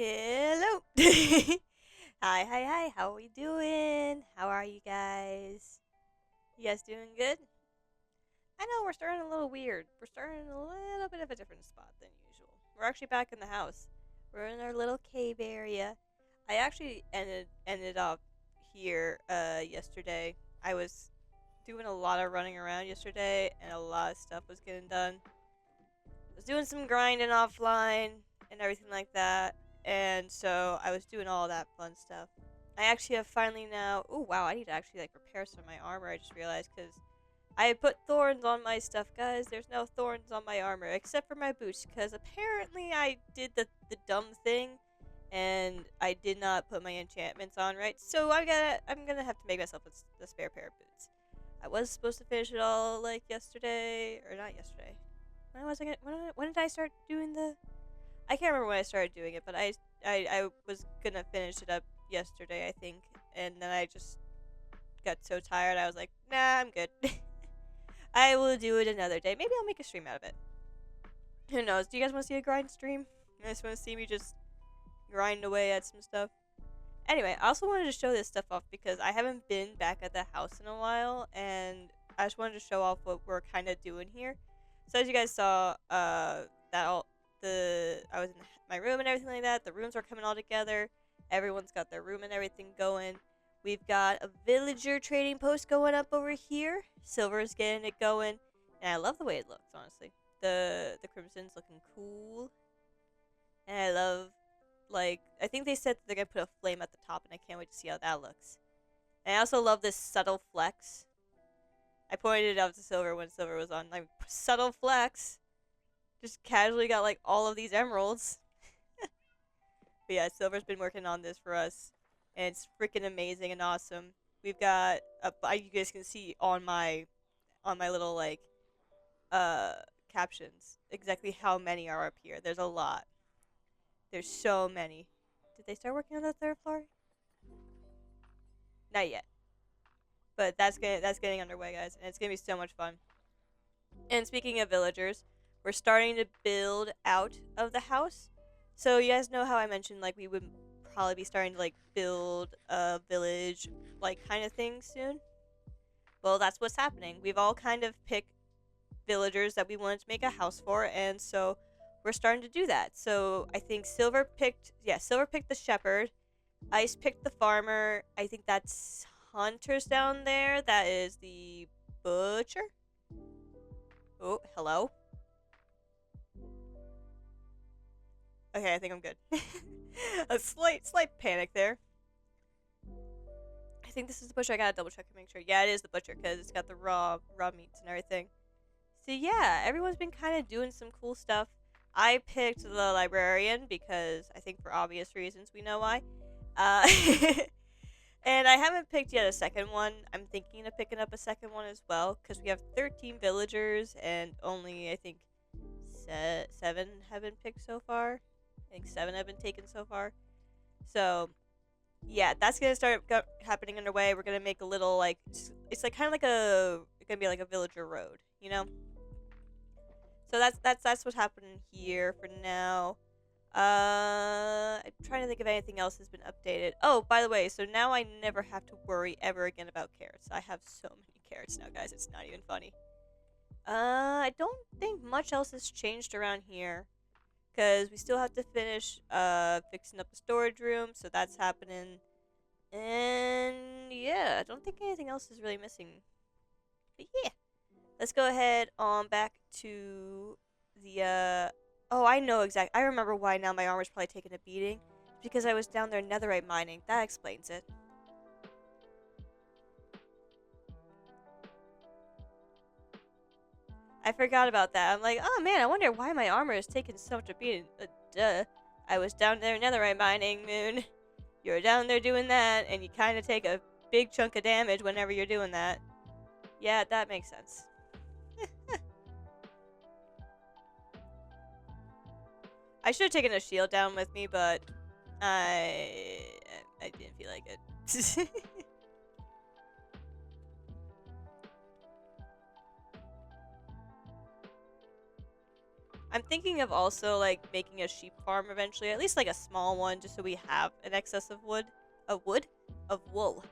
Hello. Hi, hi, hi. How are we doing? How are you guys? You guys doing good? I know we're starting a little weird. We're starting in a little bit of a different spot than usual. We're actually back in the house. We're in our little cave area. I actually ended up here yesterday. I was doing a lot of running around yesterday and a lot of stuff was getting done. I was doing some grinding offline and everything like that. And so I was doing all that fun stuff. I actually have finally now. Oh wow! I need to actually like repair some of my armor. I just realized because I put thorns on my stuff, guys. There's no thorns on my armor except for my boots because apparently I did the dumb thing and I did not put my enchantments on right. So I'm gonna have to make myself a spare pair of boots. I was supposed to finish it all like yesterday or not yesterday. When was I gonna, when did I start doing the I can't remember when I started doing it, but I was gonna finish it up yesterday, I think, and then I just got so tired. I was like, nah, I'm good. I will do it another day. Maybe I'll make a stream out of it. Who knows? Do you guys want to see a grind stream? You guys want to see me just grind away at some stuff? Anyway, I also wanted to show this stuff off because I haven't been back at the house in a while, and I just wanted to show off what we're kind of doing here. So as you guys saw, that all I was in my room and everything like that. The rooms are coming all together. Everyone's got their room and everything going. We've got a villager trading post going up over here. Silver's getting it going, and I love the way it looks. Honestly, the crimson's looking cool, and I love I think they said that they're gonna put a flame at the top, and I can't wait to see how that looks. And I also love this subtle flex. I pointed it out to Silver when Silver was on. Like subtle flex. Just casually got like all of these emeralds. But yeah, Silver's been working on this for us, and it's freaking amazing and awesome. We've got you guys can see on my little uh captions exactly how many are up here. There's a lot. There's so many. Did they start working on the third floor? Not yet. But that's getting underway, guys, and it's gonna be so much fun. And speaking of villagers, we're starting to build out of the house. So you guys know how I mentioned like we would probably be starting to like build a village like kind of thing soon. Well, that's what's happening. We've all kind of picked villagers that we wanted to make a house for, and so we're starting to do that. So I think Silver picked the shepherd, Ice picked the farmer. I think that's Hunter's down there. That is the butcher. Oh, hello. Okay, I think I'm good. A slight panic there. I think this is the butcher. I gotta double check and make sure. Yeah, it is the butcher because it's got the raw meats and everything. So yeah, everyone's been kind of doing some cool stuff. I picked the librarian because I think for obvious reasons we know why. Uh, and I haven't picked yet a second one. I'm thinking of picking up a second one as well because we have 13 villagers and only I think 7 have been picked so far. I think 7 have been taken so far. So yeah, that's gonna start happening underway. We're gonna make a little it's like kind of like it's gonna be like a villager road, you know. So that's what's happening here for now. I'm trying to think if anything else has been updated. Oh, by the way, so now I never have to worry ever again about carrots. I have so many carrots now, guys. It's not even funny. I don't think much else has changed around here. Because we still have to finish fixing up the storage room, so that's happening. And yeah, I don't think anything else is really missing. But yeah, let's go ahead on back to the oh, I know exactly. I remember why now my armor's probably taking a beating. Because I was down there netherite mining. That explains it. I forgot about that. I'm like, oh man, I wonder why my armor is taking so much a beating. Duh. I was down there netherite mining, Moon. You're down there doing that, and you kind of take a big chunk of damage whenever you're doing that. Yeah, that makes sense. I should have taken a shield down with me, but I didn't feel like it. I'm thinking of also like making a sheep farm eventually, at least like a small one, just so we have an excess of wool.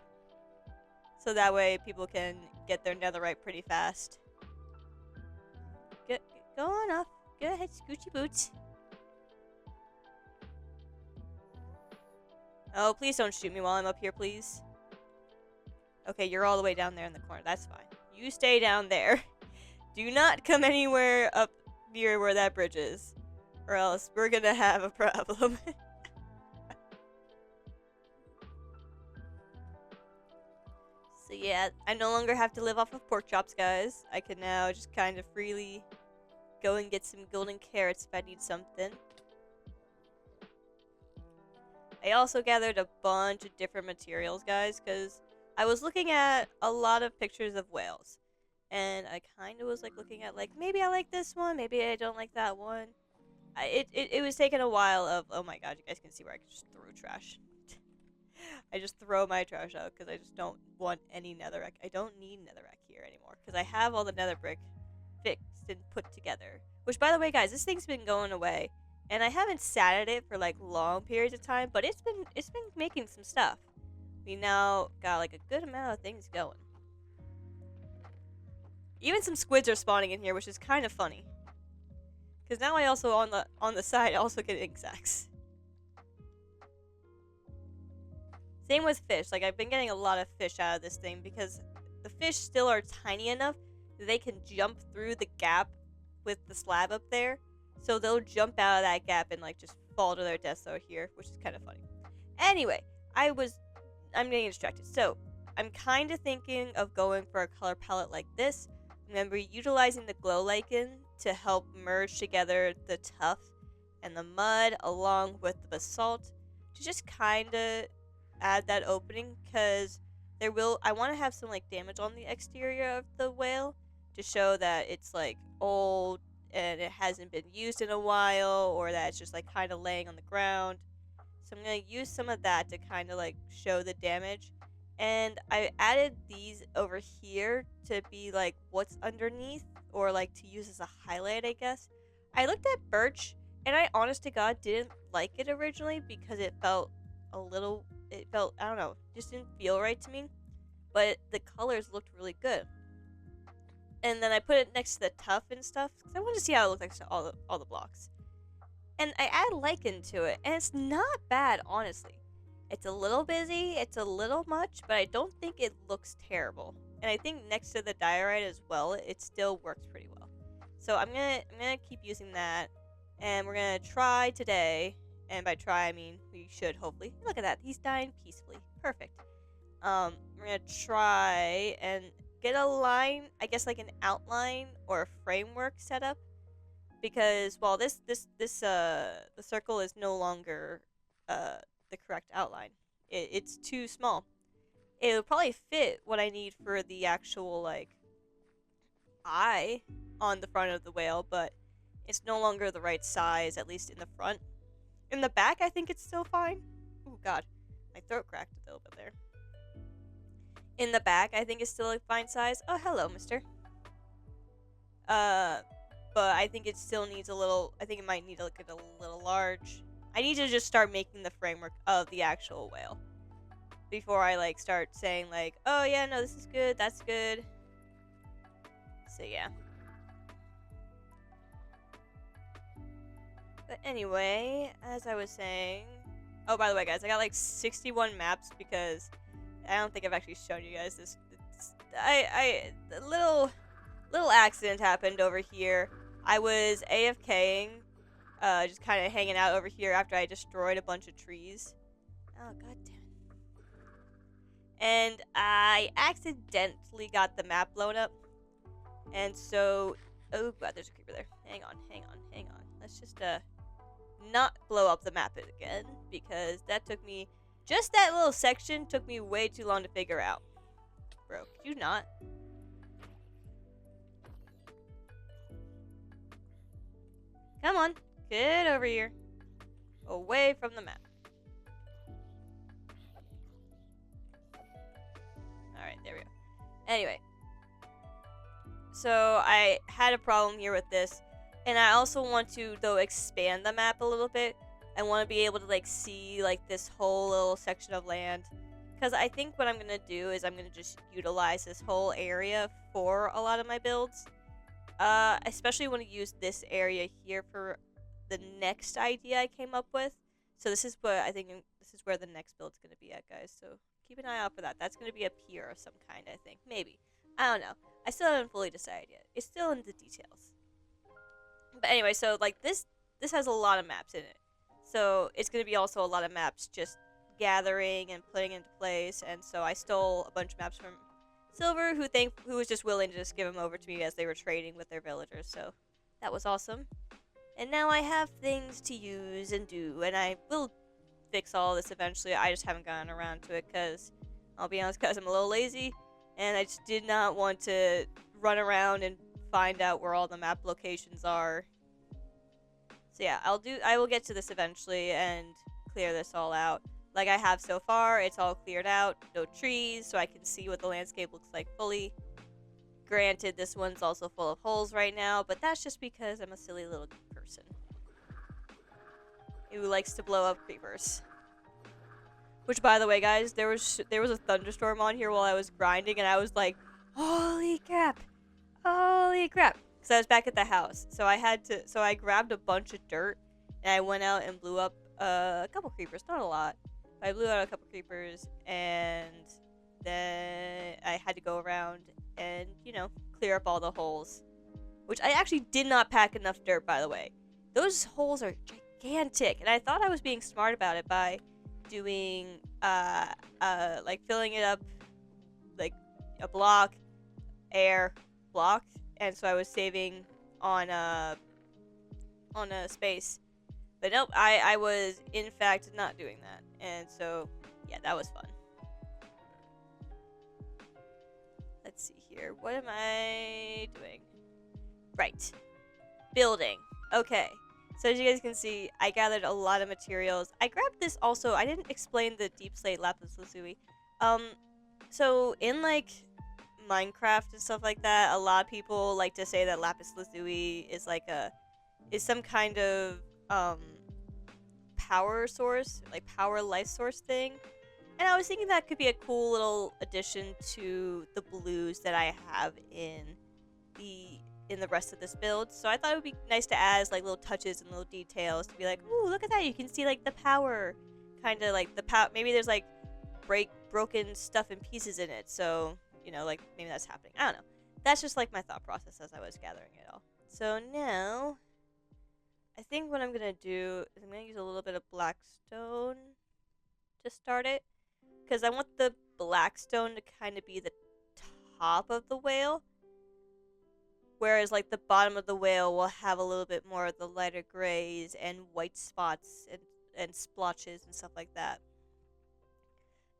So that way people can get their netherite pretty fast. Go on off. Go ahead, Scoochie Boots. Oh, please don't shoot me while I'm up here, please. Okay, you're all the way down there in the corner. That's fine. You stay down there. Do not come anywhere up near where that bridge is, or else we're gonna have a problem. So yeah, I no longer have to live off of pork chops, guys. I can now just kind of freely go and get some golden carrots if I need something. I also gathered a bunch of different materials, guys, because I was looking at a lot of pictures of whales. And I kind of was like looking at like, maybe I like this one, maybe I don't like that one. It was taking a while of, oh my god, you guys can see where I can just throw trash. I just throw my trash out because I just don't want any netherrack. I don't need netherrack here anymore because I have all the nether brick fixed and put together. Which, by the way, guys, this thing's been going away. And I haven't sat at it for like long periods of time, but it's been making some stuff. We now got like a good amount of things going. Even some squids are spawning in here, which is kind of funny. Because now I also on the side also get ink sacs. Same with fish. Like I've been getting a lot of fish out of this thing because the fish still are tiny enough that they can jump through the gap with the slab up there. So they'll jump out of that gap and like just fall to their deaths over here, which is kind of funny. Anyway, I'm getting distracted. So I'm kind of thinking of going for a color palette like this. I'm going to be utilizing the glow lichen to help merge together the tuff and the mud along with the basalt to just kind of add that opening, because I want to have some like damage on the exterior of the whale to show that it's like old and it hasn't been used in a while, or that it's just like kind of laying on the ground. So I'm going to use some of that to kind of like show the damage. And I added these over here to be like what's underneath, or like to use as a highlight, I guess. I looked at birch and I honest to God didn't like it originally because it felt I don't know, just didn't feel right to me. But the colors looked really good. And then I put it next to the tuff and stuff because I wanted to see how it looked next to all the blocks. And I add lichen to it, and it's not bad, honestly. It's a little busy, it's a little much, but I don't think it looks terrible. And I think next to the diorite as well, it still works pretty well. So I'm gonna keep using that, and we're gonna try today. And by try, I mean we should hopefully. Look at that, he's dying peacefully. Perfect. We're gonna try and get a line, I guess like an outline or a framework set up, because while the circle is no longer the correct outline, it's too small. It'll probably fit what I need for the actual like eye on the front of the whale, but it's no longer the right size, at least in the front. In the back, I think it's still fine. Oh god, my throat cracked a little bit there. In the back, I think it's still a fine size. Oh, hello, mister. But I think it still needs a little. I think it might need to look a little large. I need to just start making the framework of the actual whale before I like start saying like, oh yeah, no, this is good, that's good. So yeah. But anyway, as I was saying, oh by the way, guys, I got like 61 maps because I don't think I've actually shown you guys this. A little accident happened over here. I was AFKing, just kind of hanging out over here after I destroyed a bunch of trees. Oh god damn it! And I accidentally got the map blown up, and so oh god, there's a creeper there. Hang on. Let's just not blow up the map again, because that took me. Just that little section took me way too long to figure out. Bro, could you not? Come on, get over here. Away from the map. Alright, there we go. Anyway. So, I had a problem here with this. And I also want to, though, expand the map a little bit. I want to be able to, like, see, like, this whole little section of land. Because I think what I'm going to do is I'm going to just utilize this whole area for a lot of my builds. Especially when I use this area here for the next idea I came up with. So this is what I think, this is where the next build's going to be at, guys. So keep an eye out for that. That's going to be a pier of some kind, I think. Maybe. I don't know. I still haven't fully decided yet. It's still in the details. But anyway, so like this has a lot of maps in it. So it's going to be also a lot of maps just gathering and putting into place. And so I stole a bunch of maps from Silver, who was just willing to just give them over to me as they were trading with their villagers. So that was awesome. And now I have things to use and do, and I will fix all this eventually. I just haven't gotten around to it because, I'll be honest, guys, I'm a little lazy, and I just did not want to run around and find out where all the map locations are. So yeah, I will get to this eventually and clear this all out. Like I have so far, it's all cleared out, no trees, so I can see what the landscape looks like fully. Granted, this one's also full of holes right now, but that's just because I'm a silly little person who likes to blow up creepers. Which, by the way, guys, there was a thunderstorm on here while I was grinding, and I was like, holy crap, holy crap, because I was back at the house. So I grabbed a bunch of dirt, and I went out and blew up a couple creepers, not a lot. I blew out a couple creepers, and then I had to go around and, you know, clear up all the holes. Which I actually did not pack enough dirt, by the way. Those holes are gigantic, and I thought I was being smart about it by doing, like filling it up, like a block, air, block, and so I was saving on a space. But nope, I was in fact not doing that, and so yeah, that was fun. Let's see here. What am I doing? Right. Building. Okay. So as you guys can see, I gathered a lot of materials. I grabbed this also. I didn't explain the deep slate lapis lazuli. So in like Minecraft and stuff like that, a lot of people like to say that lapis lazuli is like is some kind of power source, like power life source thing. And I was thinking that could be a cool little addition to the blues that I have in the rest of this build. So I thought it would be nice to add like little touches and little details to be like, ooh, look at that. You can see like the power, kind of like the power. Maybe there's like broken stuff and pieces in it. So, you know, like maybe that's happening. I don't know. That's just like my thought process as I was gathering it all. So now I think what I'm going to do is I'm going to use a little bit of blackstone to start it. Because I want the blackstone to kind of be the top of the whale. Whereas, like, the bottom of the whale will have a little bit more of the lighter grays and white spots and splotches and stuff like that.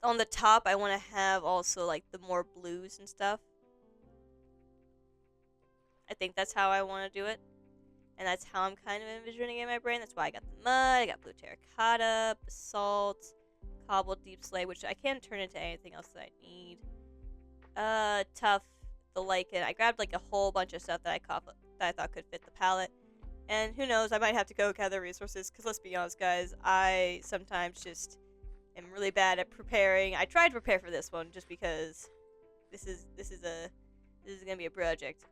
On the top, I want to have also, like, the more blues and stuff. I think that's how I want to do it. And that's how I'm kind of envisioning it in my brain. That's why I got the mud, I got blue terracotta, basalt, cobbled deep slate, which I can turn into anything else that I need. Tough, the lichen. I grabbed like a whole bunch of stuff that I thought could fit the palette. And who knows, I might have to go gather resources, because let's be honest, guys, I sometimes just am really bad at preparing. I tried to prepare for this one just because this is gonna be a project.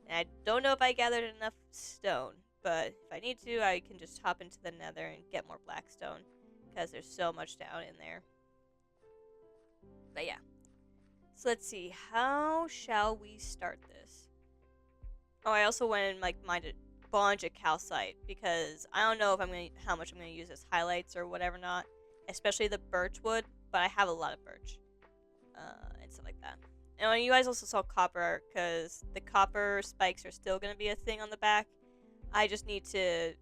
And I don't know if I gathered enough stone, but if I need to, I can just hop into the nether and get more blackstone, because there's so much down in there. But yeah. So let's see. How shall we start this? Oh, I also went and like mined a bunch of calcite, because I don't know if how much I'm gonna use as highlights or whatever not. Especially the birch wood, but I have a lot of birch. And stuff like that. And you guys also saw copper, because the copper spikes are still gonna be a thing on the back. I just need to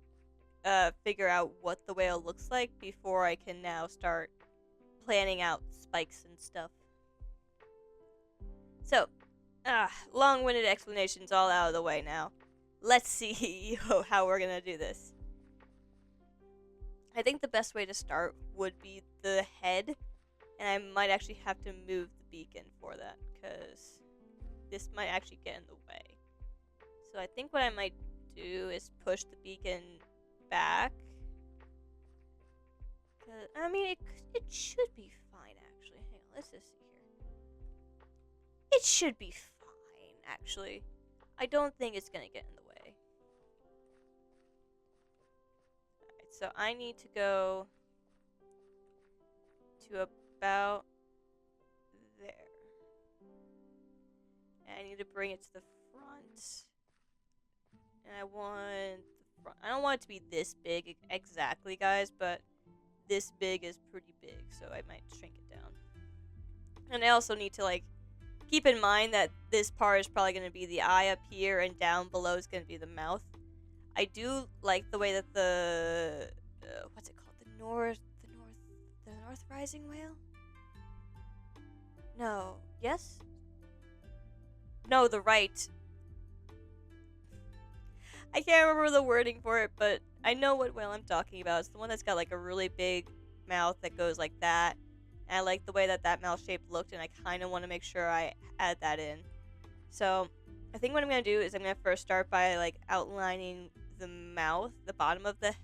figure out what the whale looks like before I can now start planning out spikes and stuff. So, long-winded explanations all out of the way now. Let's see how we're gonna do this. I think the best way to start would be the head, and I might actually have to move the beacon for that, because this might actually get in the way. So I think what I might do is push the beacon back. I mean, it should be fine, actually. Hang on, let's just see here. It should be fine, actually. I don't think it's gonna get in the way. Alright, so I need to go to about there. And I need to bring it to the front. And I want the front. I don't want it to be this big exactly, guys, but this big is pretty big, so I might shrink it down. And I also need to, like, keep in mind that this part is probably going to be the eye up here, and down below is going to be the mouth. I do like the way that the what's it called? The North Rising Whale? No. Yes? No, the right. I can't remember the wording for it, but I know what whale I'm talking about. It's the one that's got like a really big mouth that goes like that. And I like the way that that mouth shape looked, and I kind of want to make sure I add that in. So I think what I'm going to do is I'm going to first start by like outlining the mouth, the bottom of the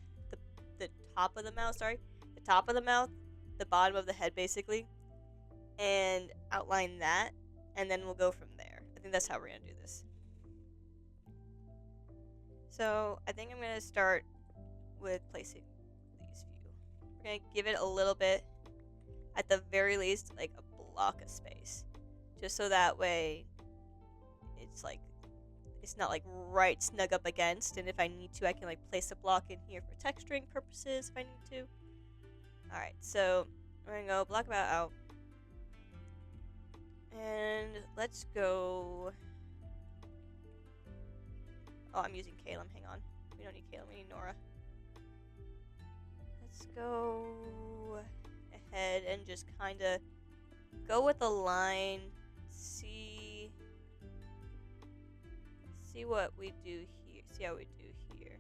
top of the mouth, sorry. The top of the mouth, the bottom of the head basically, and outline that, and then we'll go from there. I think that's how we're going to do this. So I think I'm going to start with placing these few. We're going to give it a little bit, at the very least, like a block of space. Just so that way it's like, it's not like right snug up against, and if I need to, I can like place a block in here for texturing purposes if I need to. Alright, so we're going to go block about out. And let's go... Oh, I'm using Calum. Hang on. We don't need Calum. We need Nora. Let's go ahead and just kind of go with the line. See what we do here. See how we do here.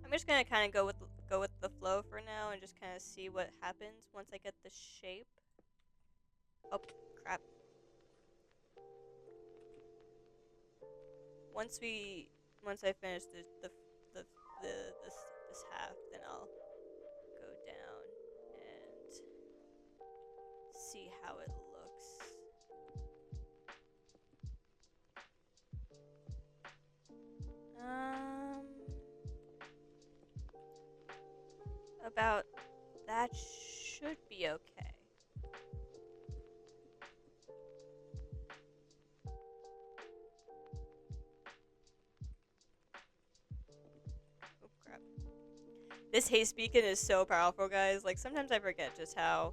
I'm just gonna kind of go with the flow for now and just kind of see what happens once I get the shape. Oh, crap. Once I finish this half, then I'll go down and see how it looks. About that should be okay. Oh crap. This haste beacon is so powerful, guys. Like, sometimes I forget just how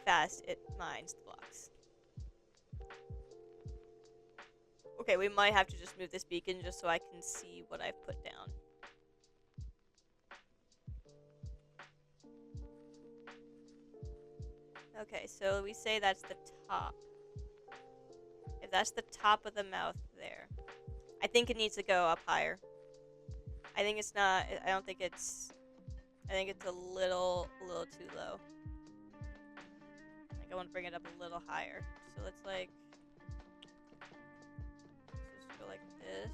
fast it mines the blocks. Okay, we might have to just move this beacon just so I can see what I've put down. Okay, so we say that's the top. If that's the top of the mouth there, I think it needs to go up higher. I think it's not, I don't think it's, I think it's a little too low. Like, I want to bring it up a little higher. So let's like, let's just go like this.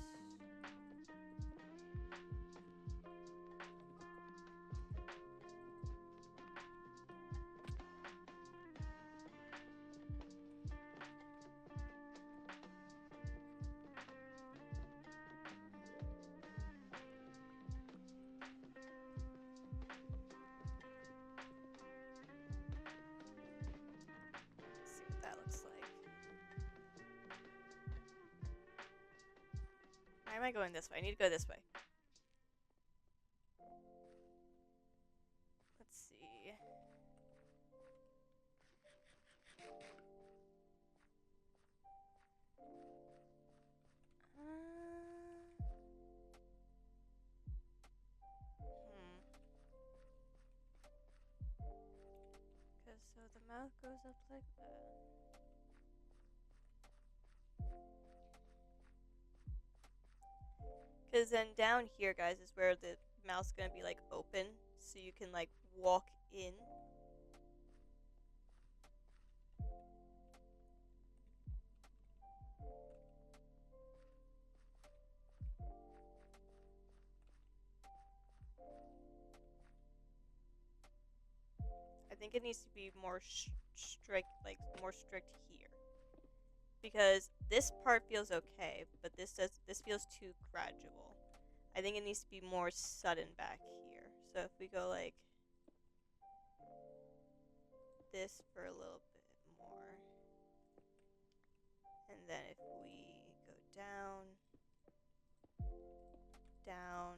Why am I going this way? I need to go this way. Let's see. Because so the mouth goes up like that. Because then down here, guys, is where the mouth's going to be, like, open. So you can, like, walk in. think it needs to be more strict, like more strict here, because this part feels okay, but this feels too gradual. I think it needs to be more sudden back here. So if we go like this for a little bit more, and then if we go down, down,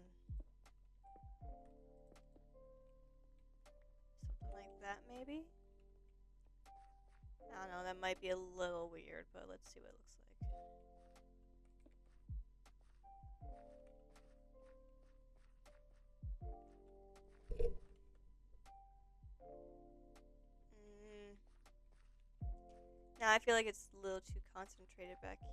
something like that maybe. I don't know, that might be a little weird, but let's see what it looks like. Now I feel like it's a little too concentrated back here.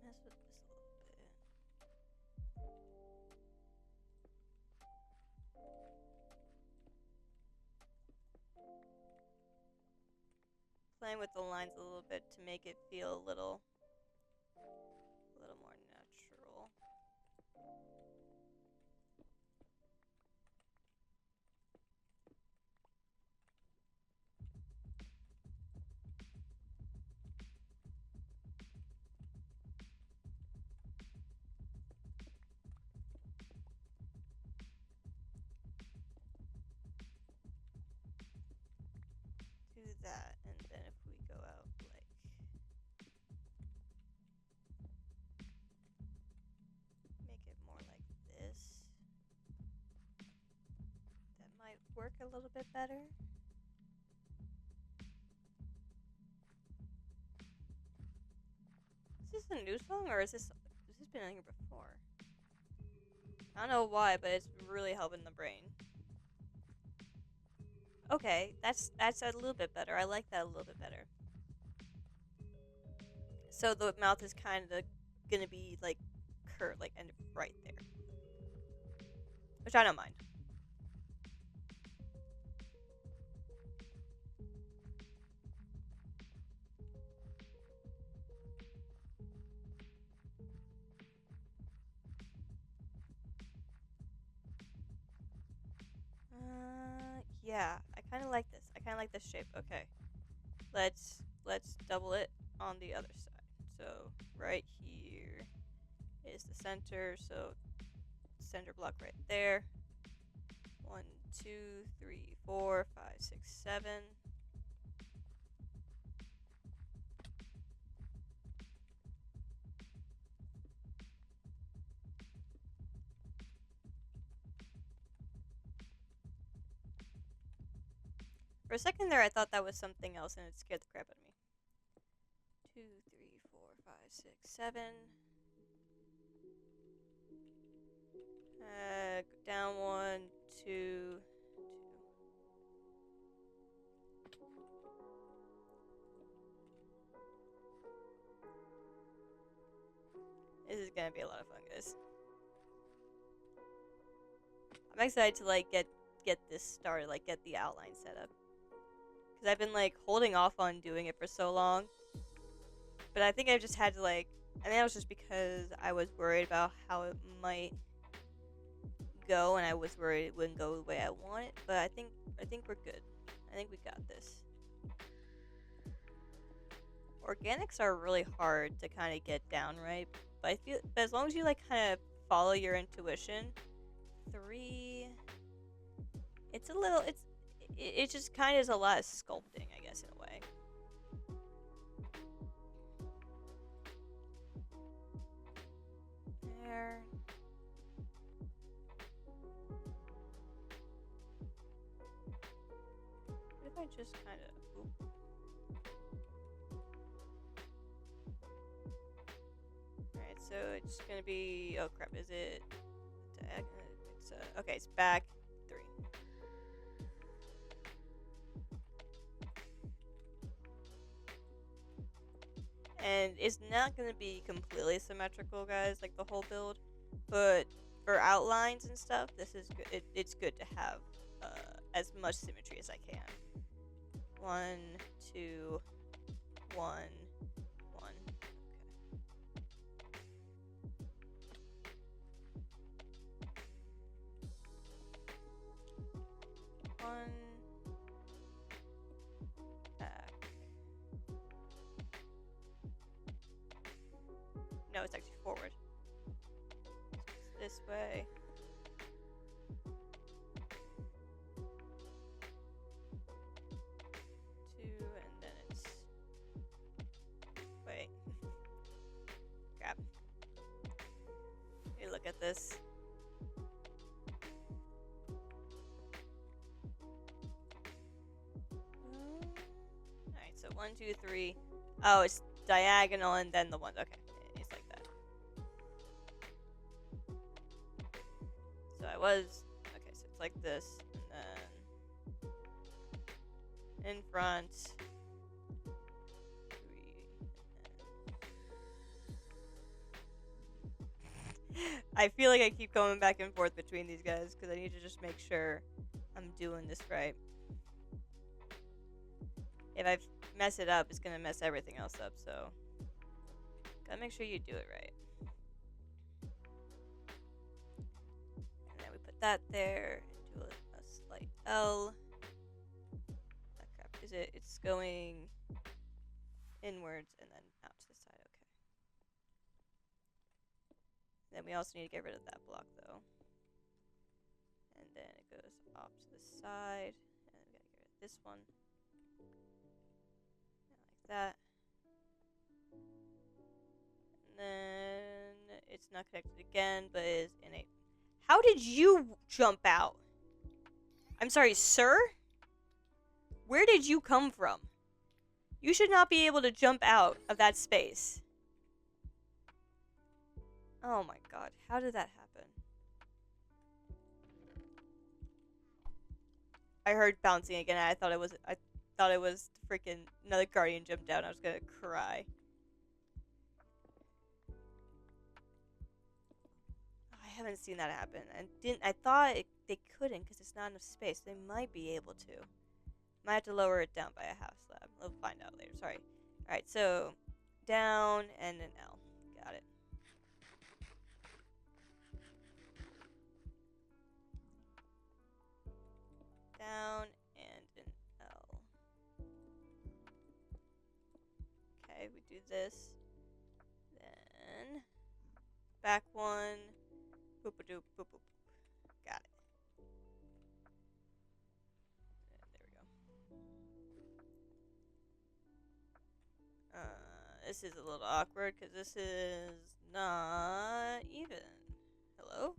Mess with this a little bit. Playing with the lines a little bit to make it feel a little more natural. Do that, and then if we go out like make it more like this, that might work a little bit better. Is this a new song, or has this been on here before? I don't know why, but it's really helping the brain. Okay, that's a little bit better. I like that a little bit better. So the mouth is kind of gonna be like curved, like and right there, which I don't mind. Yeah, I kind of like this. I kind of like this shape. Okay, let's double it on the other side. So right here is the center. So center block right there. 1, 2, 3, 4, 5, 6, 7. For a second there, I thought that was something else, and it scared the crap out of me. 2, 3, 4, 5, 6, 7. Down 1, 2, 2. This is gonna be a lot of fun, guys. I'm excited to like get this started, like get the outline set up. Because I've been like holding off on doing it for so long. But I think I just had to like, I think that was just because I was worried about how it might go, and I was worried it wouldn't go the way I want it. But I think we're good. I think we got this. Organics are really hard to kind of get down right, but but as long as you like kind of follow your intuition, 3. It just kind of is a lot of sculpting, I guess, in a way. There. What if I just kind of... Alright, so it's gonna be... Oh crap, is it... It's, okay, it's back 3. And it's not going to be completely symmetrical, guys, like the whole build. But for outlines and stuff, this is good. It's good to have as much symmetry as I can. 1, 2, 1, 1, 1. Okay. 1. Back. No, it's actually forward. This way. 2, and then it's... Wait. Crap. Hey, look at this. Alright, so 1, 2, 3. Oh, it's diagonal and then the ones. Okay, it's like that. So I was... Okay, so it's like this. And then... In front... 3... I feel like I keep going back and forth between these guys because I need to just make sure I'm doing this right. If I mess it up, it's gonna mess everything else up, so gotta make sure you do it right. And then we put that there and do a slight L. Oh, crap. Is it? It's going inwards and then out to the side. Okay. Then we also need to get rid of that block though. And then it goes off to the side. And we gotta get rid of this one. That. And then it's not connected again, but is in a... How did you jump out? I'm sorry, sir? Where did you come from? You should not be able to jump out of that space. Oh my god, how did that happen? I heard bouncing again. I thought it was freaking another guardian jumped down. I was gonna cry. I haven't seen that happen. I thought they couldn't because it's not enough space. They might be able to. Might have to lower it down by a half slab. We'll find out later. Sorry. All right. So down and an L. Got it. Down and an L. Okay, we do this. Then back one. Boop a doop boop boop. Got it. And there we go. This is a little awkward because this is not even. Hello?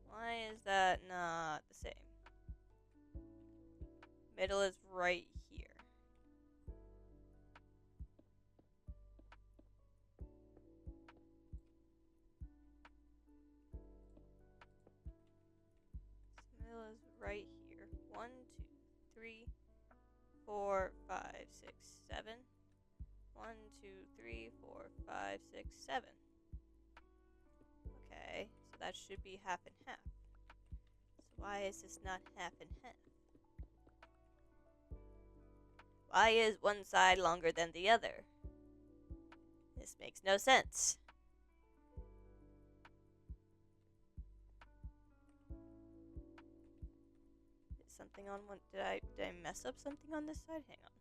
Why is that not the same? Middle is right here. Middle is right here. 1, 2, 3, 4, 5, 6, 7. 1, 2, 3, 4, 5, 6, 7. Okay, so that should be half and half. So why is this not half and half? Why is one side longer than the other? This makes no sense. Is something on one? Did I mess up something on this side? Hang on.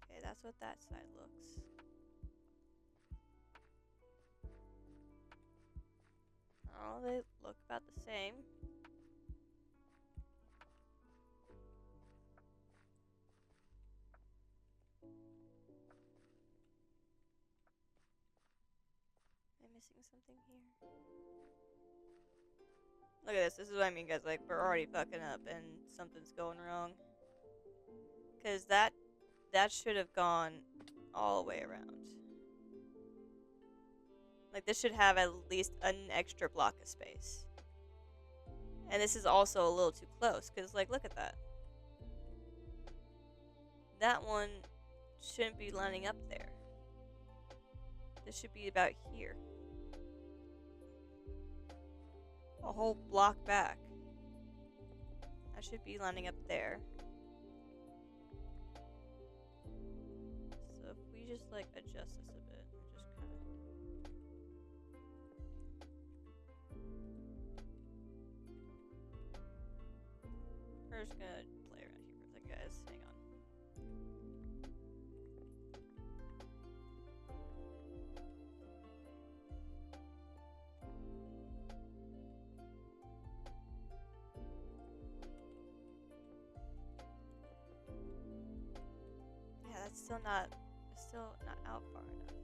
Okay, that's what that side looks. Oh, they look about the same. Am I missing something here? Look at this. This is what I mean, guys. Like, we're already fucking up and something's going wrong. Because that should have gone all the way around. Like, this should have at least an extra block of space. And this is also a little too close, because, like, look at that. That one shouldn't be lining up there. This should be about here. A whole block back. I should be lining up there. So if we just like adjust this a bit, and just kind of. We're just gonna play around here for a second, guys. Hang on. Yeah, that's still not out far enough.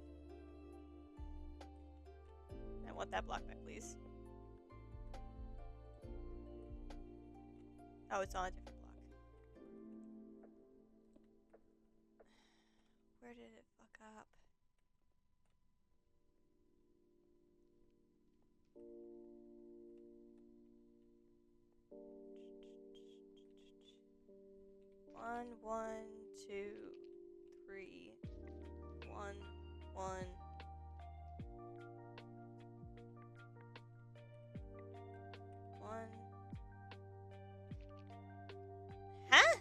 I want that block back, please. Oh, it's on a different block. Where did it fuck up? One, two, three. One. One. Huh?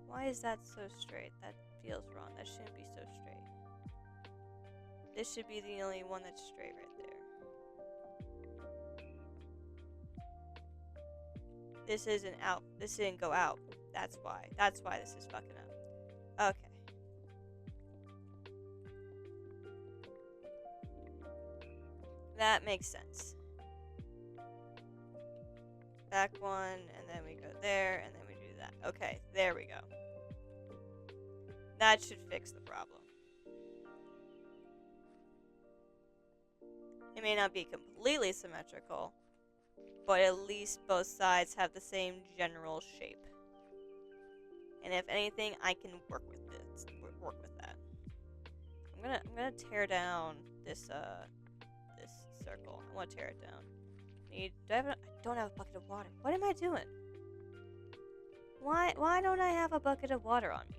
Why is that so straight? That feels wrong. That shouldn't be so straight. This should be the only one that's straight right there. This isn't out. This didn't go out. That's why. That's why this is fucking up. Okay. That makes sense. Back one, and then we go there, and then we do that. Okay, there we go. That should fix the problem. It may not be completely symmetrical, but at least both sides have the same general shape. And if anything, I can work with this. Work with that. I'm gonna tear down this this circle. I want to tear it down. I don't have a bucket of water. What am I doing? Why don't I have a bucket of water on me?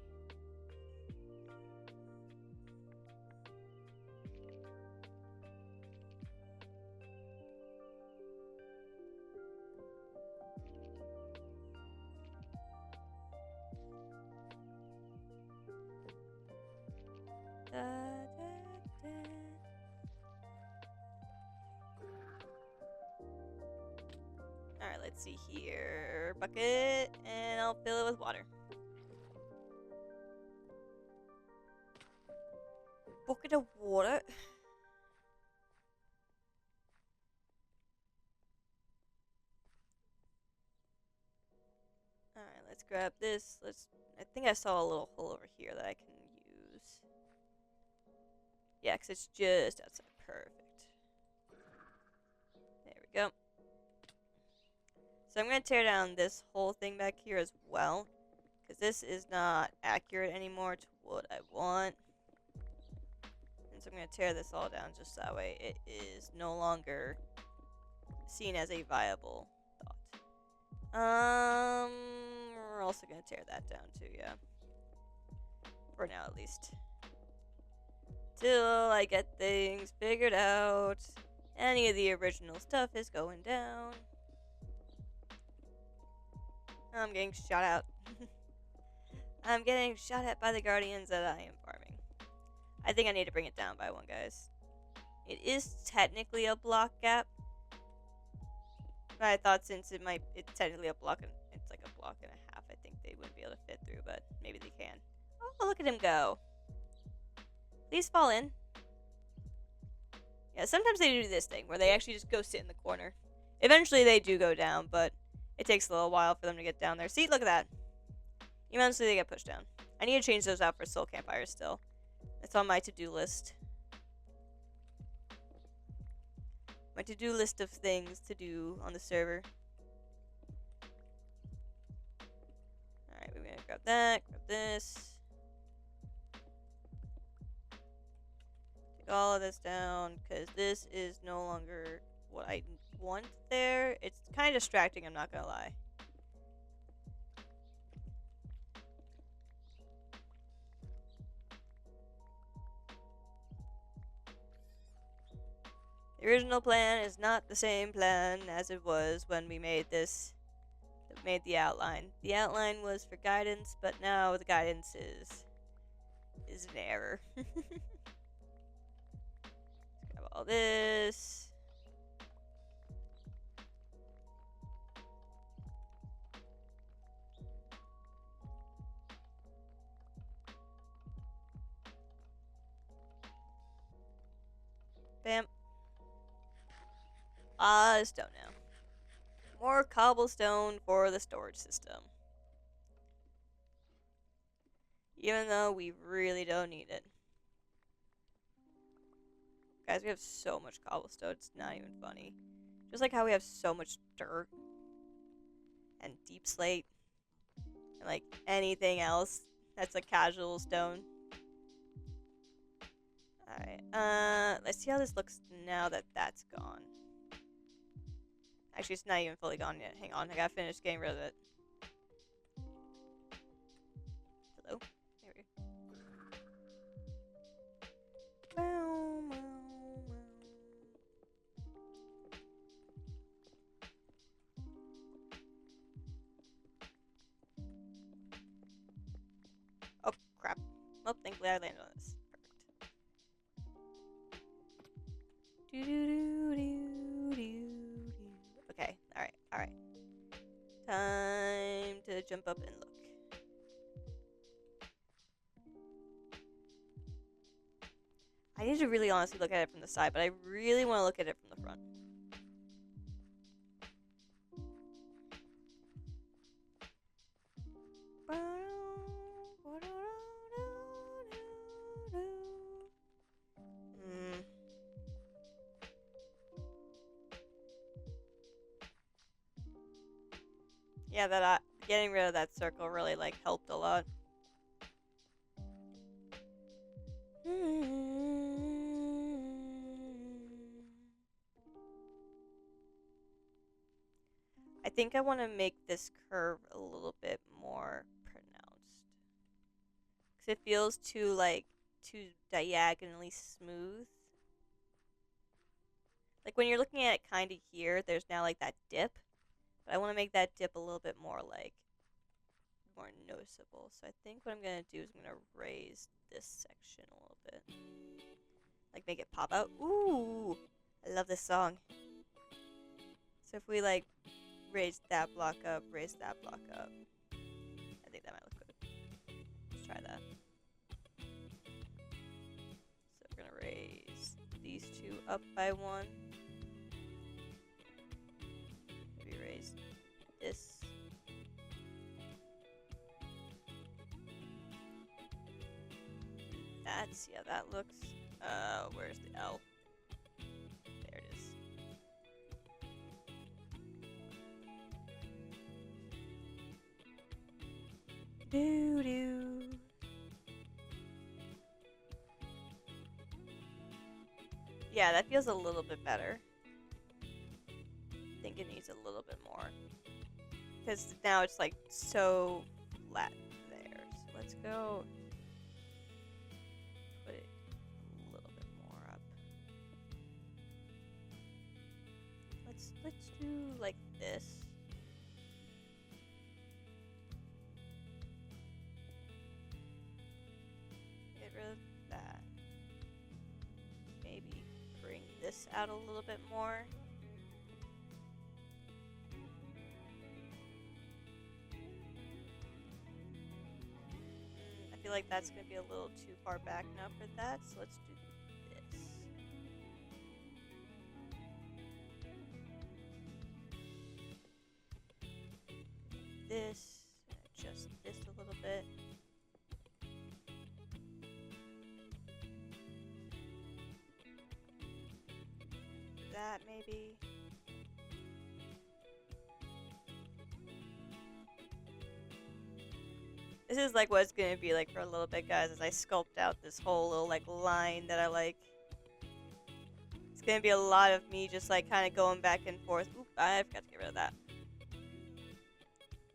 Alright, let's see here. Bucket, and I'll fill it with water. Bucket of water. Alright, let's grab this. I think I saw a little hole over here that I can use. Yeah, because it's just outside. Perfect. There we go. So I'm going to tear down this whole thing back here as well, because this is not accurate anymore to what I want. And so I'm going to tear this all down just that way it is no longer seen as a viable thought. We're also going to tear that down too, yeah. For now, at least. Till I get things figured out. Any of the original stuff is going down. I'm getting shot out. I'm getting shot at by the guardians that I am farming. I think I need to bring it down by one, guys. It is technically a block gap. But I thought since it's technically a block, and it's like a block and a half, I think they wouldn't be able to fit through, but maybe they can. Oh, look at him go. Please fall in. Yeah, sometimes they do this thing where they actually just go sit in the corner. Eventually they do go down, but it takes a little while for them to get down there. See, look at that. Eventually they get pushed down. I need to change those out for soul campfires still. It's on my to-do list. My to-do list of things to do on the server. Alright, we're gonna grab that, grab this. Take all of this down, because this is no longer what I want there. It's kind of distracting, I'm not gonna lie. The original plan is not the same plan as it was when we made this. Made the outline. The outline was for guidance, but now the guidance is an error. Grab all this. Bam. Stone now. More cobblestone for the storage system. Even though we really don't need it. Guys, we have so much cobblestone, it's not even funny. Just like how we have so much dirt. And deep slate. And like anything else that's a casual stone. Alright, let's see how this looks now that that's gone. Actually, it's not even fully gone yet. Hang on, I gotta finish getting rid of it. Hello? There we go. Oh, crap. Well, thankfully I landed on this. Okay, alright. Time to jump up and look. I need to really honestly look at it from the side, but I really want to look at it from the front. Yeah, that getting rid of that circle really like helped a lot. I think I want to make this curve a little bit more pronounced. Because it feels too diagonally smooth. Like when you're looking at it kind of here, there's now like that dip. But I want to make that dip a little bit more more noticeable. So I think what I'm going to do is I'm going to raise this section a little bit. Like make it pop out. Ooh! I love this song. So if we like raise that block up, raise that block up. I think that might look good. Let's try that. So we're going to raise these two up by one. Maybe raise this. See how that looks. Where's the L? There it is. Doo-doo. Yeah, that feels a little bit better. I think it needs a little bit more. Because now it's like so flat there. So let's go put it a little bit more up. Let's do like this. Get rid of that. Maybe bring this out a little bit more. I feel like that's going to be a little too far back now for that, so let's do this. This, adjust this a little bit. That maybe. This is like what it's gonna be like for a little bit, guys, as I sculpt out this whole little like line that I like. It's gonna be a lot of me just like kind of going back and forth. Oop, I forgot to get rid of that.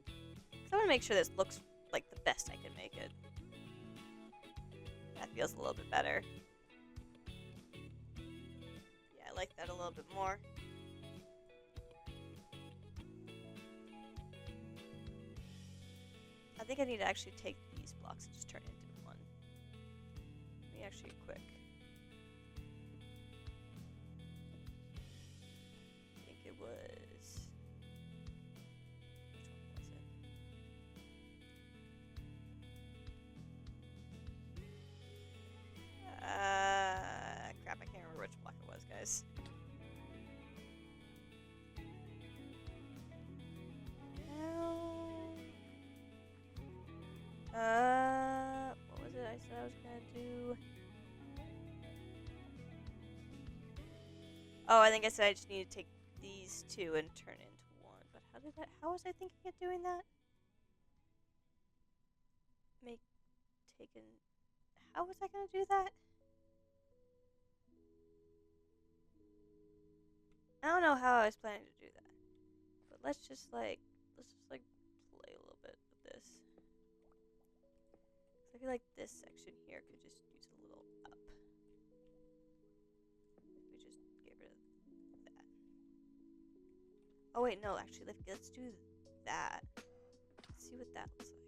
So I want to make sure this looks like the best I can make it. That feels a little bit better. Yeah, I like that a little bit more. I think I need to actually take these blocks and just turn it into one. Let me actually quick. I think it was... Which one was it? Crap, I can't remember which block it was, guys. What was it I said I was gonna do? Oh, I think I said I just need to take these two and turn it into one. But how was I thinking of doing that? How was I gonna do that? I don't know how I was planning to do that. But let's just like play a little bit with this. I feel like this section here could just use a little up. If we just get rid of that. Oh wait, no, actually let's do that. Let's see what that looks like.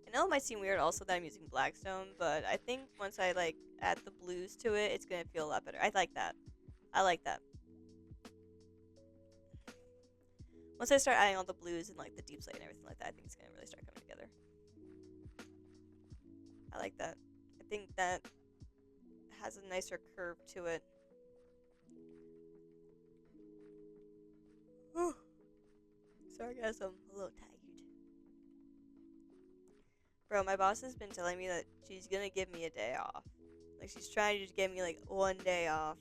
I know it might seem weird also that I'm using Blackstone, but I think once I like add the blues to it, it's gonna feel a lot better. I like that. I like that. Once I start adding all the blues and like the deep slate and everything like that, I think it's gonna really start coming together. I like that. I think that has a nicer curve to it. Whew. Sorry guys, I'm a little tired. Bro, my boss has been telling me that she's gonna give me a day off. Like, she's trying to just give me, like, one day off.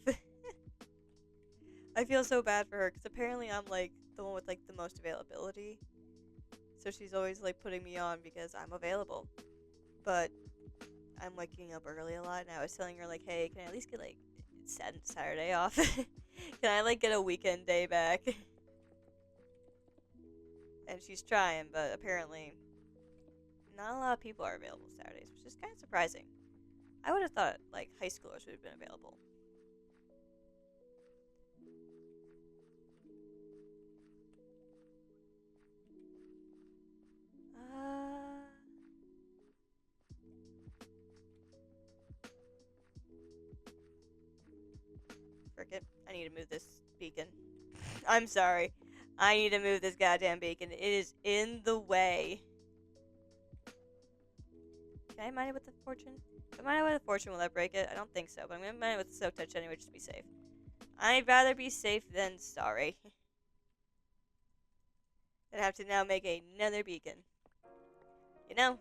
I feel so bad for her, because apparently I'm, like, the one with, like, the most availability. So she's always, like, putting me on because I'm available. But I'm waking up early a lot, and I was telling her, like, hey, can I at least get, like, Saturday off? Can I, like, get a weekend day back? And she's trying, but apparently... not a lot of people are available Saturdays, which is kind of surprising. I would have thought, like, high schoolers would have been available. Frick it. I need to move this beacon. I'm sorry. I need to move this goddamn beacon. It is in the way. Can I mine it with the fortune? If I mine it with the fortune, will that break it? I don't think so, but I'm gonna mine it with the soak touch anyway, just to be safe. I'd rather be safe than sorry. I'd have to now make another beacon. You know?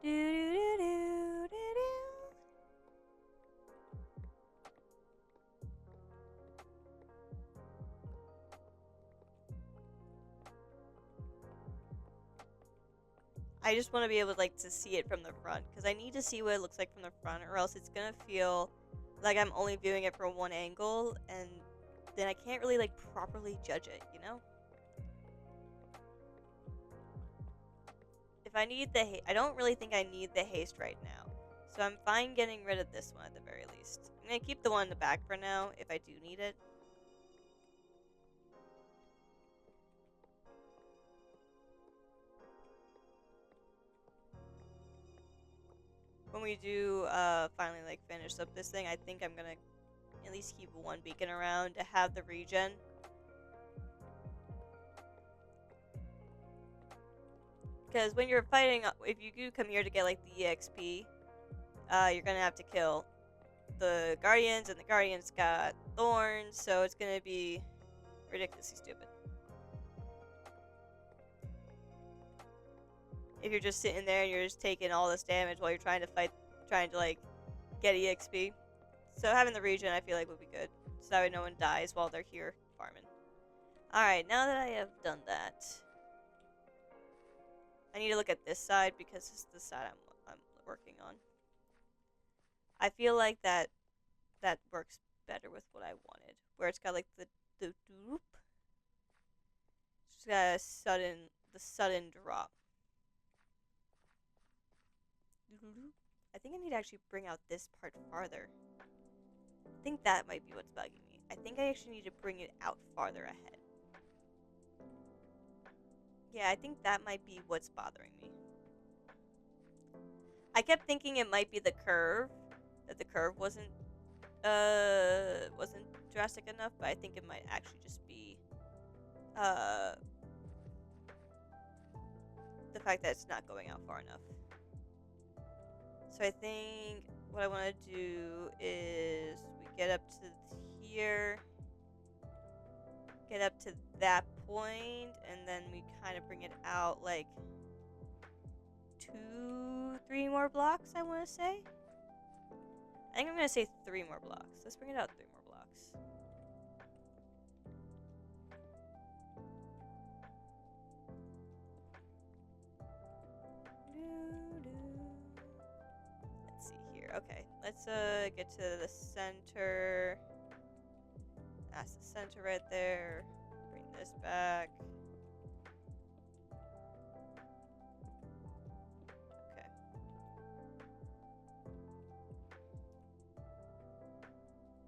Do do do do do do. I just want to be able to, like, to see it from the front, because I need to see what it looks like from the front, or else it's gonna feel like I'm only viewing it from one angle, and then I can't really, like, properly judge it, you know? If I need the I don't really think I need the haste right now, so I'm fine getting rid of this one at the very least. I'm gonna keep the one in the back for now, if I do need it. When we do finally, like, finish up this thing, I think I'm gonna at least keep one beacon around to have the regen. Because when you're fighting, if you do come here to get, like, the EXP, you're gonna have to kill the Guardians, and the Guardians got thorns, so it's gonna be ridiculously stupid. If you're just sitting there and you're just taking all this damage while you're trying to, like, get EXP. So having the regen, I feel like, would be good. So that way no one dies while they're here farming. Alright, now that I have done that, I need to look at this side because this is the side I'm working on. I feel like that works better with what I wanted, where it's got like the doop. It's just got the sudden drop. I think I need to actually bring out this part farther. I think that might be what's bugging me. I think I actually need to bring it out farther ahead. Yeah, I think that might be what's bothering me. I kept thinking it might be the curve, that the curve wasn't drastic enough, but I think it might actually just be the fact that it's not going out far enough. So I think what I want to do is we get up to here, get up to that point, and then we kind of bring it out like 2-3 more blocks, I want to say. I think I'm going to say 3 more blocks. Let's bring it out 3 more blocks. Let's see here. Okay, let's get to the center. That's the center right there. Bring this back. Okay.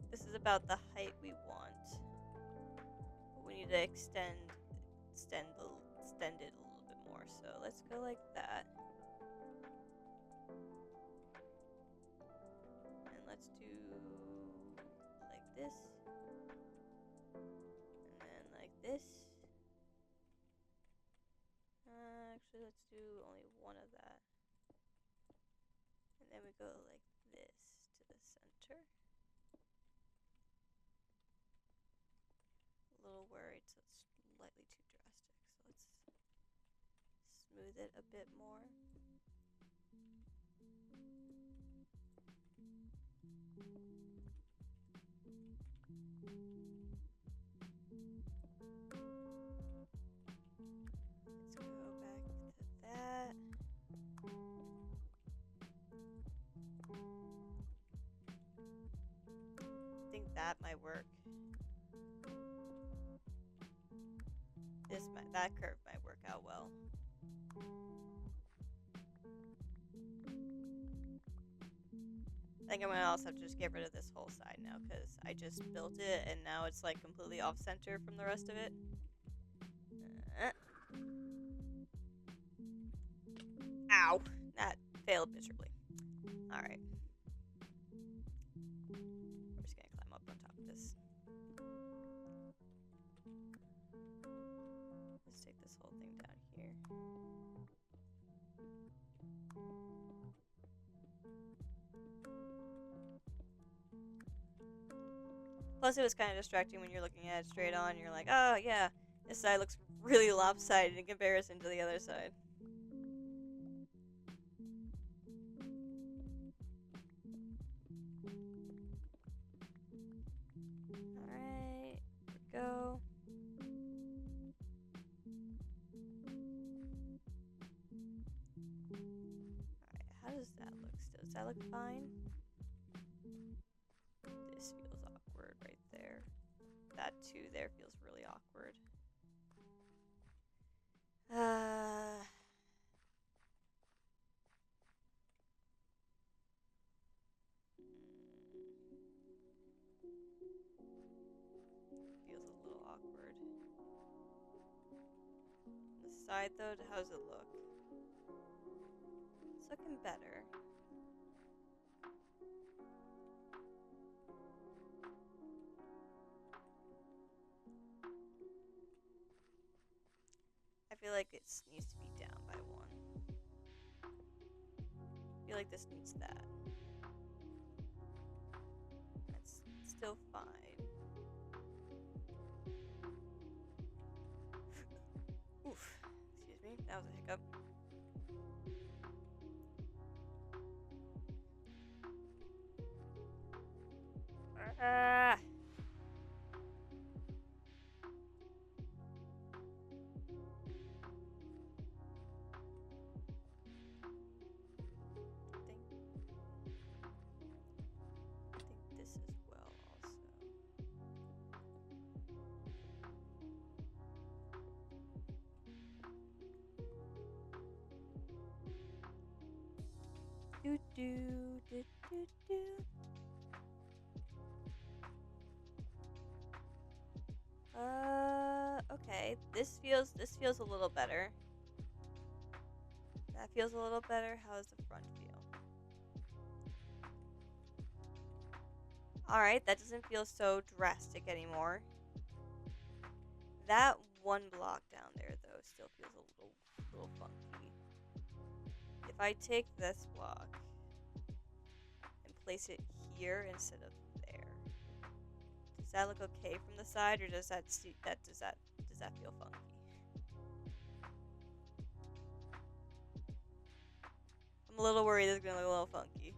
This is about the height we want. But we need to extend it a little bit more. So let's go like that. And let's do like this. And then like this. Actually, let's do only one of that. And then we go like this to the center. A little worried, so it's slightly too drastic. So let's smooth it a bit more. Let's go back to that. I think that might work. That curve might work out well. I think I'm gonna also have to just get rid of this whole side now because I just built it and now it's like completely off center from the rest of it. Ow! That failed miserably. Alright. We're just gonna climb up on top of this. Let's take this whole thing down here. Plus, it was kind of distracting when you're looking at it straight on. You're like, oh, yeah, this side looks really lopsided in comparison to the other side. Alright, here we go. Alright, how does that look still? Does that look fine? This feels awkward right there. That too there feels really awkward. Feels a little awkward. The side though, how does it look? It's looking better. I feel like it needs to be down by 1. I feel like this needs that. That's still fine. Oof. Excuse me. That was a hiccup. Ah. do do do do. Okay. This feels a little better. That feels a little better. How does the front feel? Alright, that doesn't feel so drastic anymore. That one block down there, though, still feels a little funky. If I take this block and place it here instead of there, does that look okay from the side, or does that feel funky? I'm a little worried it's gonna look a little funky.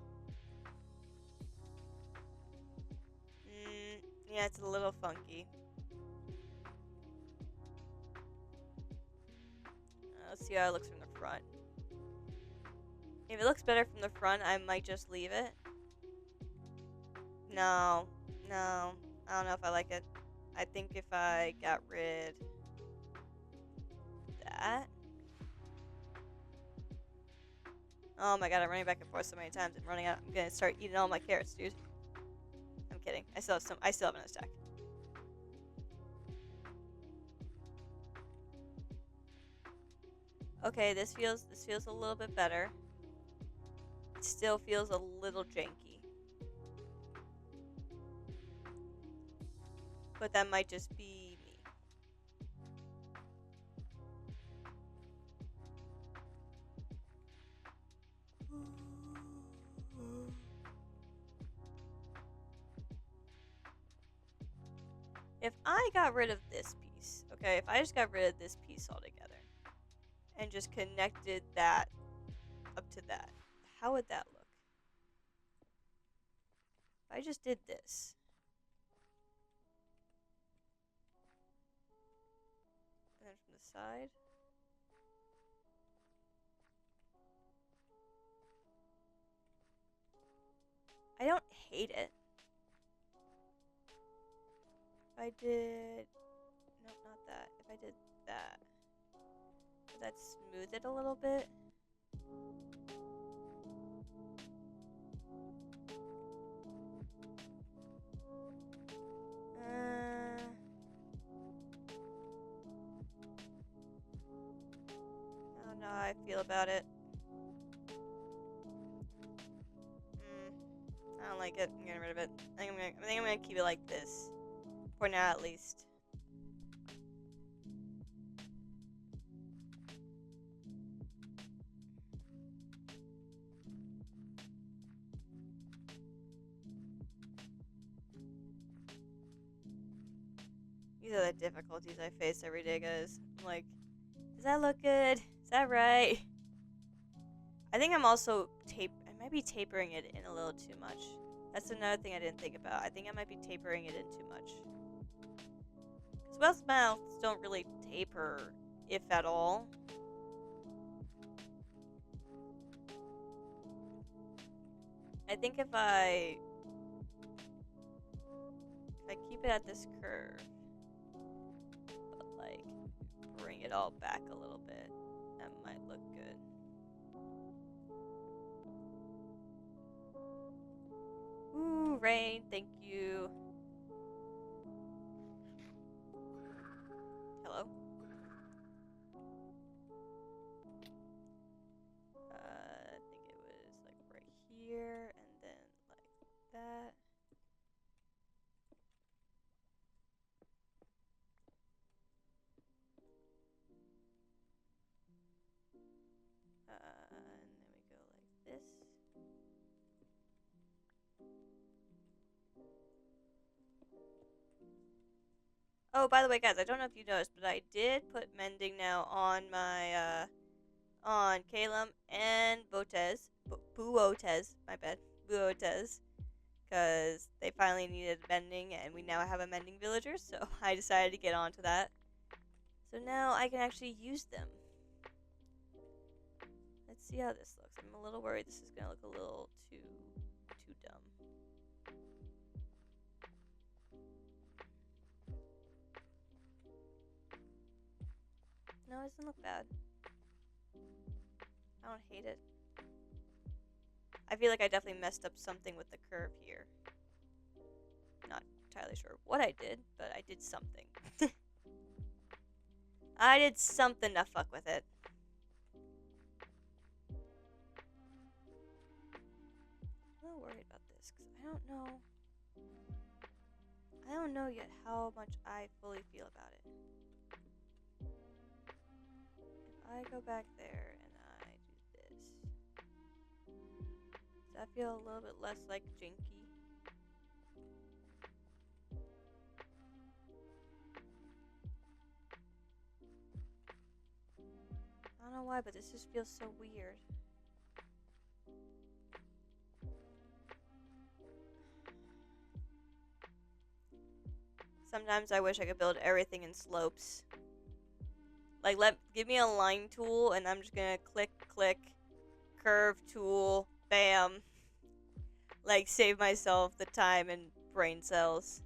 Yeah, it's a little funky. Let's see how it looks from the front. If it looks better from the front, I might just leave it. No, I don't know if I like it. I think if I got rid of that. Oh my god, I'm running back and forth so many times. I'm running out. I'm gonna start eating all my carrots, dude. I'm kidding. I still have some. I still have another stack. Okay, this feels a little bit better. It still feels a little janky. But that might just be me. If I got rid of this piece, okay, if I just got rid of this piece altogether and just connected that up to that, how would that look? If I just did this. And then from the side. I don't hate it. If I did... Nope, not that. If I did that. Would that smooth it a little bit? I don't know how I feel about it. I don't like it. I'm getting rid of it. I think I'm gonna keep it like this. For now, at least. These are the difficulties I face every day, guys. I'm like, does that look good? Is that right? I think I'm also I might be tapering it in a little too much. That's another thing I didn't think about. I think I might be tapering it in too much. Because most mouths don't really taper, if at all. I think if I keep it at this curve, but like bring it all back a little bit, that might look good. Ooh, rain, thank you. Hello? I think it was like right here, and then like that. And then we go like this. Oh, by the way, guys, I don't know if you noticed, but I did put mending now on my, on Calum and Buotez, my bad, Buotez, because they finally needed mending, and we now have a mending villager, so I decided to get onto that. So now I can actually use them. Let's see how this looks. I'm a little worried this is going to look a little too dumb. No, it doesn't look bad. I don't hate it. I feel like I definitely messed up something with the curve here. Not entirely sure what I did, but I did something. I did something to fuck with it. I'm a little worried about this because I don't know. I don't know yet how much I fully feel about it. If I go back there and I do this, does that feel a little bit less like janky? I don't know why, but this just feels so weird. Sometimes I wish I could build everything in slopes. Like, give me a line tool, and I'm just gonna click, curve tool, bam. Like, save myself the time and brain cells.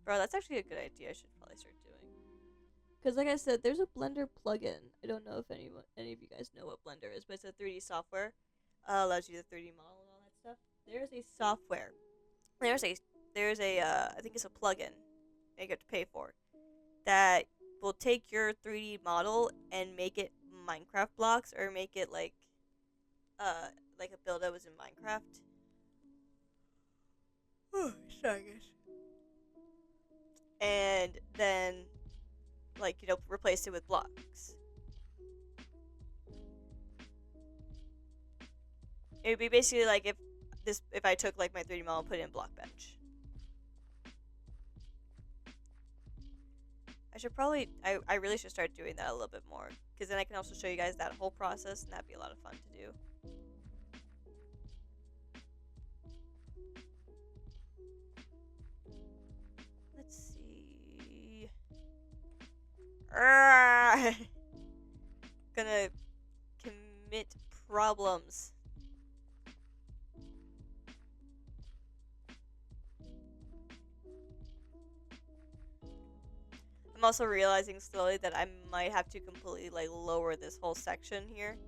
Bro, that's actually a good idea. I should probably start doing. Because, like I said, there's a Blender plugin. I don't know if any of you guys know what Blender is, but it's a 3D software. Allows you the 3D model and all that stuff. There's a software. There's a I think it's a plugin that you have to pay for that will take your 3D model and make it Minecraft blocks, or make it like a build that was in Minecraft. Oh, sorry guys. And then, like, you know, replace it with blocks. It would be basically like if I took like my 3D model and put it in Blockbench. I should probably, I really should start doing that a little bit more, because then I can also show you guys that whole process, and that'd be a lot of fun to do. Let's see. Gonna commit problems. I'm also realizing slowly that I might have to completely like lower this whole section here.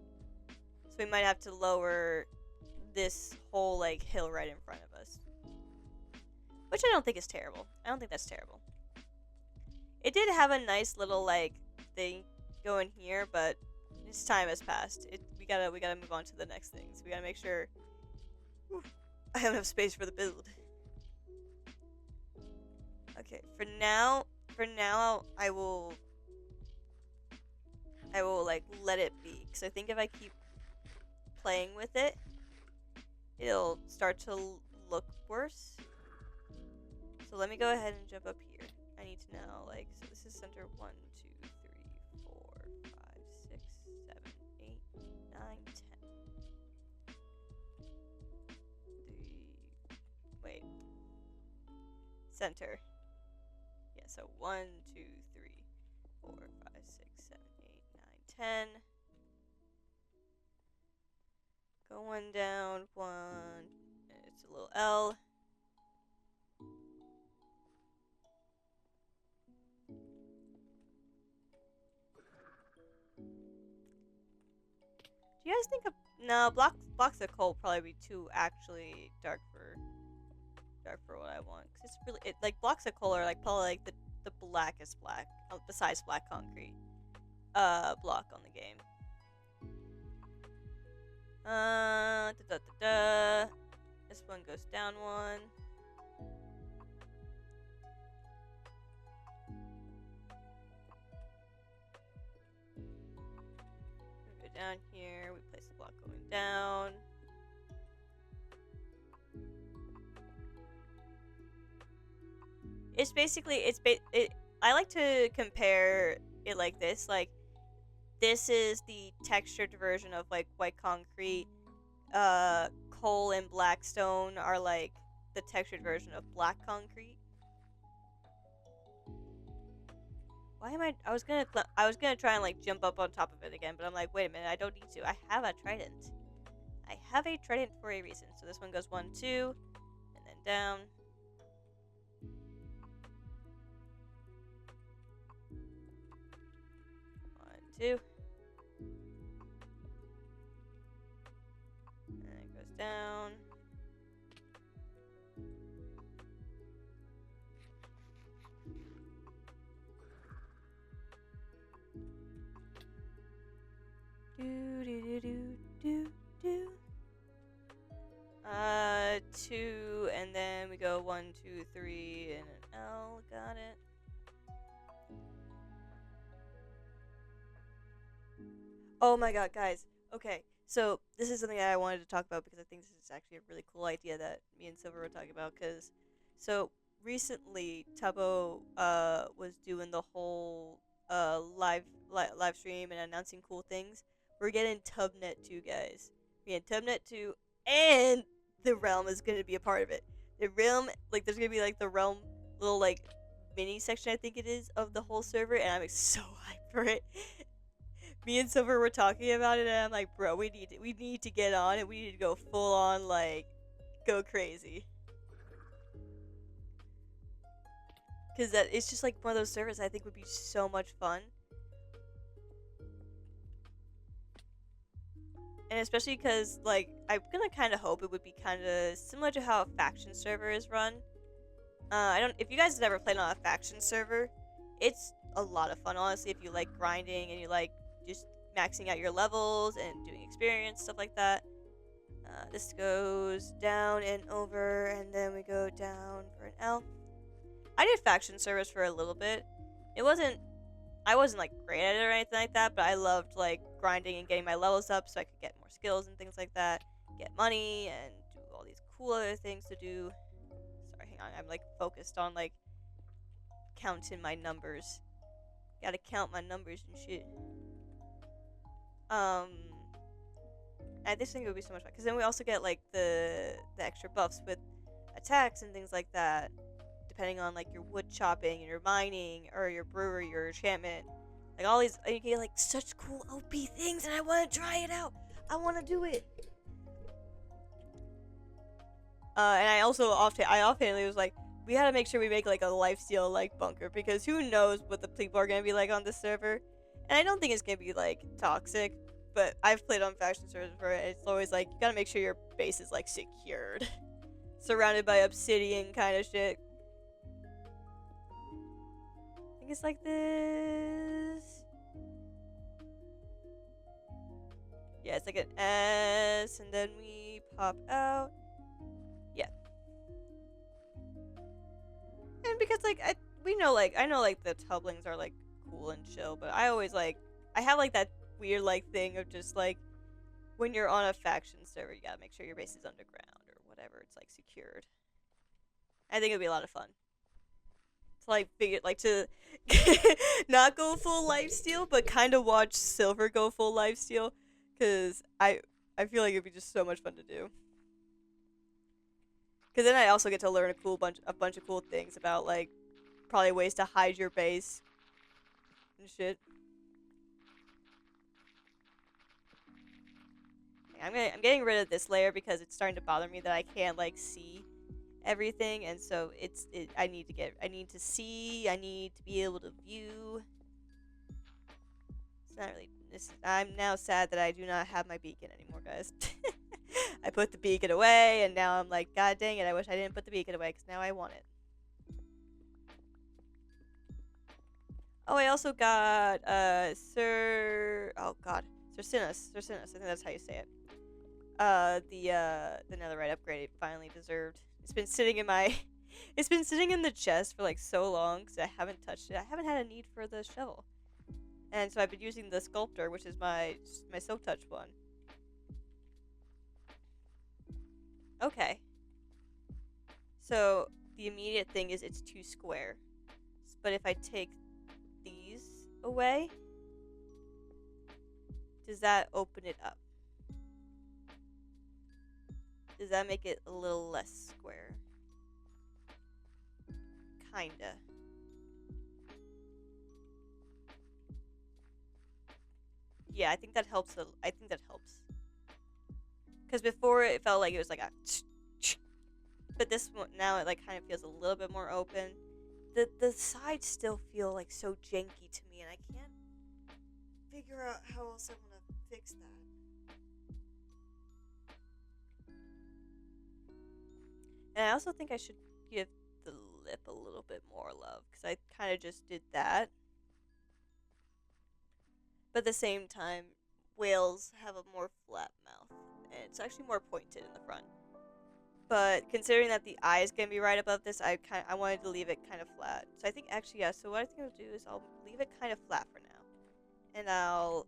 So we might have to lower this whole like hill right in front of us. Which I don't think is terrible. I don't think that's terrible. It did have a nice little like thing going here, but its time has passed. We gotta move on to the next things. We gotta make sure I have enough space for the build. Okay, for now I will like let it be, because I think if I keep playing with it, it'll start to look worse. So let me go ahead and jump up here. I need to know, like, so this is center 1, 2, 3, 4, 5, 6, 7, 8, 9, 10. Wait. Center. Yeah, so 1, 2, 3, 4, 5, 6, 7, 8, 9, 10. Go one down, one. It's a little L. Do you guys think no, blocks of coal probably be too actually dark for what I want, because it's really like blocks of coal are like probably like the blackest black besides black concrete block on the game. This one goes down one. We go down here. We place the block going down. It's basically I like to compare it like this. Like, this is the textured version of like white concrete. Coal and black stone are like the textured version of black concrete. Why am I was gonna try and like jump up on top of it again, but I'm like, wait a minute, I don't need to. I have a trident. I have a trident for a reason. So this one goes 1, 2, and then down. 2. And it goes down. Do do do do do do. 2, and then we go 1, 2, 3, and an L. Got it. Oh my god, guys. Okay, so this is something that I wanted to talk about because I think this is actually a really cool idea that me and Silver were talking about. Cause so recently Tubbo was doing the whole live stream and announcing cool things. We're getting Tubnet 2, guys. We're getting Tubnet 2, and the realm is gonna be a part of it. The realm, like, there's gonna be like the realm little like mini section, I think it is, of the whole server, and I'm like, so hyped for it. Me and Silver were talking about it, and I'm like, bro, we need to get on, and we need to go full on, like, go crazy. Because that it's just like one of those servers I think would be so much fun. And especially because, like, I'm gonna kind of hope it would be kind of similar to how a faction server is run. If you guys have ever played on a faction server, it's a lot of fun, honestly, if you like grinding and you like just maxing out your levels and doing experience, stuff like that. This goes down and over, and then we go down for an L. I did faction servers for a little bit. I wasn't like great at it or anything like that, but I loved like grinding and getting my levels up so I could get more skills and things like that, get money and do all these cool other things to do. Sorry, hang on, I'm like focused on like counting my numbers. Gotta count my numbers and shit. I just think it would be so much fun because then we also get like the extra buffs with attacks and things like that, depending on like your wood chopping and your mining or your brewery or your enchantment. Like all these, you get like such cool OP things, and I want to try it out. I want to do it. And I offhandedly was like, we gotta make sure we make like a lifesteal like bunker, because who knows what the people are gonna be like on this server. And I don't think it's gonna be like toxic, but I've played on faction servers before, and it's always like you gotta make sure your base is like secured, surrounded by obsidian kind of shit. I think it's like this. Yeah, it's like an S, and then we pop out. Yeah. And because like I know like the tublings are like cool and chill, but I have like that weird like thing of just like when you're on a faction server, you gotta make sure your base is underground or whatever, it's like secured. I think it'd be a lot of fun to like figure like to not go full lifesteal, but kind of watch Silver go full lifesteal, because I feel like it'd be just so much fun to do. Because then I also get to learn a bunch of cool things about like probably ways to hide your base and shit. I'm getting rid of this layer because it's starting to bother me that I can't like see everything, and so I need to see, I need to be able to view. It's not really I'm now sad that I do not have my beacon anymore, guys. I put the beacon away, and now I'm like, god dang it, I wish I didn't put the beacon away, because now I want it. Oh, I also got Sir Sinus. I think that's how you say it. The netherite upgrade finally deserved. It's been sitting in the chest for like so long because I haven't touched it. I haven't had a need for the shovel, and so I've been using the sculptor, which is my silk touch one. Okay. So the immediate thing is it's too square, but if I take these away, does that open it up? Does that make it a little less square? Kinda. Yeah, I think that helps. Because before it felt like it was like a, but this one now it like kind of feels a little bit more open. The sides still feel like so janky to me, and I can't figure out how else I want to fix that. And I also think I should give the lip a little bit more love, because I kind of just did that. But at the same time, whales have a more flat mouth, and it's actually more pointed in the front. But considering that the eye is going to be right above this, I wanted to leave it kind of flat. So I think actually, yeah, so what I think I'll do is I'll leave it kind of flat for now. And I'll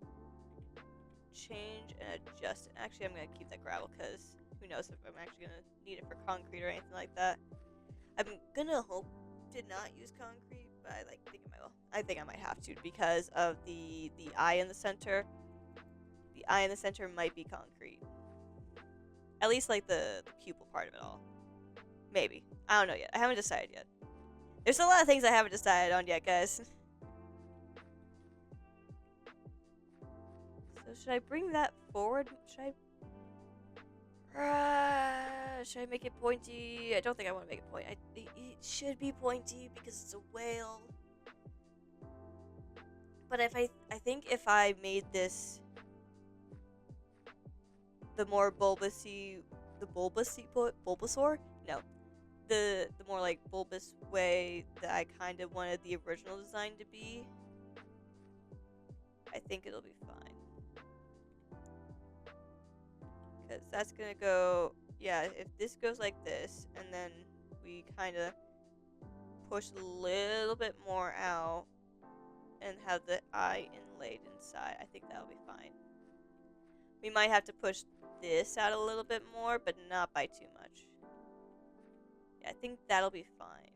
change and adjust it. Actually, I'm going to keep that gravel, because who knows if I'm actually going to need it for concrete or anything like that. I'm going to hope to not use concrete, but I think I might. I think I might have to, because of the eye in the center. The eye in the center might be concrete. At least like the pupil part of it all. Maybe. I don't know yet. I haven't decided yet. There's a lot of things I haven't decided on yet, guys. So should I bring that forward? Should I make it pointy? I don't think I want to make it pointy. It should be pointy because it's a whale. But I think if I made this the more Bulbasaur? No. The more like bulbous way that I kind of wanted the original design to be, I think it'll be fine. Because that's gonna go, yeah, if this goes like this, and then we kind of push a little bit more out and have the eye inlaid inside, I think that'll be fine. We might have to push this out a little bit more, but not by too much. Yeah, I think that'll be fine.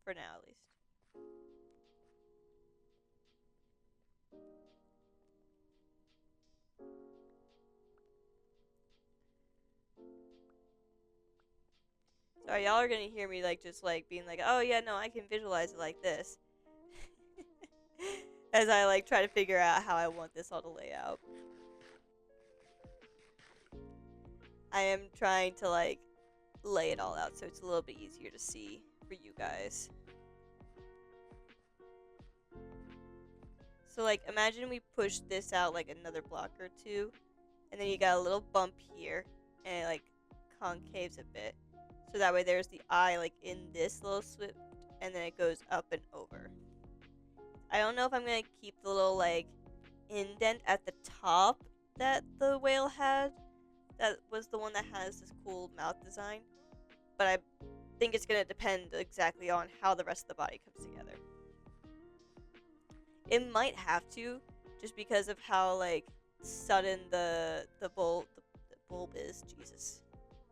For now, at least. Sorry, y'all are gonna hear me just being like, oh yeah, no, I can visualize it like this. As I try to figure out how I want this all to lay out. I am trying to lay it all out so it's a little bit easier to see for you guys. So imagine we push this out another block or two, and then you got a little bump here, and it concaves a bit. So that way there's the eye in this little slit, and then it goes up and over. I don't know if I'm going to keep the little indent at the top that the whale had. That was the one that has this cool mouth design. But I think it's going to depend exactly on how the rest of the body comes together. It might have to, just because of how sudden the bulb is. Jesus.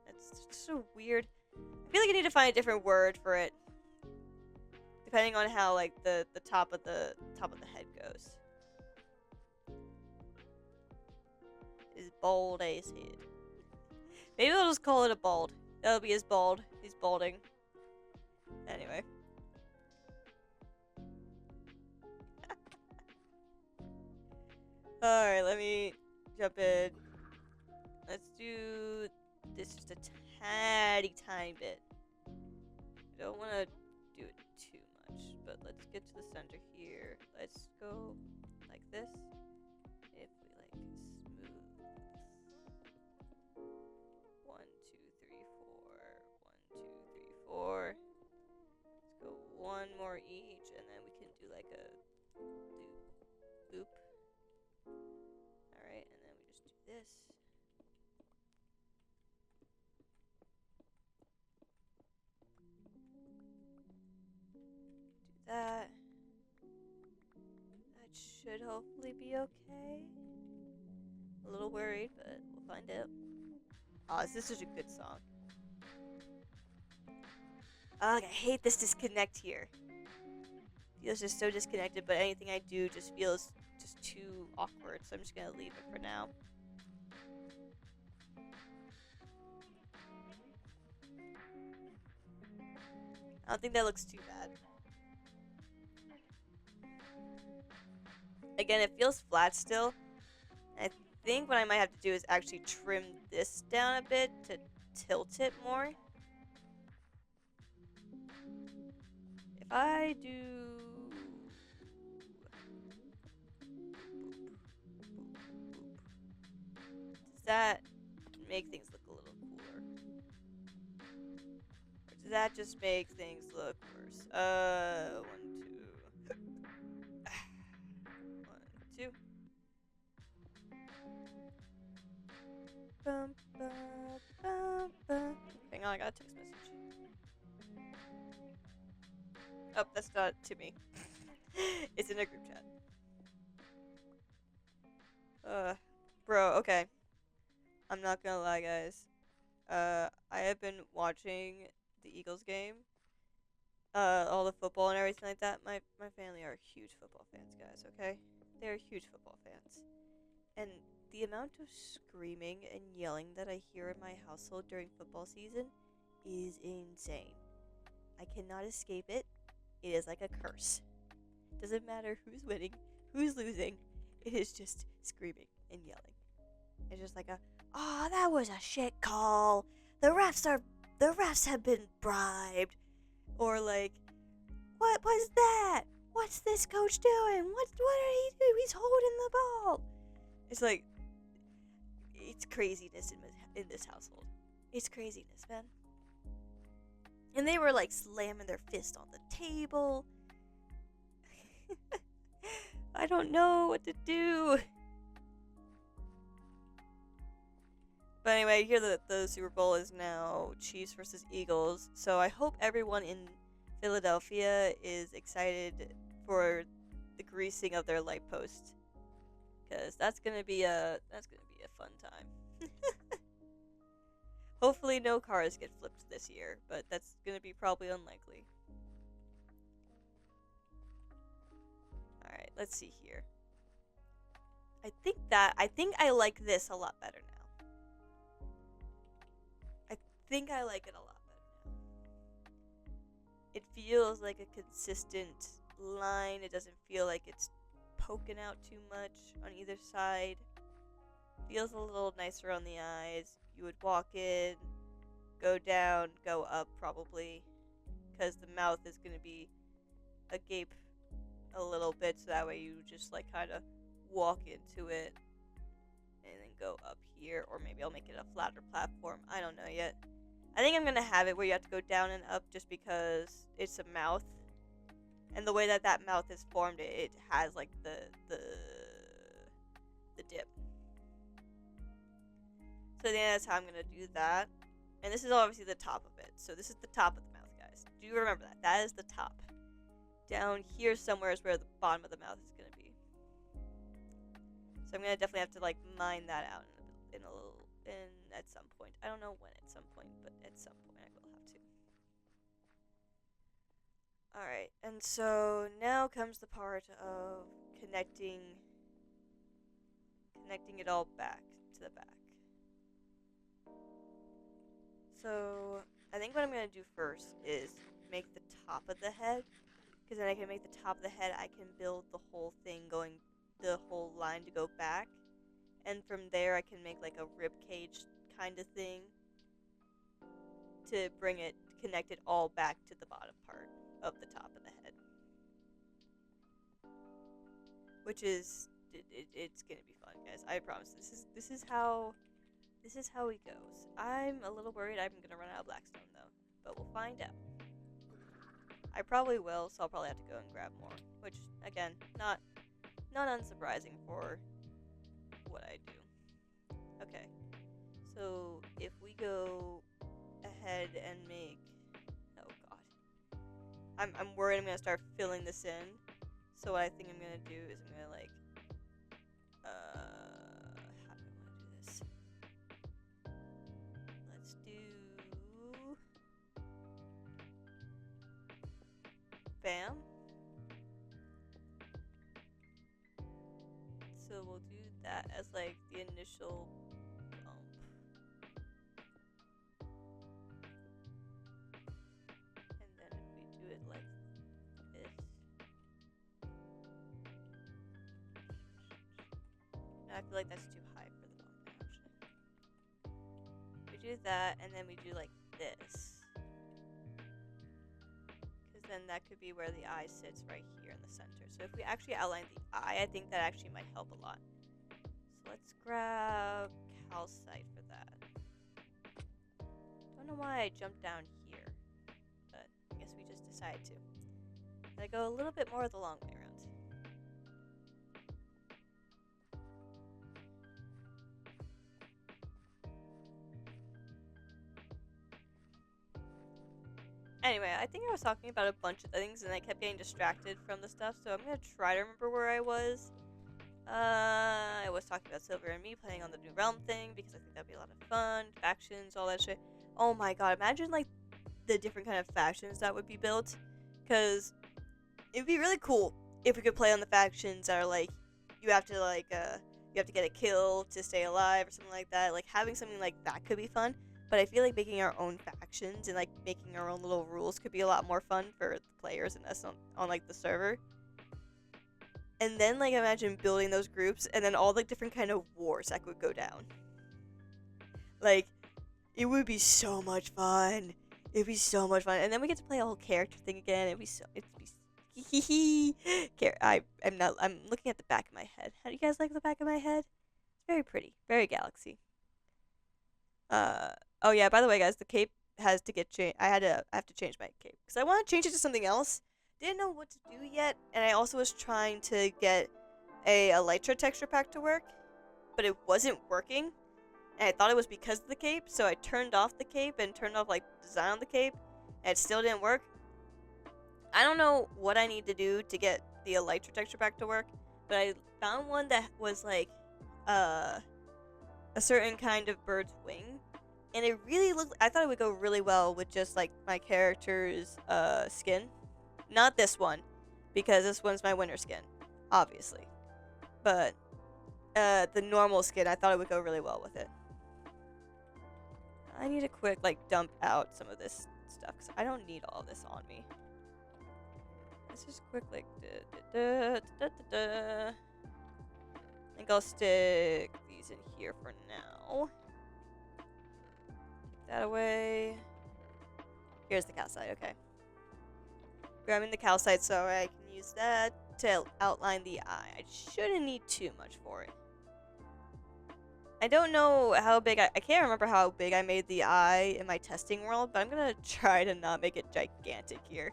That's just so weird. I feel like I need to find a different word for it, depending on how the top of the head goes. His bald ass head. Maybe I'll just call it a bald. That'll be his bald. He's balding. Anyway. Alright, let me jump in. Let's do this just a tiny bit. I don't want to do it too much, but let's get to the center here. Let's go like this. If we smooth. 1, 2, 3, 4. 1, 2, 3, 4. Let's go one more each, and then we can do a loop. Alright, and then we just do this. That should hopefully be okay. A little worried, but we'll find out. Oh, this is such a good song. Ugh, I hate this disconnect here. Feels just so disconnected, but anything I do just feels just too awkward, so I'm just gonna leave it for now. I don't think that looks too bad. Again, it feels flat still. I think what I might have to do is actually trim this down a bit to tilt it more. If I do... that make things look a little cooler? Or does that just make things look worse? 1, 2. 1, 2. Bum, bum, bum, bum. Hang on, I got a text message. Oh, that's not to me. It's in a group chat. Bro, okay. I'm not gonna lie, guys. I have been watching the Eagles game. All the football and everything like that. My family are huge football fans, guys, okay? They're huge football fans. And the amount of screaming and yelling that I hear in my household during football season is insane. I cannot escape it. It is like a curse. Doesn't matter who's winning, who's losing. It is just screaming and yelling. It's just like oh, that was a shit call. The refs have been bribed. Or like, what was that? What's this coach doing? What are he doing? He's holding the ball. It's like, it's craziness in this household. It's craziness, man. And they were like slamming their fist on the table. I don't know what to do. But anyway, I hear that the Super Bowl is now Chiefs versus Eagles. So I hope everyone in Philadelphia is excited for the greasing of their light post, because that's gonna be a fun time. Hopefully, no cars get flipped this year, but that's gonna be probably unlikely. All right, let's see here. I think I like this a lot better now. I think I like it a lot better now. It feels like a consistent line. It doesn't feel like it's poking out too much on either side. Feels a little nicer on the eyes. You would walk in, go down, go up probably, because the mouth is going to be agape a little bit, so that way you just like kind of walk into it and then go up here, or maybe I'll make it a flatter platform. I don't know yet. I think I'm going to have it where you have to go down and up just because it's a mouth. And the way that mouth is formed, it has like the dip. So I think that's how I'm going to do that. And this is obviously the top of it. So this is the top of the mouth, guys. Do you remember that? That is the top. Down here somewhere is where the bottom of the mouth is going to be. So I'm going to definitely have to like mine that out at some point. I don't know when at some point, but at some point I will have to. Alright, and so now comes the part of connecting it all back to the back. So I think what I'm going to do first is make the top of the head, because then I can make the top of the head, I can build the whole thing going, the whole line to go back, and from there I can make like a rib cage kind of thing to connect it all back to the bottom part of the top of the head, which is it's gonna be fun, guys. I promise. This is how it goes. I'm a little worried I'm gonna run out of blackstone though, but we'll find out. I probably will, so I'll probably have to go and grab more, which again, not unsurprising for what I do. Okay, so if we go ahead and make, oh god, I'm worried I'm gonna start filling this in. So what I think I'm gonna do is I'm gonna like, how do I want to do this? Let's do, bam. So we'll do that as like the initial bump. And then if we do it like this. No, I feel like that's too high for the bump, actually. We do that, and then we do like this. Because then that could be where the eye sits, right here in the center. So if we actually outline the eye, I think that actually might help a lot. So let's grab calcium. know why I jumped down here, but I guess we just decided to. I go a little bit more the long way around. Anyway, I think I was talking about a bunch of things and I kept getting distracted from the stuff, so I'm gonna try to remember where I was. I was talking about Silver and me playing on the New Realm thing because I think that'd be a lot of fun. Factions, all that shit. Oh my god, imagine like the different kind of factions that would be built. Because it'd be really cool if we could play on the factions that are like, you have to get a kill to stay alive or something like that. Like having something like that could be fun. But I feel like making our own factions and like making our own little rules could be a lot more fun for the players and us on like the server. And then like imagine building those groups and then all the different kind of wars that could go down. Like it would be so much fun. It'd be so much fun. And then we get to play a whole character thing again. I'm looking at the back of my head. How do you guys like the back of my head? It's very pretty. Very galaxy. Oh yeah, by the way guys, the cape has to get changed. I have to change my cape because I want to change it to something else. Didn't know what to do yet, and I also was trying to get a elytra texture pack to work, but it wasn't working, and I thought it was because of the cape, so I turned off the cape and turned off like the design on the cape, and it still didn't work. I don't know what I need to do to get the elytra texture pack to work, but I found one that was like a certain kind of bird's wing, and it really looked. I thought it would go really well with just like my character's skin. Not this one, because this one's my winter skin, obviously. But the normal skin, I thought it would go really well with it. I need to quick like dump out some of this stuff because I don't need all this on me. Let's just quick like I think I'll stick these in here for now. Take that away. Here's the calcite, okay. Grabbing the calcite so I can use that to outline the eye. I shouldn't need too much for it. I don't know how big I can't remember how big I made the eye in my testing world, but I'm gonna try to not make it gigantic here.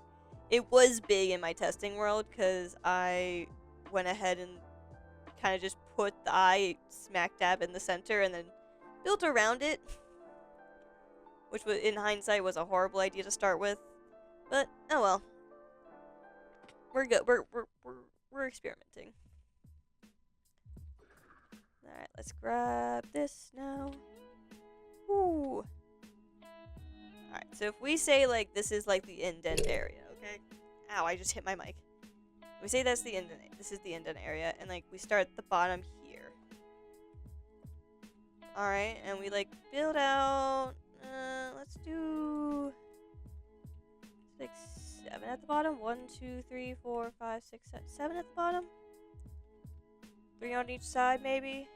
It was big in my testing world because I went ahead and kind of just put the eye smack dab in the center and then built around it, which was, in hindsight, was a horrible idea to start with. But oh well. We're good. We're experimenting. All right, let's grab this now. Ooh. All right, so if we say like this is like the indent area, okay? Ow, I just hit my mic. We say that's the indent. This is the indent area, and like we start at the bottom here. All right, and we like build out. Let's do like 7 at the bottom. 1, 2, 3, 4, 5, 6, 7 at the bottom. 3 on each side, maybe.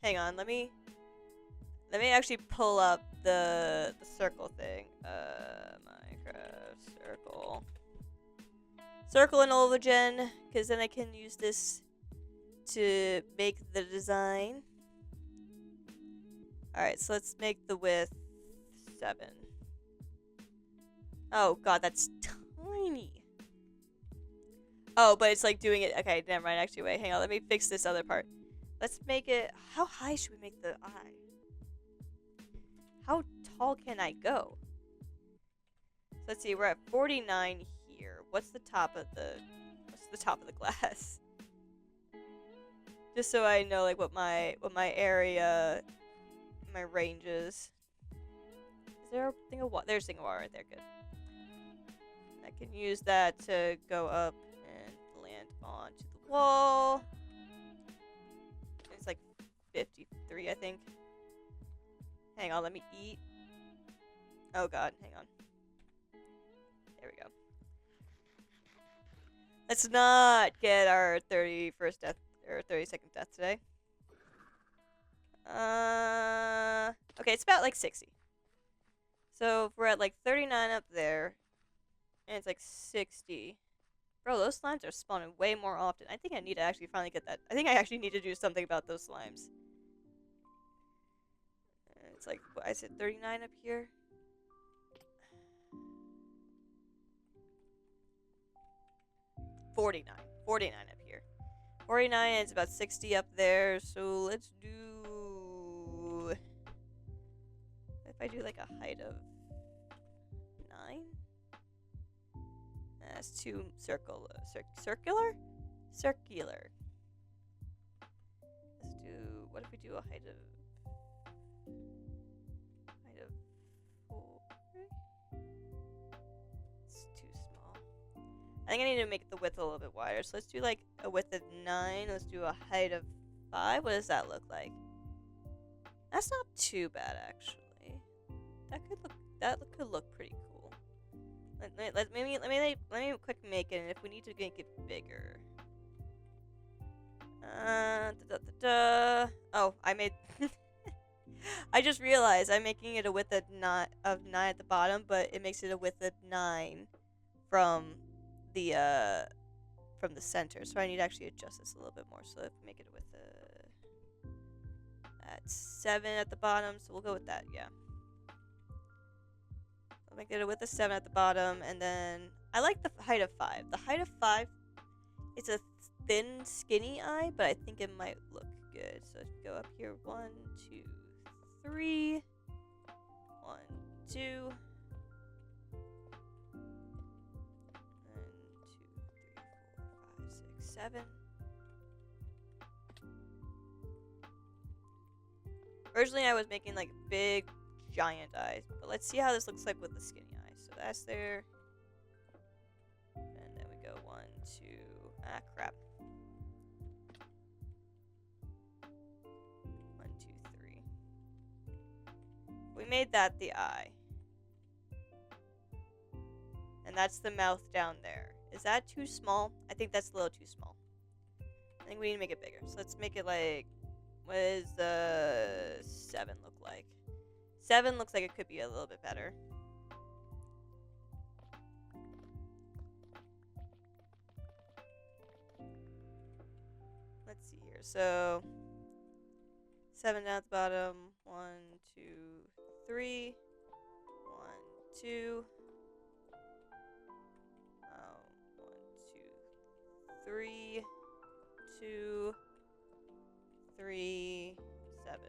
Hang on, let me actually pull up the circle thing. Minecraft circle and Olvagen, because then I can use this to make the design. Alright, so let's make the width 7. Oh god, that's tiny. Oh, but it's like doing it. Okay, never mind. Actually, wait, hang on. Let me fix this other part. Let's make it. How high should we make the eye? How tall can I go? So let's see. We're at 49 here. What's the top of the glass? Just so I know like what my area, my range is. Is there a thing of water? There's a thing of water right there. Good. I can use that to go up and land onto the wall. It's like 53, I think. Hang on, let me eat. Oh god, hang on. There we go. Let's not get our 31st death or 32nd death today. Okay, it's about like 60. So if we're at like 39 up there, and it's like 60 Bro, those slimes are spawning way more often. I think I need to actually finally get that. I think I actually need to do something about those slimes. It's like, what, I said 39 up here. 49. 49 up here. 49 is about 60 up there. So let's do... If I do like a height of 9? That's too circular. Circular? Circular. Let's do... What if we do a height of... 4? It's too small. I think I need to make the width a little bit wider. So let's do like a width of 9. Let's do a height of 5. What does that look like? That's not too bad, actually. That could look pretty cool. Let me quick make it, and if we need to make it bigger. Oh, I made. I just realized I'm making it a width of 9 at the bottom, but it makes it a width of 9 from the center. So I need to actually adjust this a little bit more. So if we make it a width at 7 at the bottom, so we'll go with that. Yeah. I'll make it a width of 7 at the bottom, and then I like the height of 5. The height of 5, it's a thin, skinny eye, but I think it might look good. So let's go up here. 1, 2, 3. 1, 2. And 2, 3, 4, 5, 6, 7. Originally, I was making like big, giant eyes, but let's see how this looks like with the skinny eyes. So that's there. And then we go 1, 2. Ah, crap. 1, 2, 3. We made that the eye. And that's the mouth down there. Is that too small? I think that's a little too small. I think we need to make it bigger. So let's make it like, what does the 7 look like? 7 looks like it could be a little bit better. Let's see here. So 7 down at the bottom. 1, 2, 3. 1, 2. 1, 2, 3. 2, 3, 7.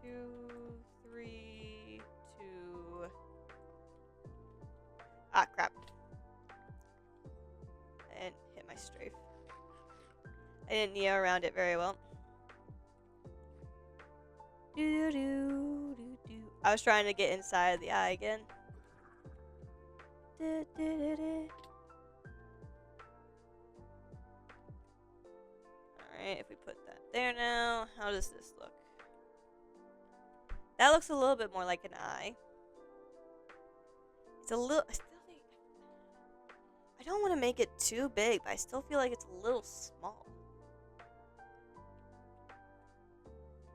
2, 3, 2. Ah, crap. I didn't hit my strafe. I didn't Neo around it very well. I was trying to get inside of the eye again. Alright, if we put that there now, how does this look? That looks a little bit more like an eye. It's a little... I still think... I don't want to make it too big, but I still feel like it's a little small.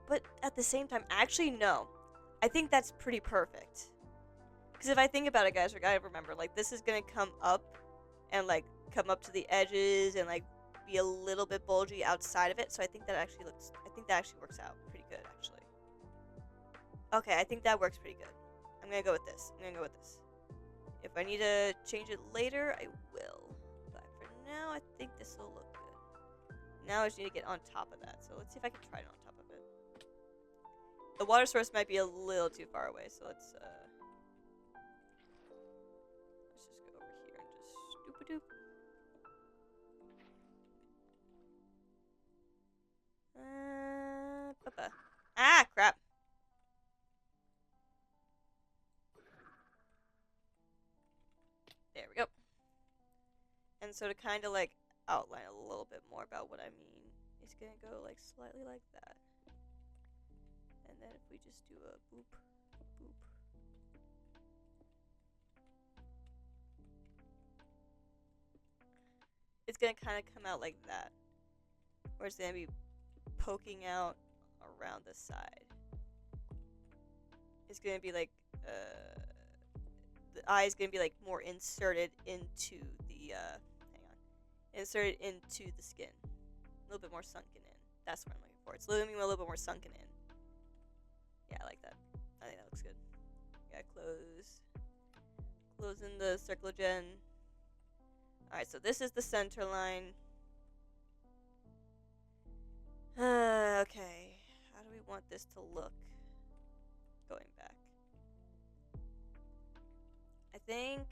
But at the same time, actually, no. I think that's pretty perfect. Because if I think about it, guys, I gotta remember, like, this is gonna come up and, like, come up to the edges and, like, be a little bit bulgy outside of it. So I think that actually works out pretty good, actually. Okay, I think that works pretty good. I'm gonna go with this. If I need to change it later, I will. But for now, I think this will look good. Now I just need to get on top of that. So let's see if I can try it on top of it. The water source might be a little too far away, so let's just go over here and just doop-a-doop. Ah, crap. There we go. And so to kind of like outline a little bit more about what I mean, it's gonna go like slightly like that. And then if we just do a boop, boop. It's gonna kind of come out like that. Where it's gonna be poking out around the side. It's gonna be like the eye is gonna be like more inserted into the inserted into the skin, a little bit more sunken in. That's what I'm looking for. It's a little bit more sunken in. Yeah, I like that. I think that looks good. Yeah, close in the circlogen. Alright, so this is the center line. Okay, how do we want this to look going back? I think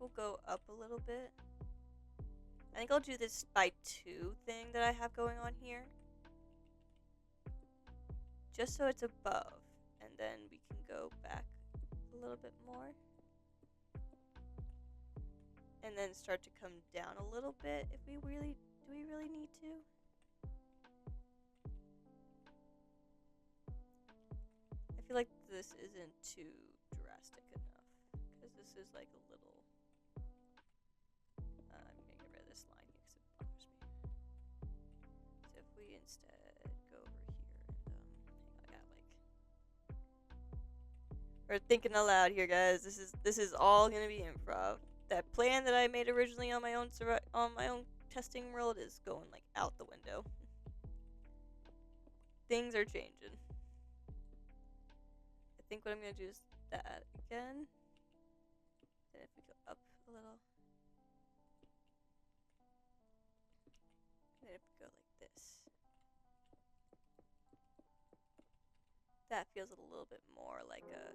we'll go up a little bit. I think I'll do this by 2 thing that I have going on here. Just so it's above. And then we can go back a little bit more. And then start to come down a little bit if we really, do we really need to? I feel like this isn't too drastic enough. Because this is like a little... I'm going to get rid of this line here because it bothers me. So if we instead go over here and, hang on, I got like... We're thinking aloud here, guys. This is all going to be improv. That plan that I made originally on my own testing world is going like out the window. Things are changing. I think what I'm gonna do is that again. Then if we go up a little, then if we go like this, that feels a little bit more like a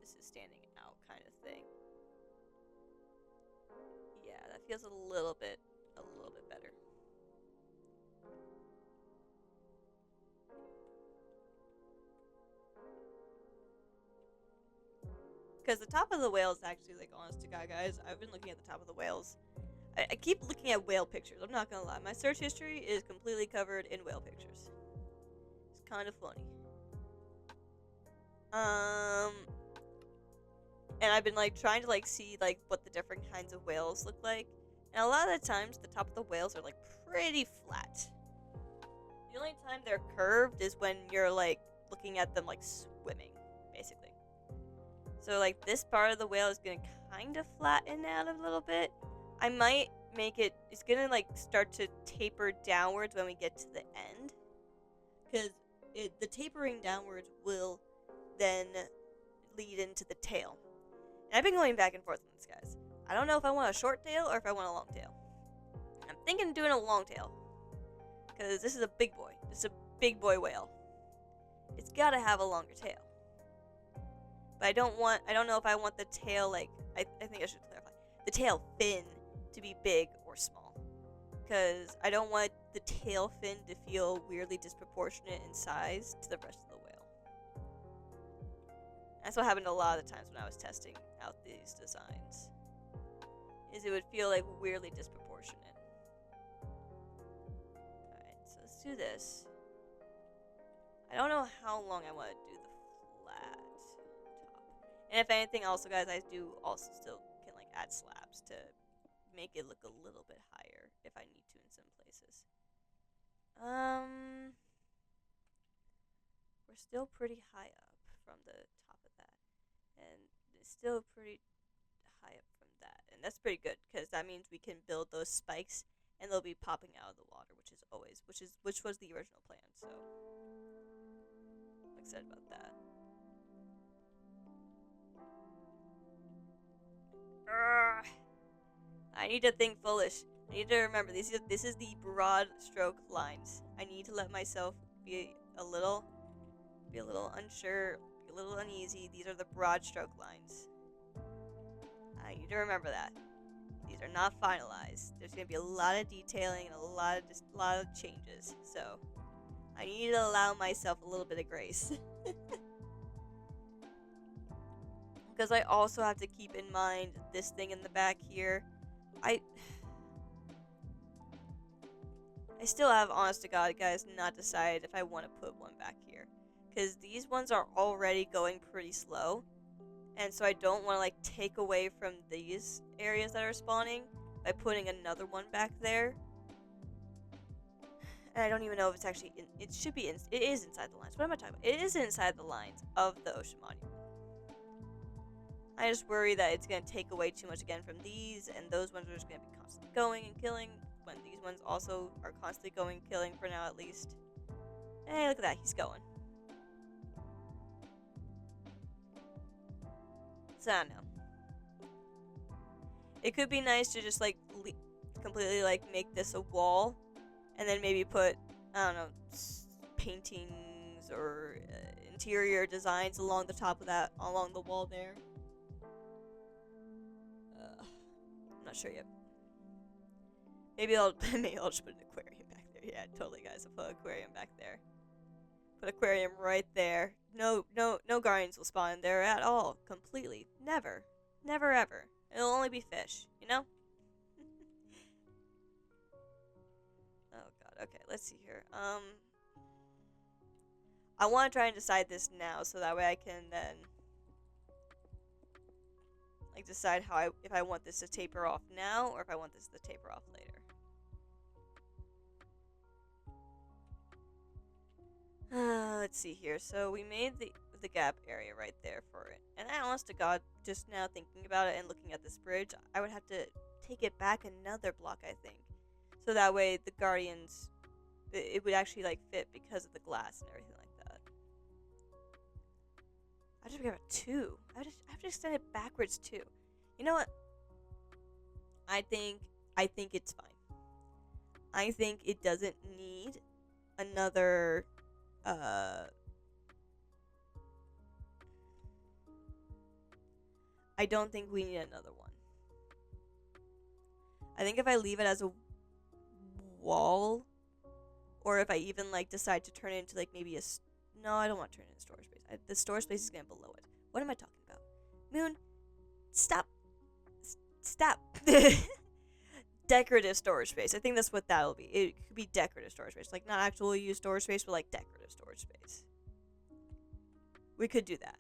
this is standing out kind of thing. Yeah, that feels a little bit better. Because the top of the whale is actually, like, honest to God, guys, I've been looking at the top of the whales. I keep looking at whale pictures, I'm not gonna lie. My search history is completely covered in whale pictures. It's kind of funny. And I've been, like, trying to, like, see, like, what the different kinds of whales look like. And a lot of the times, the top of the whales are, like, pretty flat. The only time they're curved is when you're, like, looking at them, like, swimming, basically. So, like, this part of the whale is gonna kind of flatten out a little bit. I might make it, it's gonna, like, start to taper downwards when we get to the end. Because the tapering downwards will then lead into the tail. And I've been going back and forth on this, guys. I don't know if I want a short tail or if I want a long tail. I'm thinking of doing a long tail. Because this is a big boy. This is a big boy whale. It's gotta have a longer tail. But I don't know if I want the tail, like, I think I should clarify. The tail fin to be big or small. Because I don't want the tail fin to feel weirdly disproportionate in size to the rest of the whale. That's what happened a lot of the times when I was testing out these designs. Is it would feel like weirdly disproportionate. Alright, so let's do this. I don't know how long I want to do the flat top. And if anything, also, guys, I do also still can, like, add slabs to make it look a little bit higher if I need to in some places. We're still pretty high up from the top of that. And it's still pretty high up from that. And that's pretty good, because that means we can build those spikes and they'll be popping out of the water, which was the original plan, so I'm excited about that. I need to think foolish. I need to remember this is the broad stroke lines. I need to let myself be a little unsure, be a little uneasy. These are the broad stroke lines. I need to remember that. These are not finalized. There's going to be a lot of detailing and a lot of changes. So I need to allow myself a little bit of grace. Because I also have to keep in mind this thing in the back here. I still have, honest to God, guys, not decided if I want to put one back here. Because these ones are already going pretty slow. And so I don't want to, like, take away from these areas that are spawning by putting another one back there. And I don't even know if it's actually it should be it is inside the lines. What am I talking about? It is inside the lines of the ocean monument. I just worry that it's going to take away too much again from these, and those ones are just going to be constantly going and killing, when these ones also are constantly going and killing for now at least. Hey, look at that, he's going. So I don't know. It could be nice to just like completely like make this a wall, and then maybe put, I don't know, paintings or interior designs along the top of that, along the wall there. I'm not sure yet. Maybe I'll just put an aquarium back there. Yeah, totally, guys. I'll put an aquarium back there. Put aquarium right there. No guardians will spawn in there at all. Completely. Never. Never ever. It'll only be fish, you know? Oh god, okay, let's see here. I want to try and decide this now, so that way I can then like decide how if I want this to taper off now, or if I want this to taper off later. Let's see here. So we made the gap area right there for it. And I, honest to God, just now thinking about it and looking at this bridge, I would have to take it back another block, I think. So that way the guardians, it would actually like fit because of the glass and everything like that. I just got 2. I have to extend it backwards too. You know what? I think it's fine. I think it doesn't need another I don't think we need another one. I think if I leave it as a wall, or if I even like decide to turn it into like maybe no, I don't want to turn it into storage space. The storage space is going to below it. What am I talking about? Moon, stop. Stop. Decorative storage space. I think that's what that'll be. It could be decorative storage space. Like, not actual use storage space, but like decorative storage space. We could do that.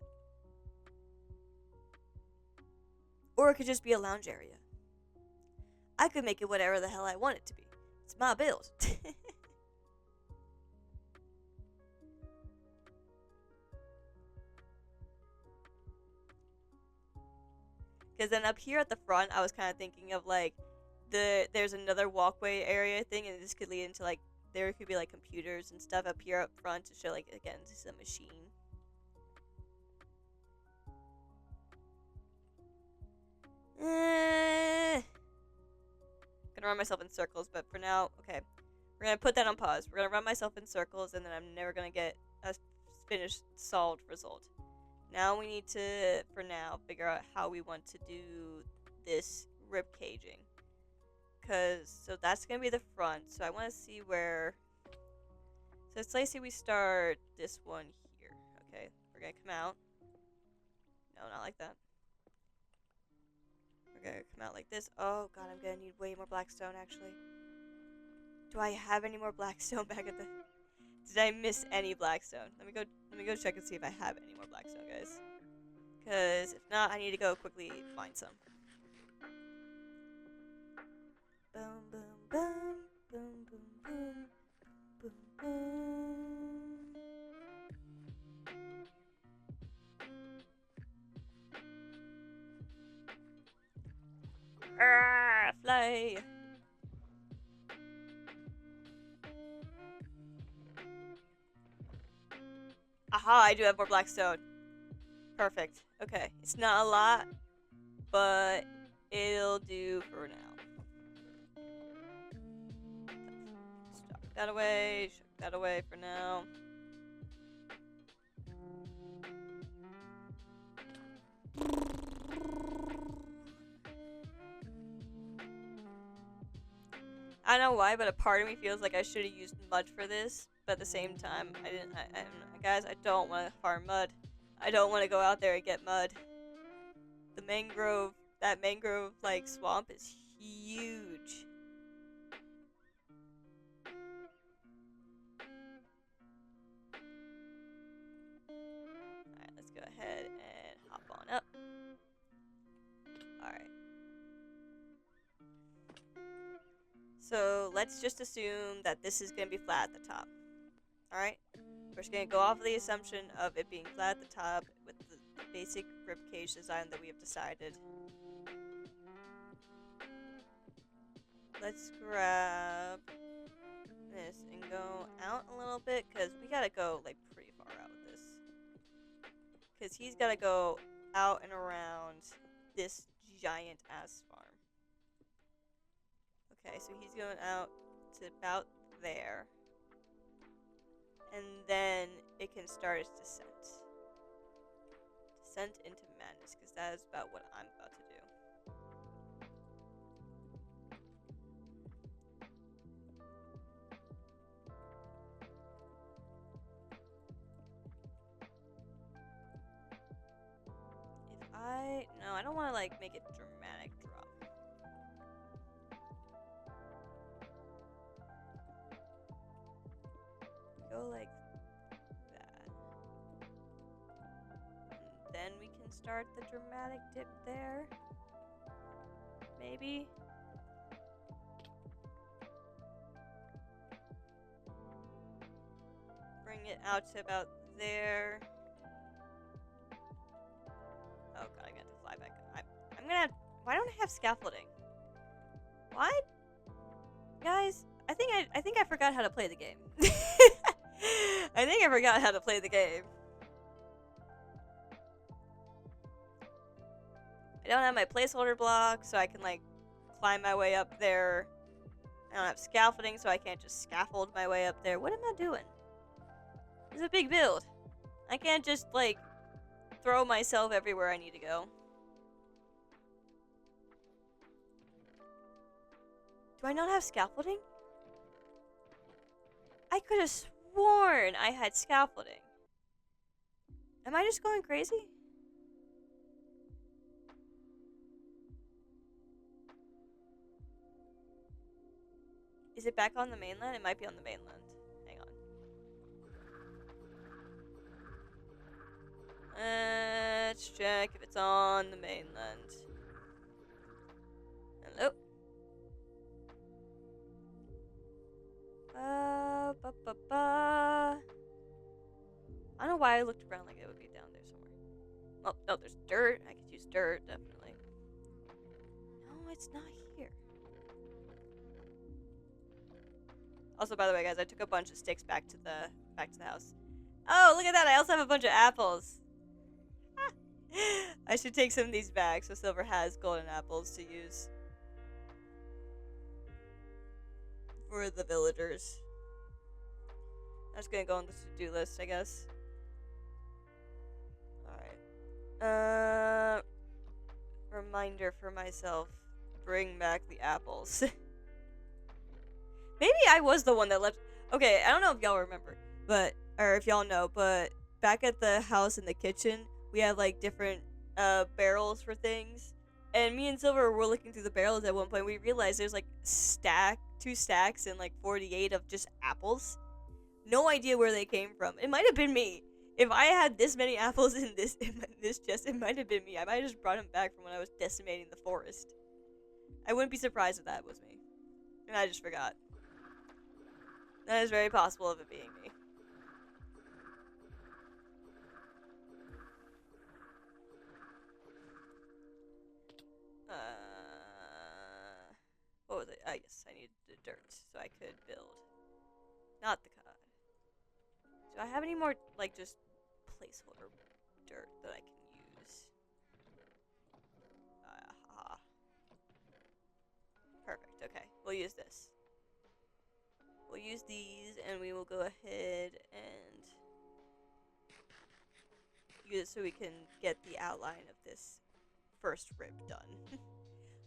Or it could just be a lounge area. I could make it whatever the hell I want it to be. It's my build. Because then up here at the front, I was kind of thinking of like there's another walkway area thing, and this could lead into like there could be like computers and stuff up here up front to show like again this is a machine. Gonna run myself in circles, but for now, okay, we're gonna put that on pause. We're gonna run myself in circles, and then I'm never gonna get a finished solved result. Now we need to, for now, figure out how we want to do this rib caging. So that's going to be the front. So I want to see where... So let's say we start this one here. Okay, we're going to come out. No, not like that. We're going to come out like this. Oh, God, I'm going to need way more blackstone, actually. Do I have any more blackstone back at the... Did I miss any blackstone? Let me go check and see if I have any more blackstone, guys. Because if not, I need to go quickly find some. Boom, boom, boom, boom, boom, boom, boom, boom. Fly. Aha, I do have more blackstone. Perfect. Okay. It's not a lot, but it'll do for now. Stock that away. Shove that away for now. I don't know why, but a part of me feels like I should have used mud for this, but at the same time, I didn't. Guys, I don't want to farm mud. I don't want to go out there and get mud. The mangrove, that mangrove like swamp is huge. Alright, let's go ahead and hop on up. Alright. So So let's just assume that this is going to be flat at the top. Alright? We're just going to go off of the assumption of it being flat at the top with the basic ribcage design that we have decided. Let's grab this and go out a little bit, because we got to go like pretty far out with this. Because he's got to go out and around this giant ass farm. Okay, so he's going out to about there. And then it can start its descent. Descent into madness, because that is about what I'm about to do. No, I don't want to like make it dramatic drop. Go like that. And then we can start the dramatic dip there. Maybe. Bring it out to about there. Oh god, I got to fly back. I'm gonna have, why don't I have scaffolding? What? Guys, I think I forgot how to play the game. I think I forgot how to play the game. I don't have my placeholder block, so I can like climb my way up there. I don't have scaffolding, so I can't just scaffold my way up there. What am I doing? This is a big build. I can't just like throw myself everywhere I need to go. Do I not have scaffolding? I could have sworn I had scaffolding. Am I just going crazy? Is it back on the mainland? It might be on the mainland. Hang on. Let's check if it's on the mainland. Hello? I don't know why I looked around like it would be down there somewhere. Oh, no, there's dirt. I could use dirt, definitely. No, it's not here. Also, by the way, guys, I took a bunch of sticks back to the house. Oh, look at that! I also have a bunch of apples. I should take some of these back so Silver has golden apples to use for the villagers. I'm just gonna go on the to-do list, I guess. Alright. Reminder for myself. Bring back the apples. Maybe I was the one that left. Okay, I don't know if y'all remember, or if y'all know, but back at the house in the kitchen, we had like different barrels for things. And me and Silver were looking through the barrels at one point. We realized there's like two stacks and like 48 of just apples. No idea where they came from. It might have been me. If I had this many apples in this chest, it might have been me. I might have just brought them back from when I was decimating the forest. I wouldn't be surprised if that was me. And I just forgot. That is very possible of it being me. What was it? I guess I needed the dirt so I could build. Not the cod. Do I have any more, like, just placeholder dirt that I can use? Perfect, okay. We'll use this. We'll use these, and we will go ahead and use it so we can get the outline of this first rib done.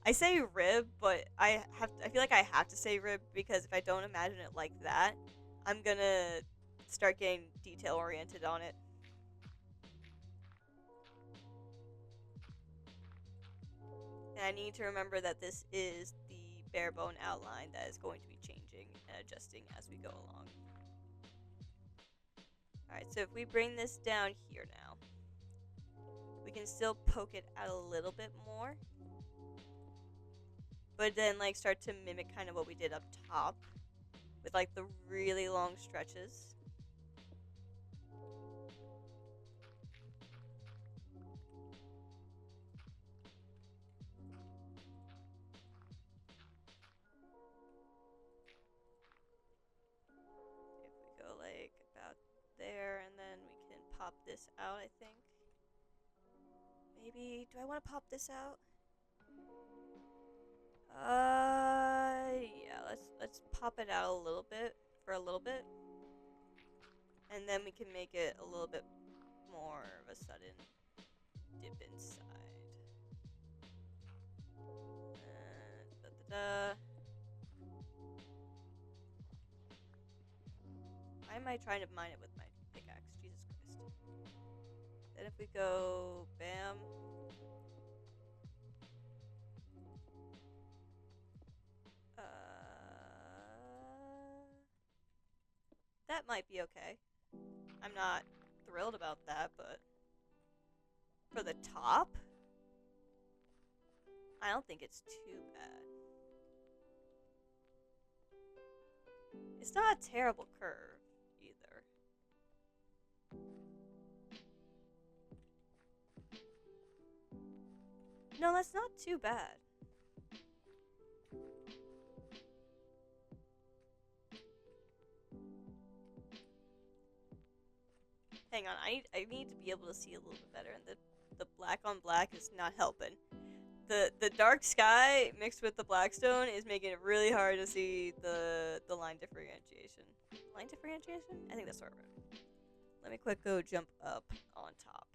I say rib, but I feel like I have to say rib because if I don't imagine it like that, I'm gonna start getting detail oriented on it. And I need to remember that this is the bare bone outline that is going to be changing and adjusting as we go along. Alright, so if we bring this down here now, we can still poke it out a little bit more. but then like start to mimic kind of what we did up top with like the really long stretches. If we go like about there, and then we can pop this out, I think. Maybe, do I want to pop this out? Yeah, let's pop it out a little bit, for a little bit. And then we can make it a little bit more of a sudden dip inside. Da-da-da. Why am I trying to mine it with my pickaxe? Jesus Christ. Then if we go bam. That might be okay. I'm not thrilled about that, but for the top, I don't think it's too bad. It's not a terrible curve either. No, that's not too bad. Hang on, I need to be able to see a little bit better, and the black on black is not helping. The dark sky mixed with the blackstone is making it really hard to see the line differentiation. Line differentiation? I think that's the right word. Let me quick go jump up on top.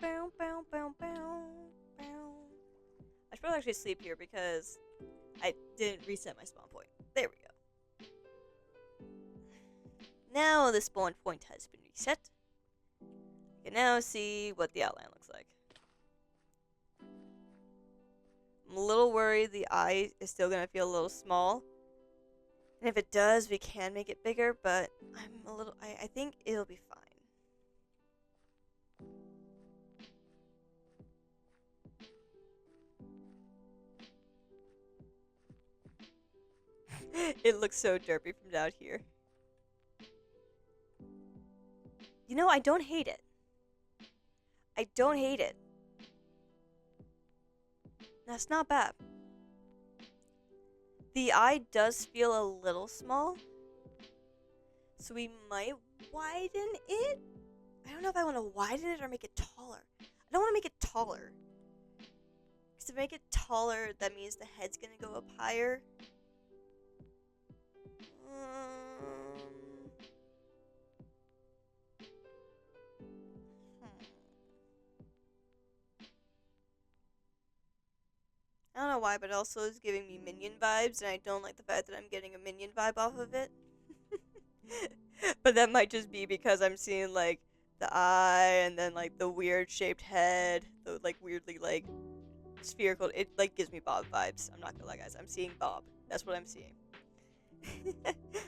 Bow, bow, bow, bow, bow. I should probably actually sleep here because I didn't reset my spawn point. There we go. Now the spawn point has been reset. You can now see what the outline looks like. I'm a little worried the eye is still going to feel a little small. And if it does, we can make it bigger, but I think it'll be fine. It looks so derpy from down here. You know, I don't hate it. I don't hate it. That's not bad. The eye does feel a little small, so we might widen it. I don't know if I want to widen it or make it taller. I don't want to make it taller. Because to make it taller, that means the head's going to go up higher. I don't know why, but also it's giving me minion vibes, and I don't like the fact that I'm getting a minion vibe off of it. But that might just be because I'm seeing, like, the eye, and then, like, the weird shaped head, the, like, weirdly, like, spherical. It, like, gives me Bob vibes. I'm not gonna lie, guys. I'm seeing Bob. That's what I'm seeing.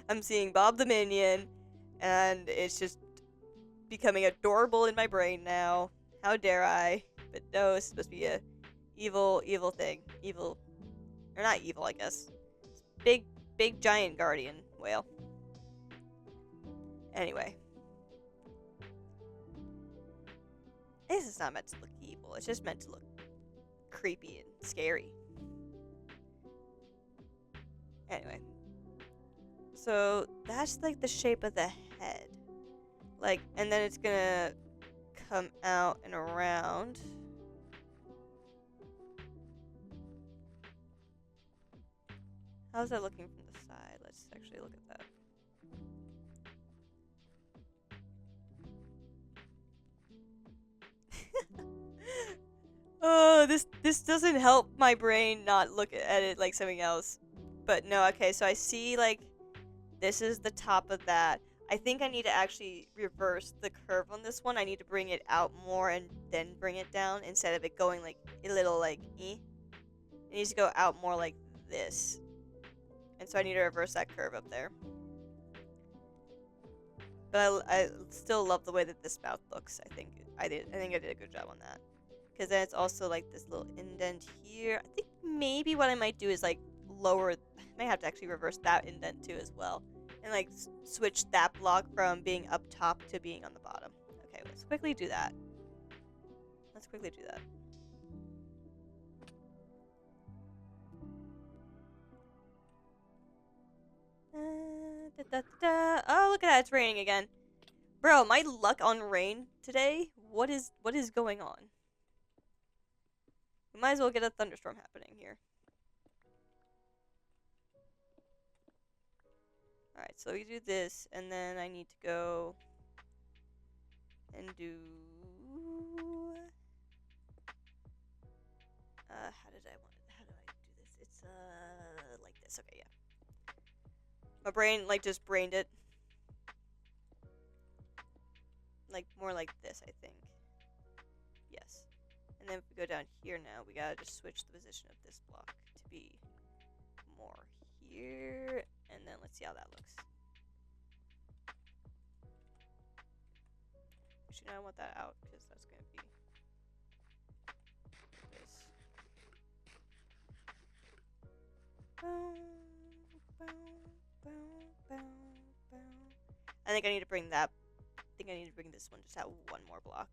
I'm seeing Bob the Minion, and it's just becoming adorable in my brain now. How dare I? But no, it's supposed to be a evil thing. Evil. Or not evil, I guess. Big, giant guardian whale. Anyway. I guess it's not meant to look evil. It's just meant to look creepy and scary. Anyway. So, that's like the shape of the head. Like, and then it's gonna come out and around. How's that looking from the side? Let's actually look at that. Oh, this doesn't help my brain not look at it like something else. But no, okay, so I see, like, this is the top of that. I think I need to actually reverse the curve on this one. I need to bring it out more and then bring it down instead of it going, like, a little, like, It needs to go out more like this. And so I need to reverse that curve up there. But I still love the way that this mouth looks. I think I did a good job on that. because then it's also like this little indent here. I think maybe what I might do is like lower. I might have to actually reverse that indent too as well, and like switch that block from being up top to being on the bottom. Okay, let's quickly do that. Let's quickly do that. Oh, look at that! It's raining again. Bro, my luck on rain today. What is going on? We might as well get a thunderstorm happening here. Alright, so we do this, and then I need to go and do... how do I do this? It's, like this. Okay, yeah. My brain, like, just brained it. Like, more like this, I think. Yes. And then if we go down here now, we gotta just switch the position of this block to be more here. And then let's see how that looks. Actually, no, I want that out, because that's gonna be this. I think I need to bring that. I think I need to bring this one just out one more block.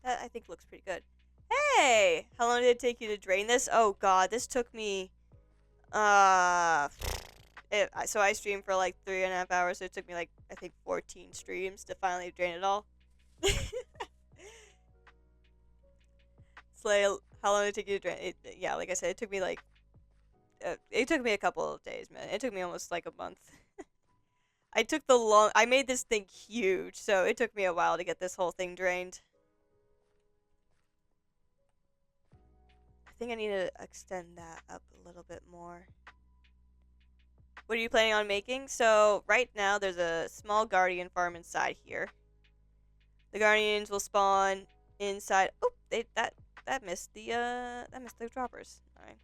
That I think looks pretty good. Hey! How long did it take you to drain this? Oh god, this took me so I streamed for like 3.5 hours, so it took me like I think 14 streams to finally drain it all. It's like, how long did it take you to drain it? Yeah, like I said, it took me like it took me a couple of days, man. It took me almost like a month. I made this thing huge, so it took me a while to get this whole thing drained. I think I need to extend that up a little bit more. What are you planning on making? So right now there's a small guardian farm inside here. The guardians will spawn inside. Oh, that missed the droppers. All right.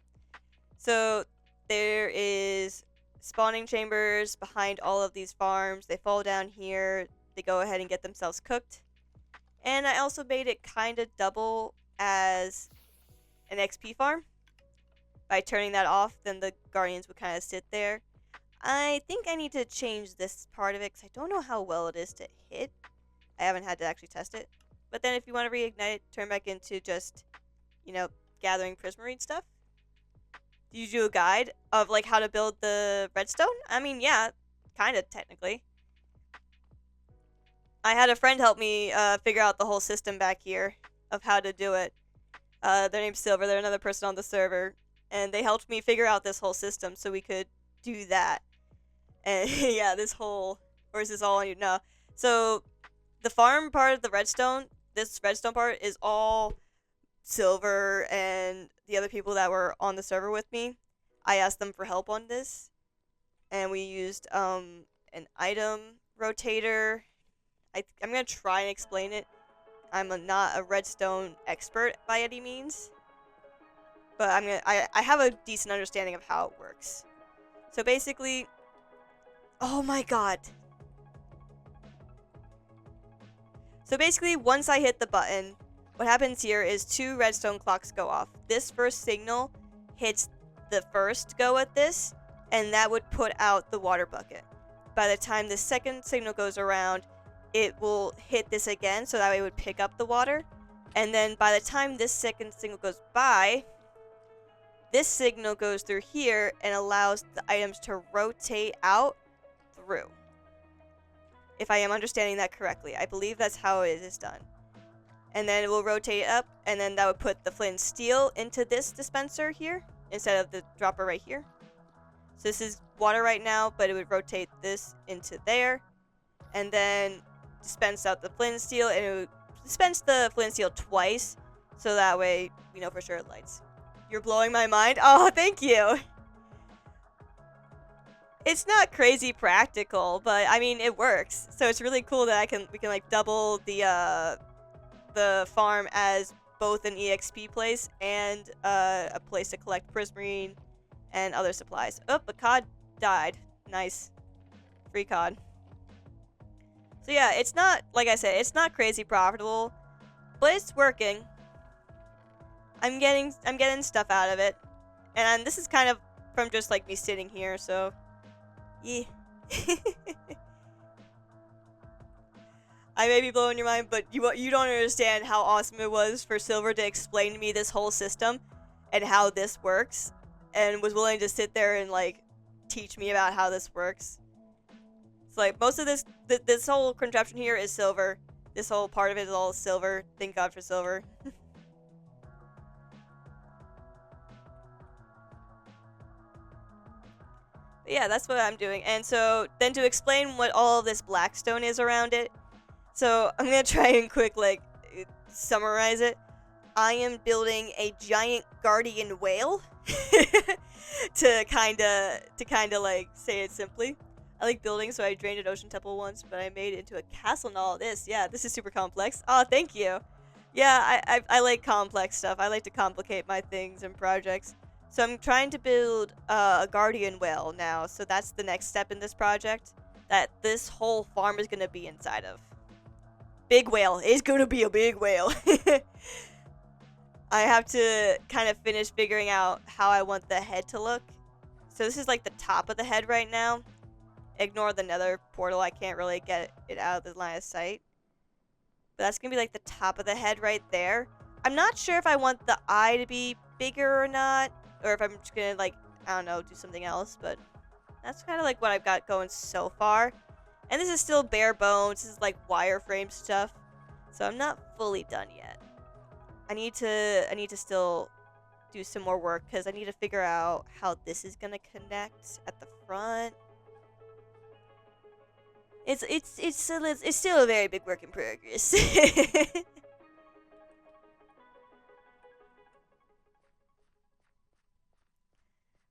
So there is spawning chambers behind all of these farms. They fall down here. They go ahead and get themselves cooked. And I also made it kind of double as an XP farm. By turning that off, then the guardians would kind of sit there. I think I need to change this part of it because I don't know how well it is to hit. I haven't had to actually test it. But then if you want to reignite it, turn back into just, you know, gathering prismarine stuff. Did you do a guide of like how to build the redstone? I mean, yeah, kind of technically. I had a friend help me figure out the whole system back here of how to do it. Their name's Silver. They're another person on the server. And they helped me figure out this whole system so we could do that. And yeah, this is all on you? No. So the farm part of the redstone, this redstone part is all Silver and the other people that were on the server with me. I asked them for help on this. And we used an item rotator. I'm going to try and explain it. I'm not a redstone expert by any means. But I have a decent understanding of how it works. So basically, oh my god. So basically, once I hit the button, what happens here is 2 redstone clocks go off. This first signal hits the first go at this, and that would put out the water bucket. By the time the second signal goes around, it will hit this again, so that way it would pick up the water. And then by the time this second signal goes by, this signal goes through here and allows the items to rotate out through. If I am understanding that correctly. I believe that's how it is done. And then it will rotate up, and then that would put the flint and steel into this dispenser here, instead of the dropper right here. So this is water right now, but it would rotate this into there, and then dispense out the flint and steel, and it would dispense the flint and steel twice, so that way we know for sure it lights. You're blowing my mind. Oh, thank you. It's not crazy practical, but I mean it works. So it's really cool that we can like double the farm as both an EXP place and a place to collect prismarine and other supplies. Oh, the cod died. Nice. Free cod. So yeah, it's not, like I said, it's not crazy profitable, but it's working. I'm getting stuff out of it. And this is kind of from just like me sitting here, so yeah. I may be blowing your mind, but you don't understand how awesome it was for Silver to explain to me this whole system and how this works, and was willing to sit there and like teach me about how this works. It's like most of this whole contraption here is Silver. This whole part of it is all Silver. Thank God for Silver. But yeah, that's what I'm doing. And so then to explain what all of this blackstone is around it, so I'm gonna try and quick like summarize it. I am building a giant guardian whale to kinda like say it simply. I like building, so I drained an ocean temple once, but I made it into a castle and all this. Yeah, this is super complex. Oh, thank you. Yeah, I like complex stuff. I like to complicate my things and projects. So I'm trying to build a guardian whale now. So that's the next step in this project that this whole farm is going to be inside of. Big whale. It's going to be a big whale. I have to kind of finish figuring out how I want the head to look. So this is like the top of the head right now. Ignore the nether portal. I can't really get it out of the line of sight. But that's going to be like the top of the head right there. I'm not sure if I want the eye to be bigger or not. Or if I'm just going to like, I don't know, do something else. But that's kind of like what I've got going so far. And this is still bare bones. This is like wireframe stuff. So I'm not fully done yet. I need to still do some more work because I need to figure out how this is going to connect at the front. It's still a very big work in progress.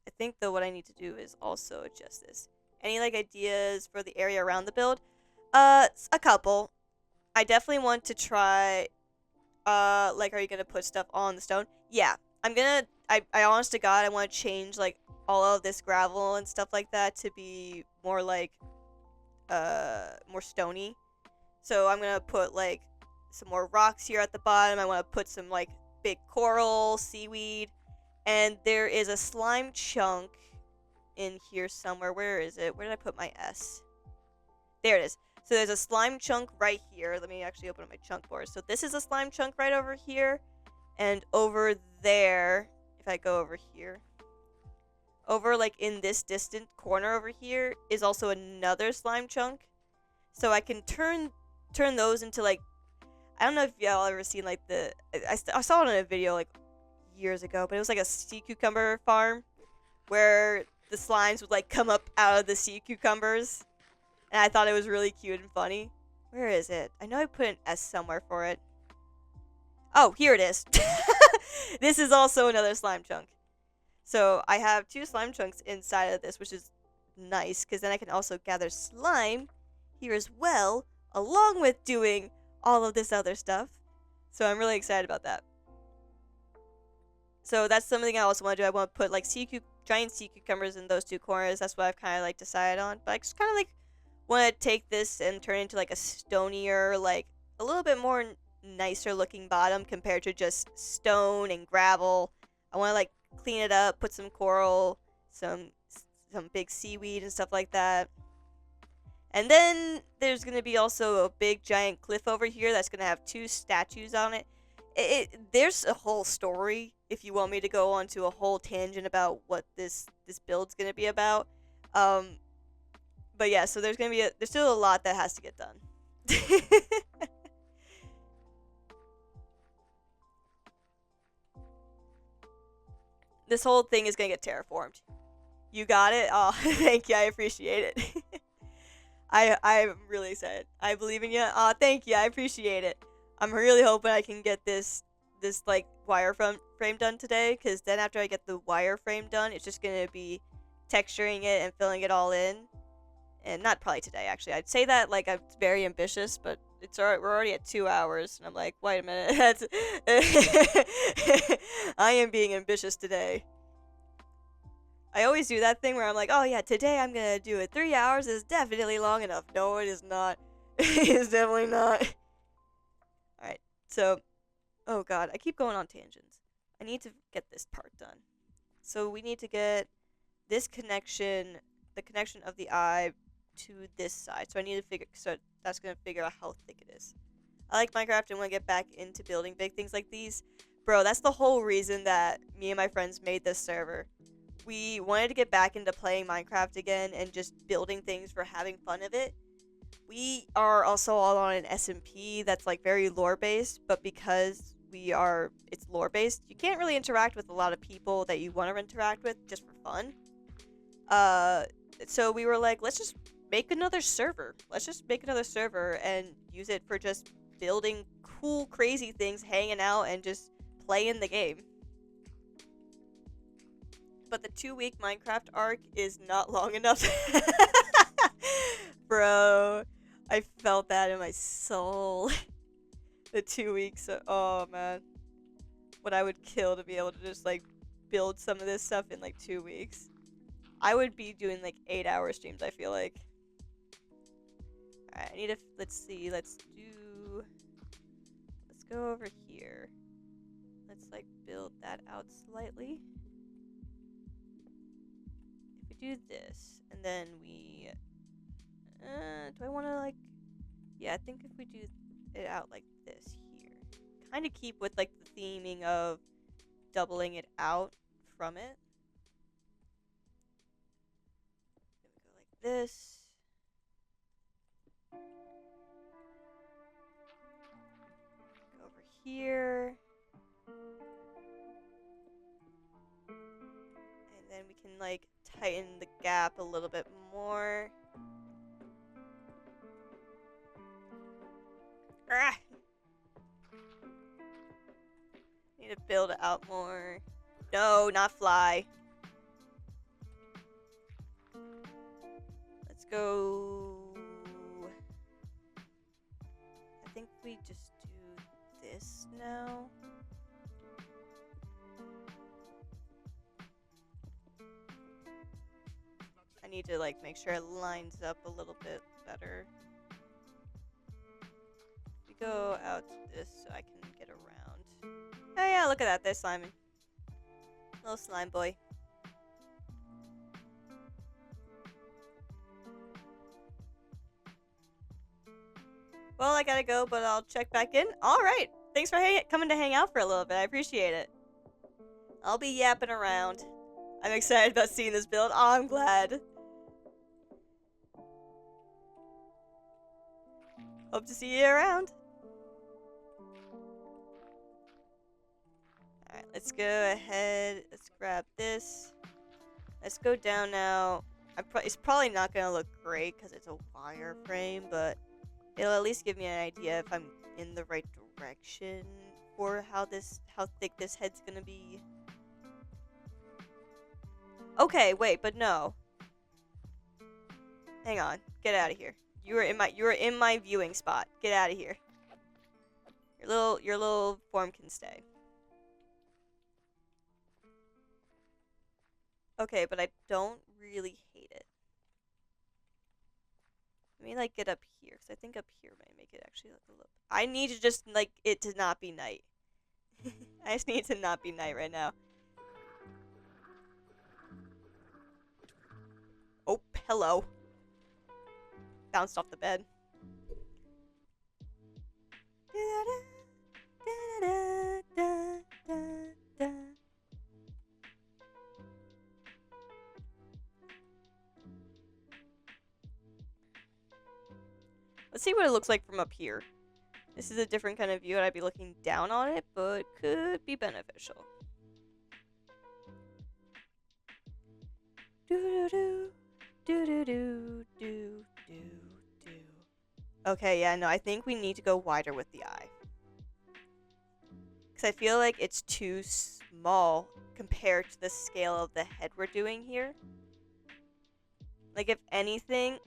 I think though what I need to do is also adjust this. Any like ideas for the area around the build? A couple. I definitely want to try like are you gonna put stuff on the stone? Yeah. I honest to God I want to change like all of this gravel and stuff like that to be more like more stony. So I'm gonna put like some more rocks here at the bottom. I want to put some like big coral, seaweed, and there is a slime chunk in here somewhere. Where is it? Where did I put my S? There it is. So there's a slime chunk right here. Let me actually open up my chunk board. So this is a slime chunk right over here, and over there, if I go over here, over like in this distant corner over here is also another slime chunk. So I can turn those into like, I don't know if y'all ever seen like I saw it in a video like years ago, but it was like a sea cucumber farm where the slimes would like come up out of the sea cucumbers. And I thought it was really cute and funny. Where is it? I know I put an S somewhere for it. Oh, here it is. This is also another slime chunk. So I have 2 slime chunks inside of this, which is nice, because then I can also gather slime here as well, along with doing all of this other stuff. So I'm really excited about that. So that's something I also want to do. I want to put like giant sea cucumbers in those 2 corners. That's what I've kind of like decided on. But I just kind of like want to take this and turn it into like a stonier, like a little bit more nicer looking bottom compared to just stone and gravel. I want to like clean it up, put some coral, some big seaweed and stuff like that. And then there's going to be also a big giant cliff over here that's going to have 2 statues on it. There's a whole story if you want me to go on to a whole tangent about what this build's going to be about. But yeah, so there's still a lot that has to get done. This whole thing is going to get terraformed. You got it? Oh, thank you. I appreciate it. I'm really excited. I believe in you. Oh, thank you. I appreciate it. I'm really hoping I can get this like wireframe done today, because then after I get the wireframe done, it's just going to be texturing it and filling it all in. And not probably today, actually. I'd say that like I'm very ambitious, but we're already at 2 hours, and I'm like, wait a minute, that's I am being ambitious today. I always do that thing where I'm like, oh yeah, today I'm gonna do it. 3 hours is definitely long enough. No, it is not. It's definitely not. Alright, so, oh god, I keep going on tangents. I need to get this part done. So we need to get this connection, the connection of the eye to this side. So I need to figure, so that's going to figure out how thick it is. I like Minecraft and want to get back into building big things like these. Bro, that's the whole reason that me and my friends made this server. We wanted to get back into playing Minecraft again and just building things for having fun of it. We are also all on an SMP that's like very lore based, but because it's lore based, you can't really interact with a lot of people that you want to interact with just for fun. So we were like, let's just make another server. Let's just make another server and use it for just building cool, crazy things, hanging out, and just playing the game. But the 2-week Minecraft arc is not long enough. Bro, I felt that in my soul. The 2 weeks, oh man. What I would kill to be able to just like build some of this stuff in like 2 weeks. I would be doing like 8-hour streams, I feel like. Alright, I need to, let's see, let's go over here. Let's like build that out slightly. If we do this, and then we, do I want to like, yeah, I think if we do it out like this here, kind of keep with like the theming of doubling it out from it. Then we go like this. Go over here. And then we can like tighten the gap a little bit more. Ah! Need to build it out more. No, not fly. Let's go. I think we just do this now. I need to like make sure it lines up a little bit better. We go out to this so I can get around. Oh yeah, look at that, there's Simon. Little slime boy. Well, I gotta go, but I'll check back in. Alright, thanks for coming to hang out for a little bit, I appreciate it. I'll be yapping around. I'm excited about seeing this build. Oh, I'm glad. Hope to see you around. Alright, let's go ahead. Let's grab this. Let's go down now. It's probably not going to look great because it's a wireframe, but it'll at least give me an idea if I'm in the right direction for how thick this head's going to be. Okay, wait, but no. Hang on. Get out of here. You were in my viewing spot. Get out of here. Your little form can stay. Okay, but I don't really hate it. Let me like get up here, because I think up here might make it actually look a little. I need to just like it to not be night. I just need to not be night right now. Oh, hello. Bounced off the bed. Let's see what it looks like from up here. This is a different kind of view, and I'd be looking down on it, but could be beneficial. Okay, yeah, no, I think we need to go wider with the eye. Because I feel like it's too small compared to the scale of the head we're doing here. Like, if anything...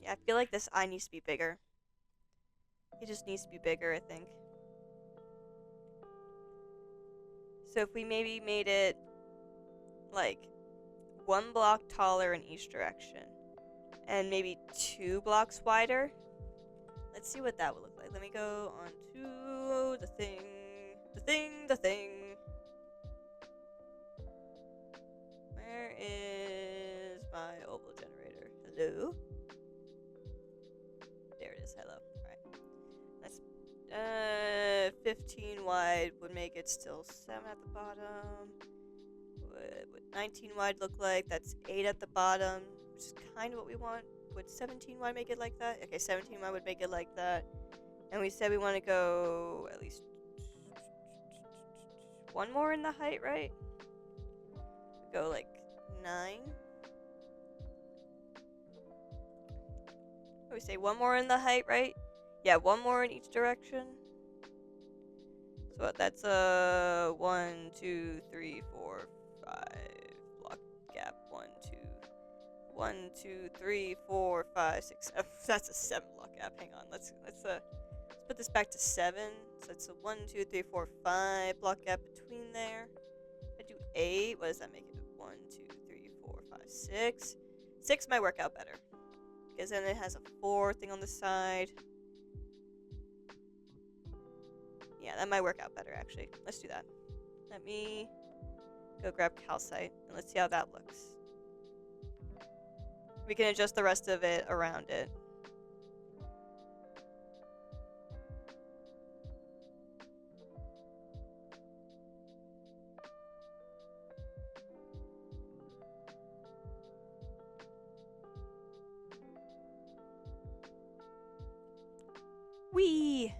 Yeah, I feel like this eye needs to be bigger. It just needs to be bigger, I think. So if we maybe made it like 1 block taller in each direction and maybe 2 blocks wider. Let's see what that would look like. Let me go on to the thing. Where is my oval generator? Hello? There it is. Hello. Alright. Let's 15 wide would make it still 7 at the bottom. What 19 wide look like? That's 8 at the bottom, which is kind of what we want. Would 17 wide make it like that? Okay, 17 wide would make it like that. And we said we want to go at least 1 more in the height, right? Go like 9. What do we say? 1 more in the height, right? Yeah, 1 more in each direction. So that's 1, 2, 3, 4, 5 block gap. 1, 2, 3, 4, 5, 6, 7. That's a 7 block gap. Hang on. Let's put this back to 7. So it's a 1, 2, 3, 4, 5 block gap between there. If I do 8, what does that make it? 1, 2, 3, 4, 5, 6. 6 might work out better because then it has a 4 thing on the side. Yeah, that might work out better actually. Let's do that. Let me go grab calcite and let's see how that looks. We can adjust the rest of it around it. Whee!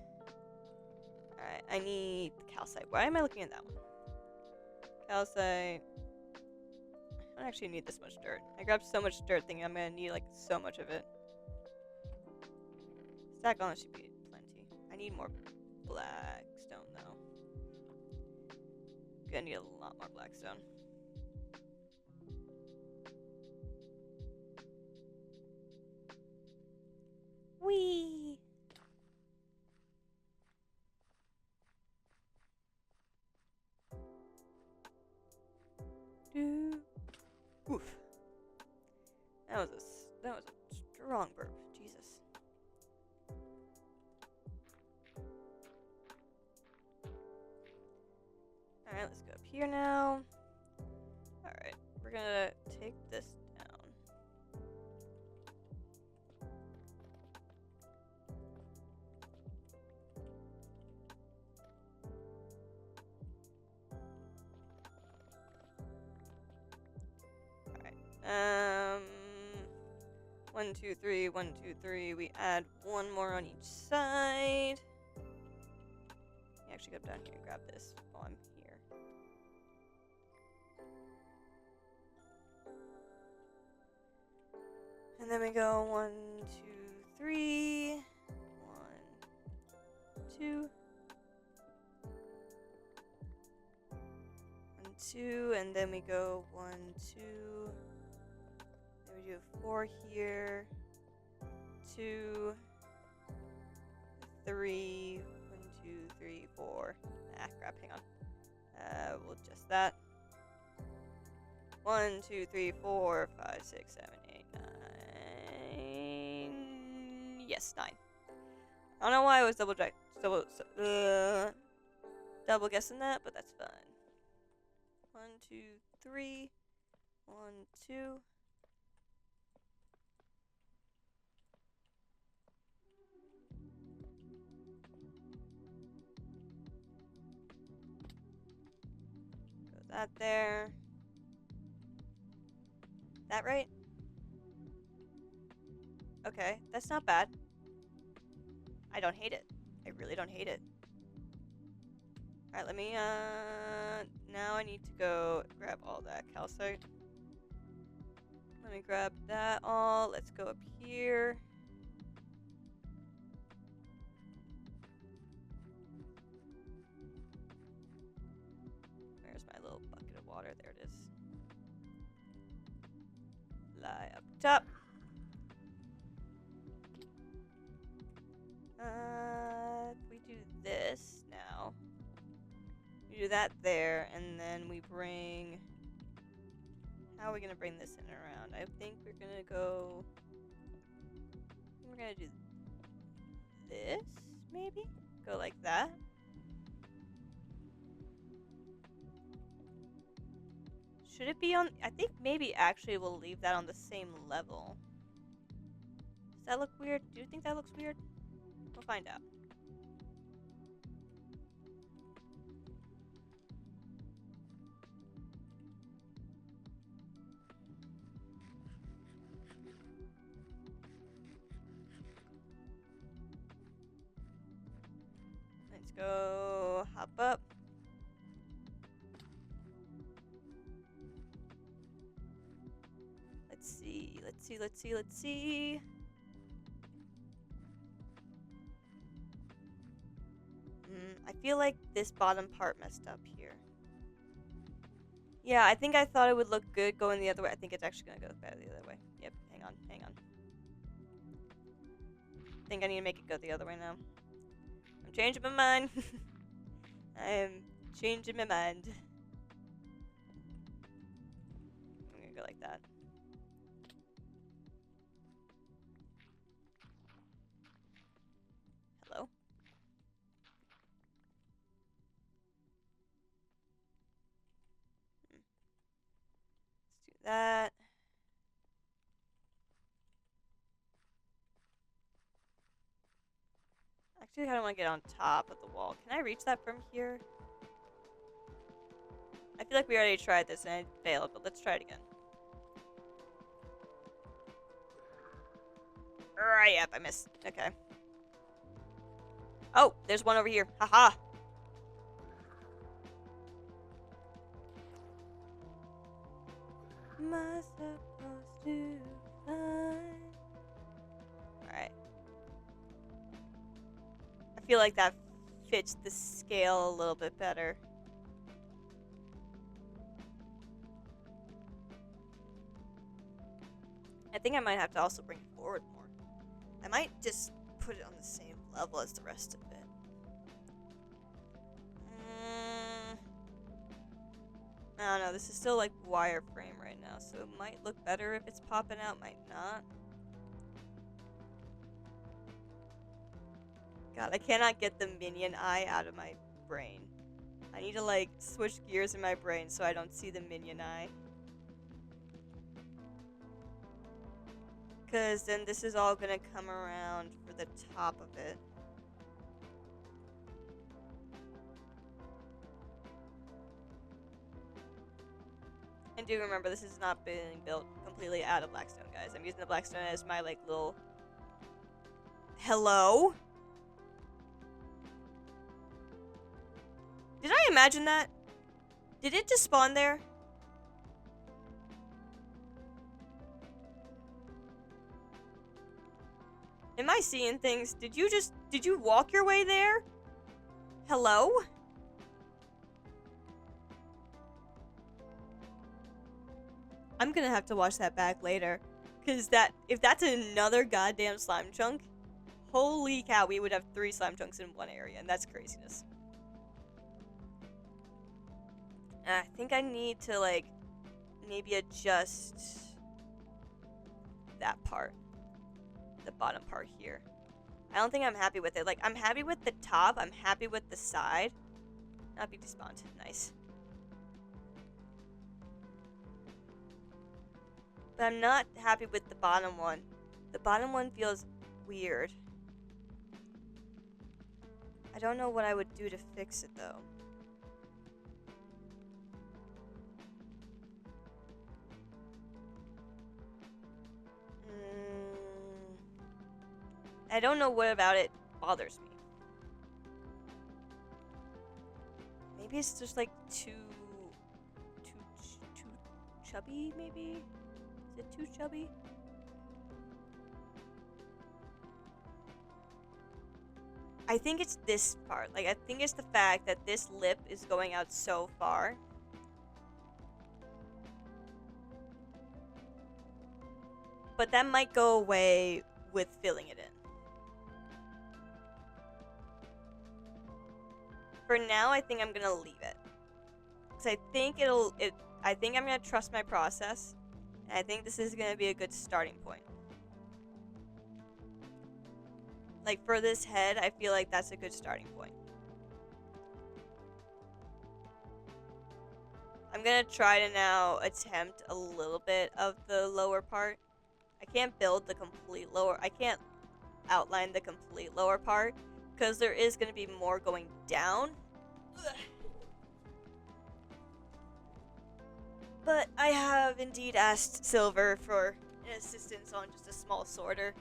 Alright, I need the calcite. Why am I looking at that one? Calcite. I don't actually need this much dirt. I grabbed so much dirt thinking I'm gonna need like so much of it. Stack on it should be plenty. I need more black stone though. Gonna need a lot more black stone. Whee! Oof. That was a strong burp. Jesus. Alright, let's go up here now. Alright, we're gonna take this down. Alright, 1, 2, 3, 1, 2, 3. We add 1 more on each side. You actually go down here and grab this while I'm here. And then we go 1, 2, 3. 1, 2. 1, 2, and then we go 1, 2. Then we do 4 here. 2, 3. 1, 2, 3, 4. Ah, crap, hang on. We'll adjust that. 1, 2, 3, 4, 5, 6, 7, 8, 9. Yes, 9. I don't know why I was double guessing that, but that's fine. 1, 2, 3. 1, 2. Go that there. That right? Okay, that's not bad. I don't hate it. I really don't hate it. Alright, let me, now I need to go grab all that calcite. Let me grab that all. Let's go up here. Where's my little bucket of water? There it is. Lie up top. that there, and then we bring... How are we gonna bring this in around? I think we're gonna go... We're gonna do this, maybe? Go like that. Should it be on... I think maybe actually we'll leave that on the same level. Does that look weird? Do you think that looks weird? We'll find out. Let's go hop up. Let's see. I feel like this bottom part messed up here. Yeah, I think I thought it would look good going the other way. I think it's actually gonna go better the other way. Yep, hang on. I think I need to make it go the other way now. I'm changing my mind. I am changing my mind. I'm gonna go like that. Hello? Let's do that. Actually, I don't want to get on top of the wall. Can I reach that from here? I feel like we already tried this and it failed, but let's try it again. Yep, I missed. Okay. Oh, there's one over here. Haha. Am I supposed to find? Alright. I feel like that fits the scale a little bit better. I think I might have to also bring it forward more. I might just put it on the same level as the rest of it. I don't know, this is still like wireframe right now, so it might look better if it's popping out, might not. God, I cannot get the minion eye out of my brain. I need to like switch gears in my brain so I don't see the minion eye. Because then this is all gonna come around for the top of it. And do remember, this is not being built completely out of Blackstone, guys. I'm using the Blackstone as my, like, little... Hello? Did I imagine that? Did it just spawn there? Am I seeing things? Did you walk your way there? Hello? I'm gonna have to watch that back later. Cause if that's another goddamn slime chunk, holy cow, we would have 3 slime chunks in one area, and that's craziness. I think I need to, like, maybe adjust that part. The bottom part here. I don't think I'm happy with it. Like, I'm happy with the top, I'm happy with the side. Not be despawned. Nice. But I'm not happy with the bottom one. The bottom one feels weird. I don't know what I would do to fix it, though. I don't know what about it bothers me. Maybe it's just like too chubby, maybe? Is it too chubby? I think it's this part. Like, I think it's the fact that this lip is going out so far. But that might go away with filling it in. For now, I think I'm gonna leave it. Because I think I'm gonna trust my process. And I think this is gonna be a good starting point. Like, for this head, I feel like that's a good starting point. I'm gonna try to now attempt a little bit of the lower part. I can't build the complete lower... I can't outline the complete lower part, because there is gonna be more going down. Ugh. But I have indeed asked Silver for an assistance on just a small sorter.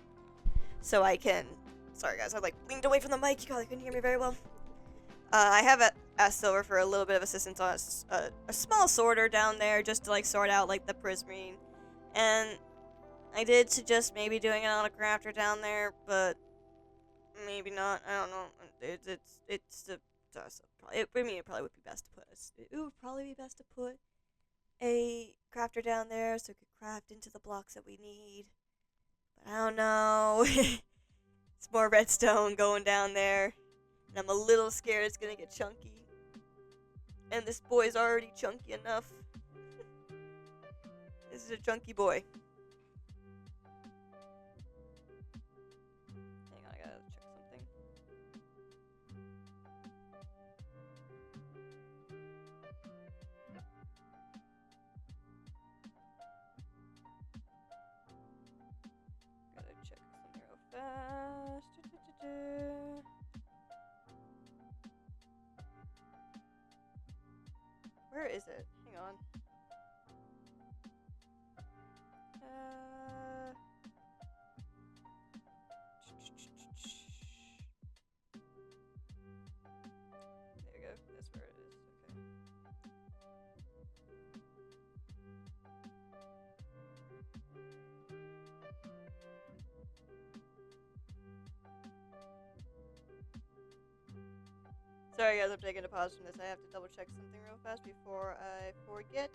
So I can... Sorry guys, I like leaned away from the mic. You probably couldn't hear me very well. I have asked Silver for a little bit of assistance on a small sorter down there, just to like sort out like the prismarine. And I did suggest maybe doing it on a crafter down there, but maybe not. I don't know. I mean, it probably would be best to put a crafter down there so it could craft into the blocks that we need. But I don't know. It's more redstone going down there. And I'm a little scared it's gonna get chunky. And this boy's already chunky enough. This is a chunky boy. Hang on, I gotta check something. Gotta check something real fast. Where is it? Hang on. There we go. That's where it is. Okay. Sorry guys, I'm taking a pause from this. I have to double check something real fast before I forget.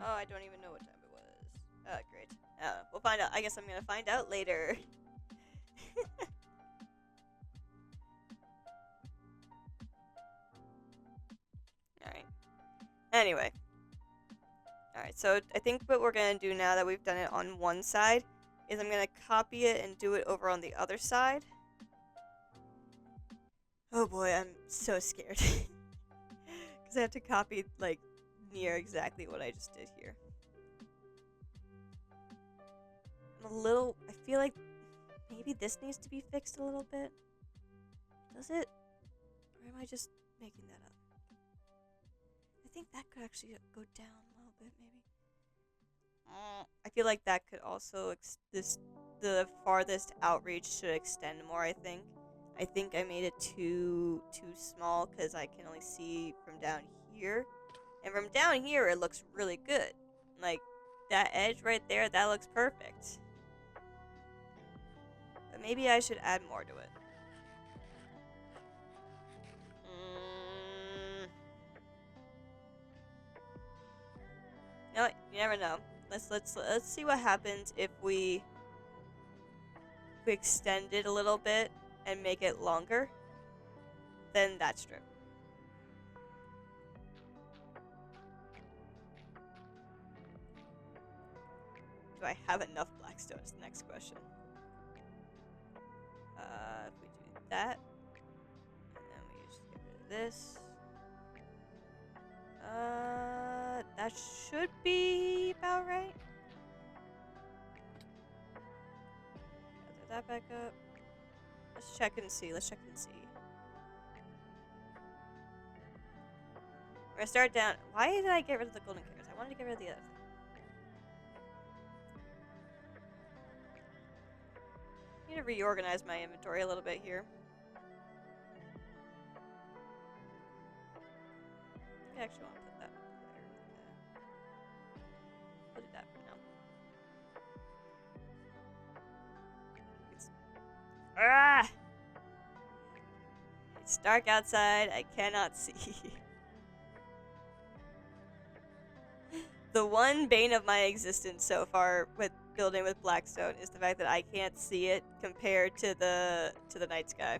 Oh, I don't even know what time it was. Great. We'll find out. I guess I'm gonna find out later. Alright. Anyway. Alright, so I think what we're gonna do now that we've done it on one side is I'm gonna copy it and do it over on the other side. Oh boy, I'm so scared. Because I have to copy, like, near exactly what I just did here. I'm a little... I feel like maybe this needs to be fixed a little bit. Does it? Or am I just making that up? I think that could actually go down a little bit, maybe. I feel like that could also... the farthest outreach should extend more, I think. I think I made it too small because I can only see from down here. And from down here, it looks really good. Like, that edge right there, that looks perfect. But maybe I should add more to it. No, you never know. Let's see what happens if we extend it a little bit and make it longer. Then that's true. Do I have enough blackstone is the next question. If we do that, and then we just get rid of this. That should be about right. Gather that back up. Let's check and see. We're gonna start down. Why did I get rid of the golden carrots? I wanted to get rid of the other thing. I need to reorganize my inventory a little bit here. I actually want to put that there. I'll do that for now. It's dark outside. I cannot see. The one bane of my existence so far with building with blackstone is the fact that I can't see it compared to the night sky.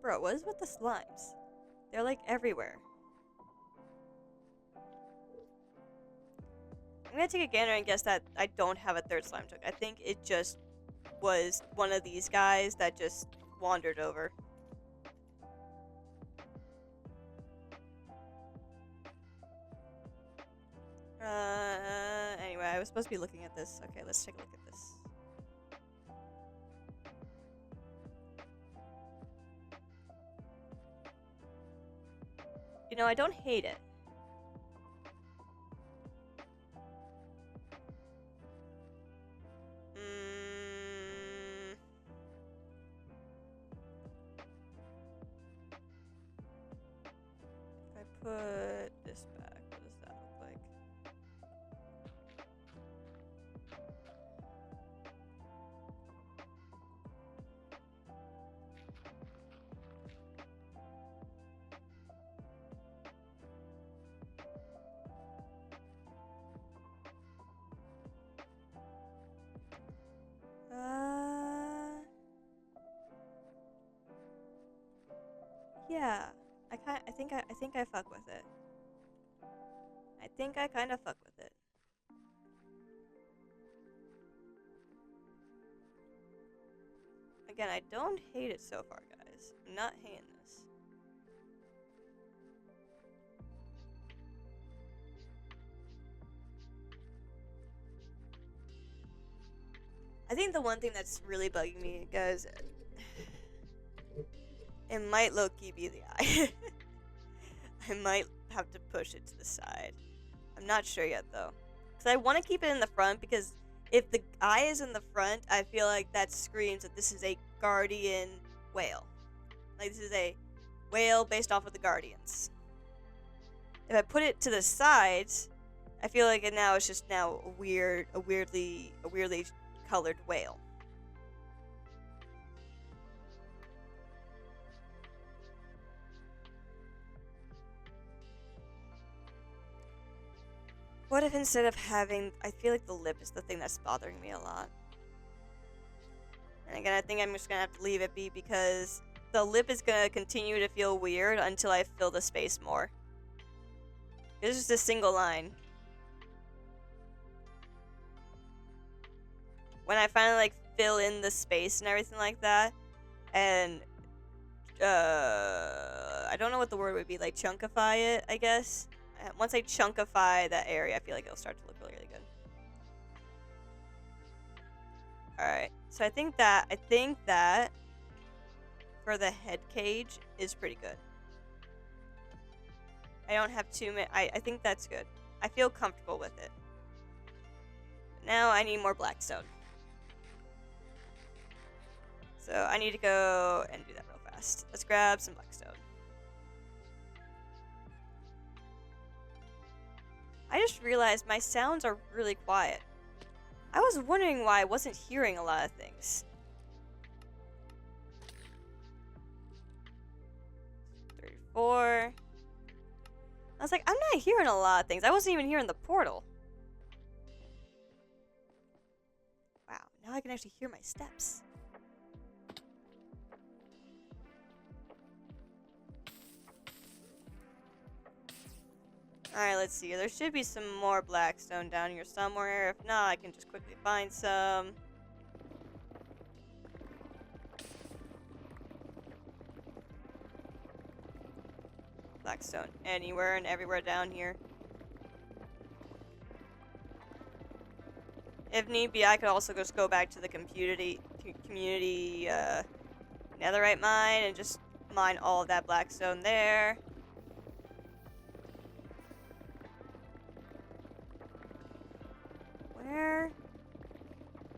Bro, what is with the slimes? They're like everywhere. I'm gonna take a gander and guess that I don't have a third slime chunk. I think it just was one of these guys that just wandered over. Anyway, I was supposed to be looking at this. Okay, let's take a look at this. You know, I don't hate it. If I put this back, what does that look like? Yeah. I think I fuck with it. I think I kind of fuck with it. Again, I don't hate it so far, guys. I'm not hating this. I think the one thing that's really bugging me, guys, it might low-key be the eye. I might have to push it to the side. I'm not sure yet, though. Because I want to keep it in the front, because if the eye is in the front, I feel like that screams that this is a guardian whale. Like, this is a whale based off of the Guardians. If I put it to the sides, I feel like it now is just now a weirdly colored whale. What if instead of having, I feel like the lip is the thing that's bothering me a lot. And again, I think I'm just gonna have to leave it be, because the lip is gonna continue to feel weird until I fill the space more. It's just a single line. When I finally like fill in the space and everything like that, and I don't know what the word would be, like chunkify it, I guess. Once I chunkify that area, I feel like it'll start to look really, really good. Alright, so I think that for the head cage is pretty good. I don't have too many. I think that's good. I feel comfortable with it. Now I need more blackstone. So I need to go and do that real fast. Let's grab some blackstone. I just realized my sounds are really quiet. I was wondering why I wasn't hearing a lot of things. 34. I was like, I'm not hearing a lot of things. I wasn't even hearing the portal. Wow, now I can actually hear my steps. Alright, let's see. There should be some more blackstone down here somewhere. If not, I can just quickly find some. Blackstone anywhere and everywhere down here. If need be, I could also just go back to the community netherite mine and just mine all of that blackstone there.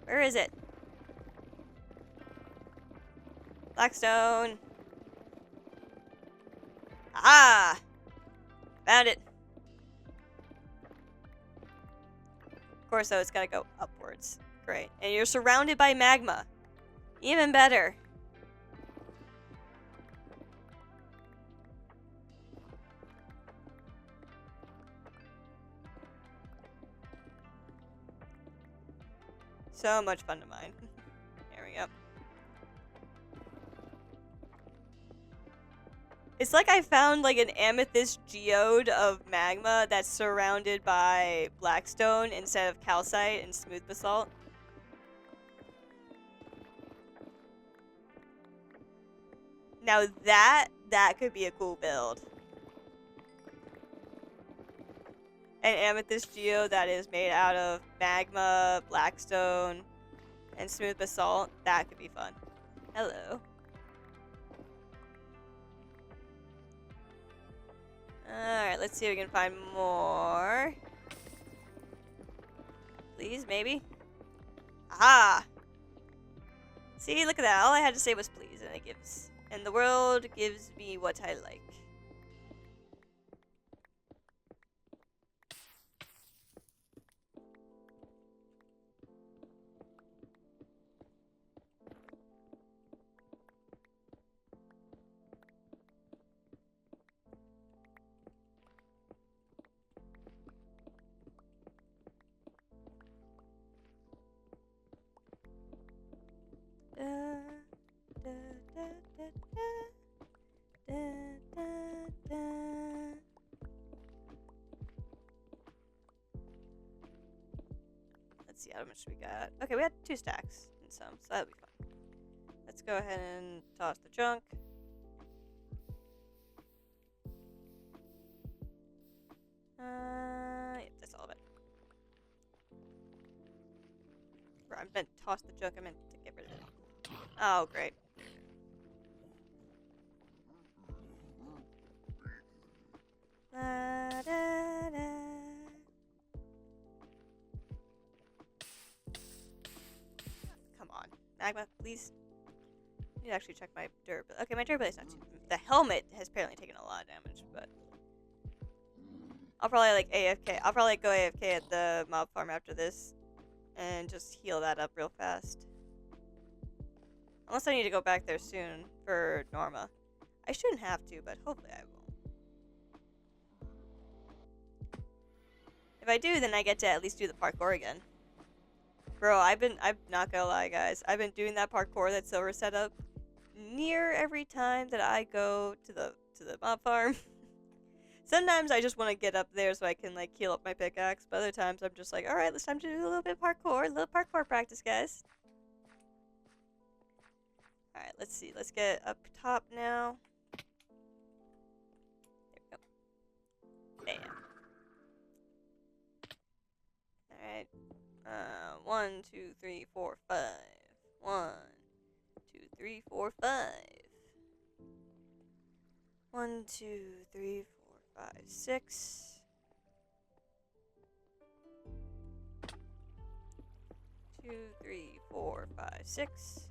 Where is it? Blackstone. Ah! Found it. Of course, though, it's gotta go upwards. Great. And you're surrounded by magma. Even better. So much fun to mine. There we go. It's like I found like an amethyst geode of magma that's surrounded by blackstone instead of calcite and smooth basalt. Now that could be a cool build. An amethyst geode that is made out of magma, blackstone, and smooth basalt. That could be fun. Hello. Alright, let's see if we can find more. Please, maybe? Ah! See, look at that. All I had to say was please, and it gives. And the world gives me what I like. Let's see how much we got. Okay, we had 2 stacks and some, so that'll be fun. Let's go ahead and toss the junk. Yep, that's all of it. I meant toss the junk, I meant to get rid of it. Oh, great. La, da, da. Come on. Magma, please. I need to actually check my durability. Okay, my durability's not too... The helmet has apparently taken a lot of damage, but... I'll probably, like, AFK. I'll probably go AFK at the mob farm after this. And just heal that up real fast. Unless I need to go back there soon for Norma. I shouldn't have to, but hopefully I won't. If I do, then I get to at least do the parkour again. Bro, I'm not gonna lie, guys. I've been doing that parkour that Silver set up near every time that I go to the mob farm. Sometimes I just want to get up there so I can, like, heal up my pickaxe, but other times I'm just like, alright, it's time to do a little bit of parkour. A little parkour practice, guys. Alright, let's see. Let's get up top now. There we go. Bam. Alright. 1, 2, 3, 4, 5. 1, 2, 3, 4, 5. 1, 2, 3, 4, 5, 6. 2, 3, 4, 5, 6.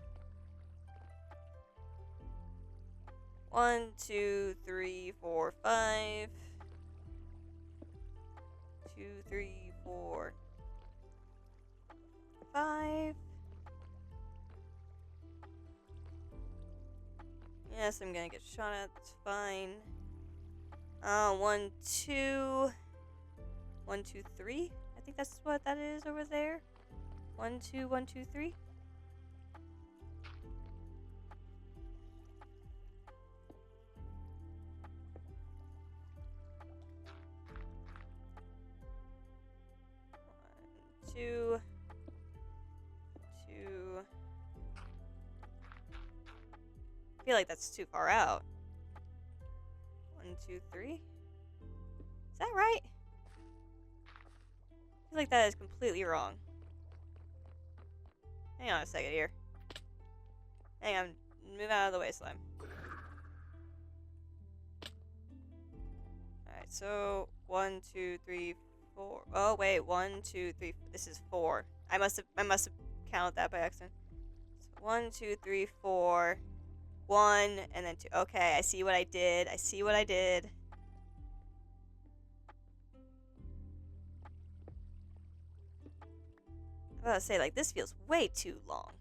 1, 2, 3, 4, 5. 2, 3, 4, 5. Yes, I'm gonna get shot at. It's fine. 1, 2. 1, 2, 3. I think that's what that is over there. 1, 2, 1, 2, 3. Two. I feel like that's too far out. 1, 2, 3. Is that right? I feel like that is completely wrong. Hang on a second here. Hang on. Move out of the way, slime. Alright, so 1, 2, 3, 4. Oh wait, 1, 2, 3. This is 4. I must have counted that by accident. So 1, 2, 3, 4. 1 and then 2. Okay, I see what I did. I see what I did. I'm about to say, like, this feels way too long.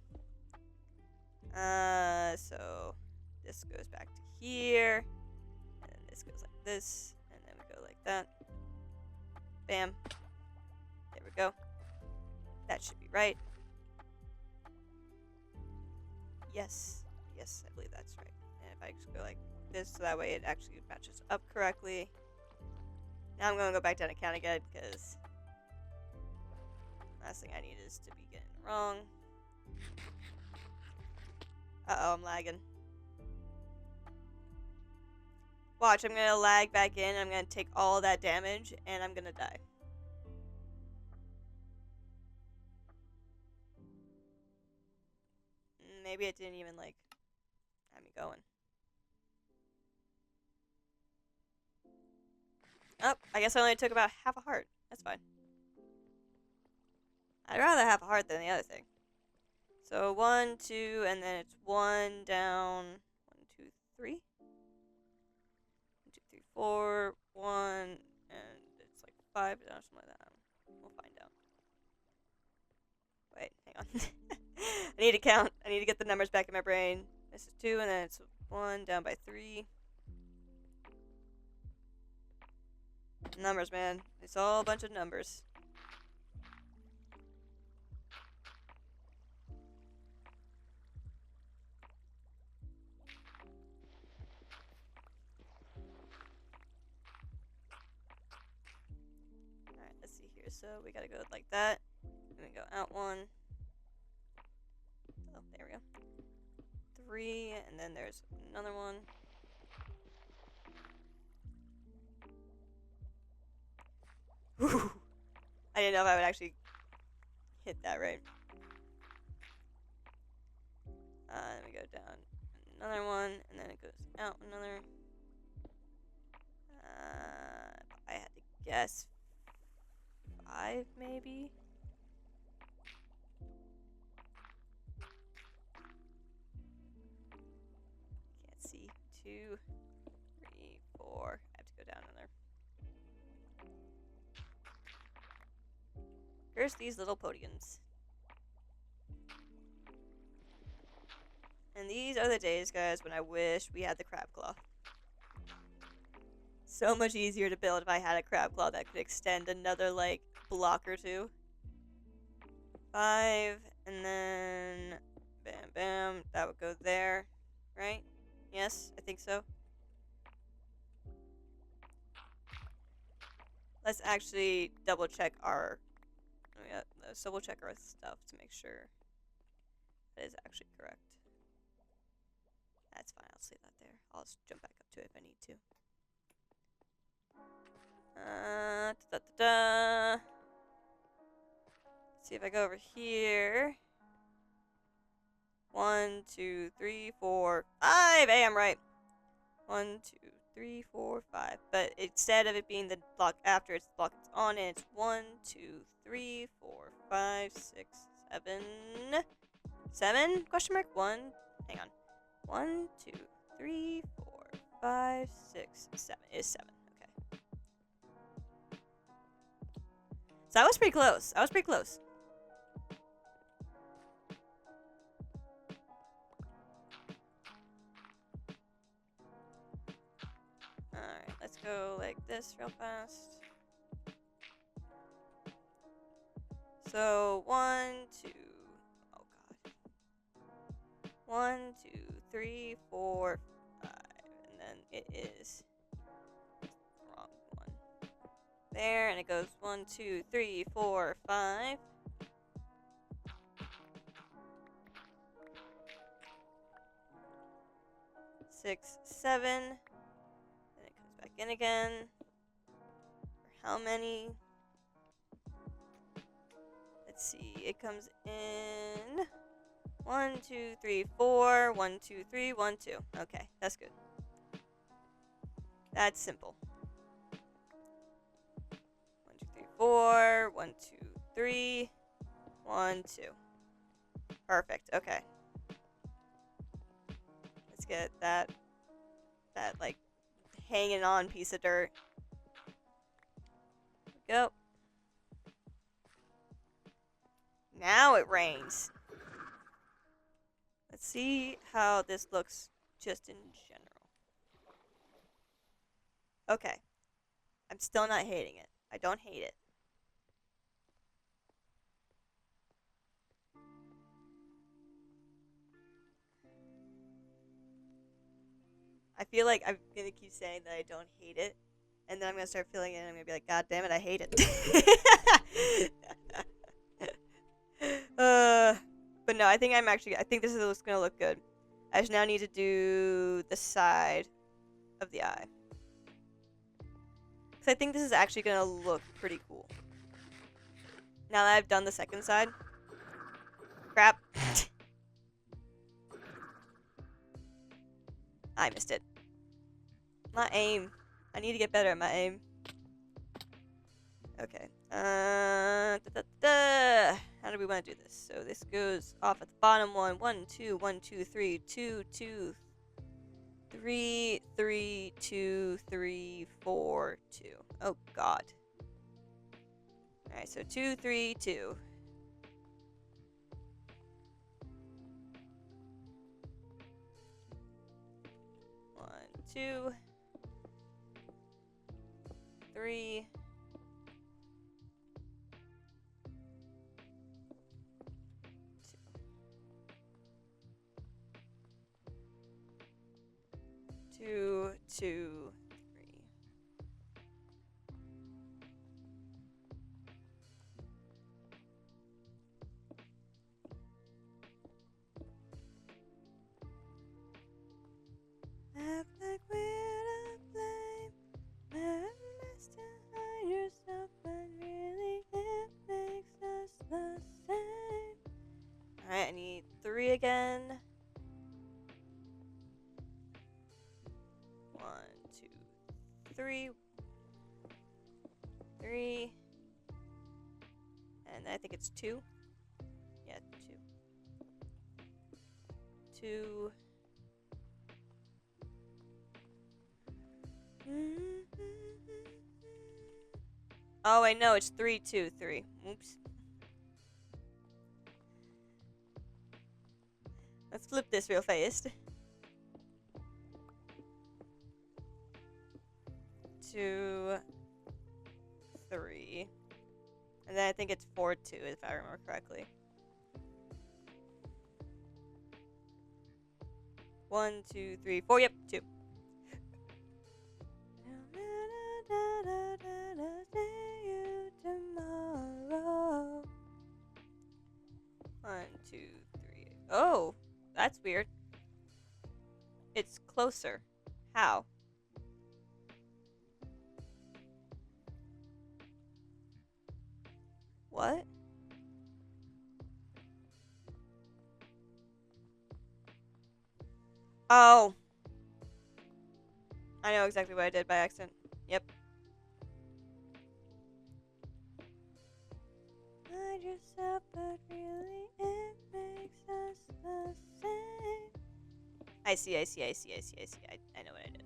So this goes back to here, and then this goes like this, and then we go like that. Bam. There we go. That should be right. Yes. Yes, I believe that's right. And if I just go like this so that way it actually matches up correctly. Now I'm going to go back down to count again because last thing I need is to be getting it wrong. Uh-oh, I'm lagging. Watch, I'm going to lag back in. I'm going to take all that damage and I'm going to die. Maybe it didn't even, like, have me going. Oh, I guess I only took about half a heart. That's fine. I'd rather have a heart than the other thing. So 1, 2, and then it's 1 down. 1, 2, 3. 1, 2, 3, 4. 1, and it's like 5 down, something like that. We'll find out. Wait, hang on. I need to count. I need to get the numbers back in my brain. This is 2, and then it's 1 down by 3. Numbers, man. It's all a bunch of numbers. Alright, let's see here. So we gotta go like that. Then we go out 1. Oh, there we go. 3, and then there's another one. Whew. I didn't know if I would actually hit that right. Then we go down another one, and then it goes out another. I had to guess 5, maybe? Can't see. 2, 3, 4. I have to go down another. Here's these little podiums. And these are the days, guys, when I wish we had the crab claw. So much easier to build if I had a crab claw that could extend another, like, block or 2. 5, and then bam, bam. That would go there, right? Yes, I think so. Let's actually double check our. Let's double check our stuff to make sure that is actually correct. That's fine. I'll leave that there. I'll just jump back up to it if I need to. Let's see if I go over here. 1, 2, 3, 4, 5. Hey, I'm right. 1, 2, 3, 4, 5. But instead of it being the block after it's the block it's on, it's 1, 2, 3, 4, 5, 6, 7. 7? Question mark? 1. Hang on. 1, 2, 3, 4, 5, 6, 7. It is 7. Okay. So I was pretty close. I was pretty close. Alright, let's go like this real fast. So 1, 2. Oh god. 1, 2, 3, 4, 5. And then it is the wrong one. There, and it goes 1, 2, 3, 4, 5. Six, 7. Then it comes back in again. For how many? Let's see. It comes in 1, 2, 3, 4. 1, 2, 3, 1, 2. Okay, that's good. That's simple. 1, 2, 3, 4. 1, 2, 3. 1, 2. Perfect. Okay. Let's get that like hanging on piece of dirt. Go. Now it rains. Let's see how this looks just in general. Okay. I'm still not hating it. I don't hate it. I feel like I'm gonna keep saying that I don't hate it, and then I'm gonna start feeling it, and I'm gonna be like, God damn it, I hate it. But no, I think I think this is gonna look good. I just now need to do the side of the eye. Because I think this is actually gonna look pretty cool. Now that I've done the second side. Crap. I missed it. My aim. I need to get better at my aim. Okay. How do we want to do this? So this goes off at the bottom one. 1, 2, 1, 2, 3, 2, 2, 3, 3, 2, 3, 4, 2. Oh God. Alright, so 2, 3, 2. One, 2, 3. 2, 2, 3. Act like we're to blame. Never mess to hide yourself, but really it makes us the same. Alright, I need 3 again. 1, 2, 3. 3. And I think it's 2. Yeah, 2. 2. Oh, I know it's 3, 2, 3. Oops. Let's flip this real fast. 2, 3. And then I think it's 4, 2, if I remember correctly. 1, 2, 3, 4. Yep, 2. Tomorrow. 1, 2, 3. Oh, that's weird. It's closer. How? What? Oh. I know exactly what I did by accident. Yep. Hide yourself, but really it makes us the same. I see. I know what I did.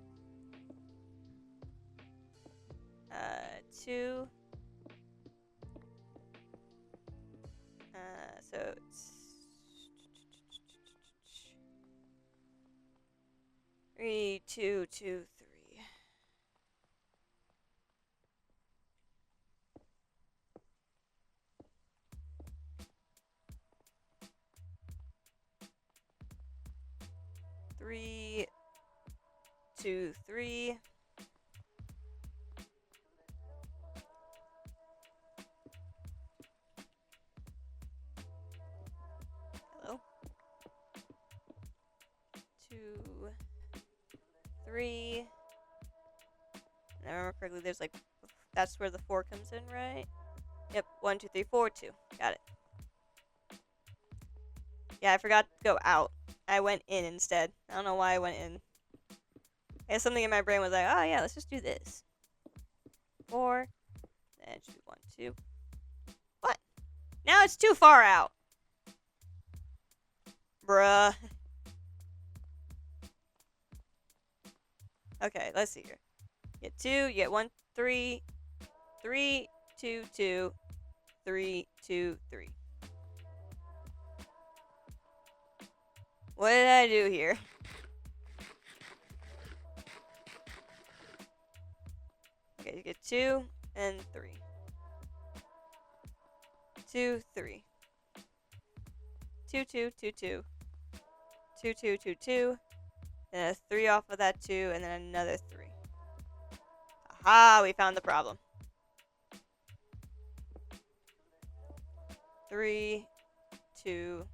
2. So it's 3, 2, 2, 3. 3, 2, 3. Hello. 2, 3. And I remember correctly, there's like, that's where the 4 comes in, right? Yep, 1, 2, 3, 4, 2. Got it. Yeah, I forgot to go out. I went in instead. I don't know why I went in. I guess something in my brain was like, oh yeah, let's just do this. 4. Then just do 1, 2. What? Now it's too far out. Bruh. Okay, let's see here. You get 2, you get 1, 3, 3, 2, 2, 3, 2, 3. What did I do here? Okay, you get 2 and 3. 2, 3. 2, 2, 2, 2. 2, 2, 2, 2. Then a 3 off of that 2, and then another 3. Aha, we found the problem. 3, 2.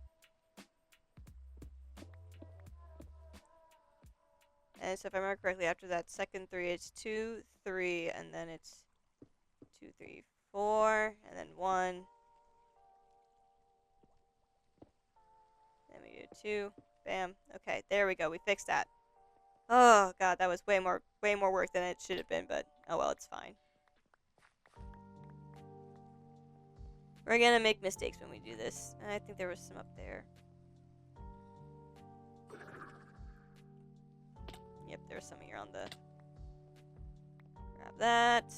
And so if I remember correctly, after that second 3, it's 2, 3, and then it's 2, 3, 4, and then 1. Then we do 2. Bam. Okay, there we go. We fixed that. Oh god, that was way more work than it should have been, but oh well, it's fine. We're gonna make mistakes when we do this. And I think there was some up there. Yep, there's some here on the... Grab that.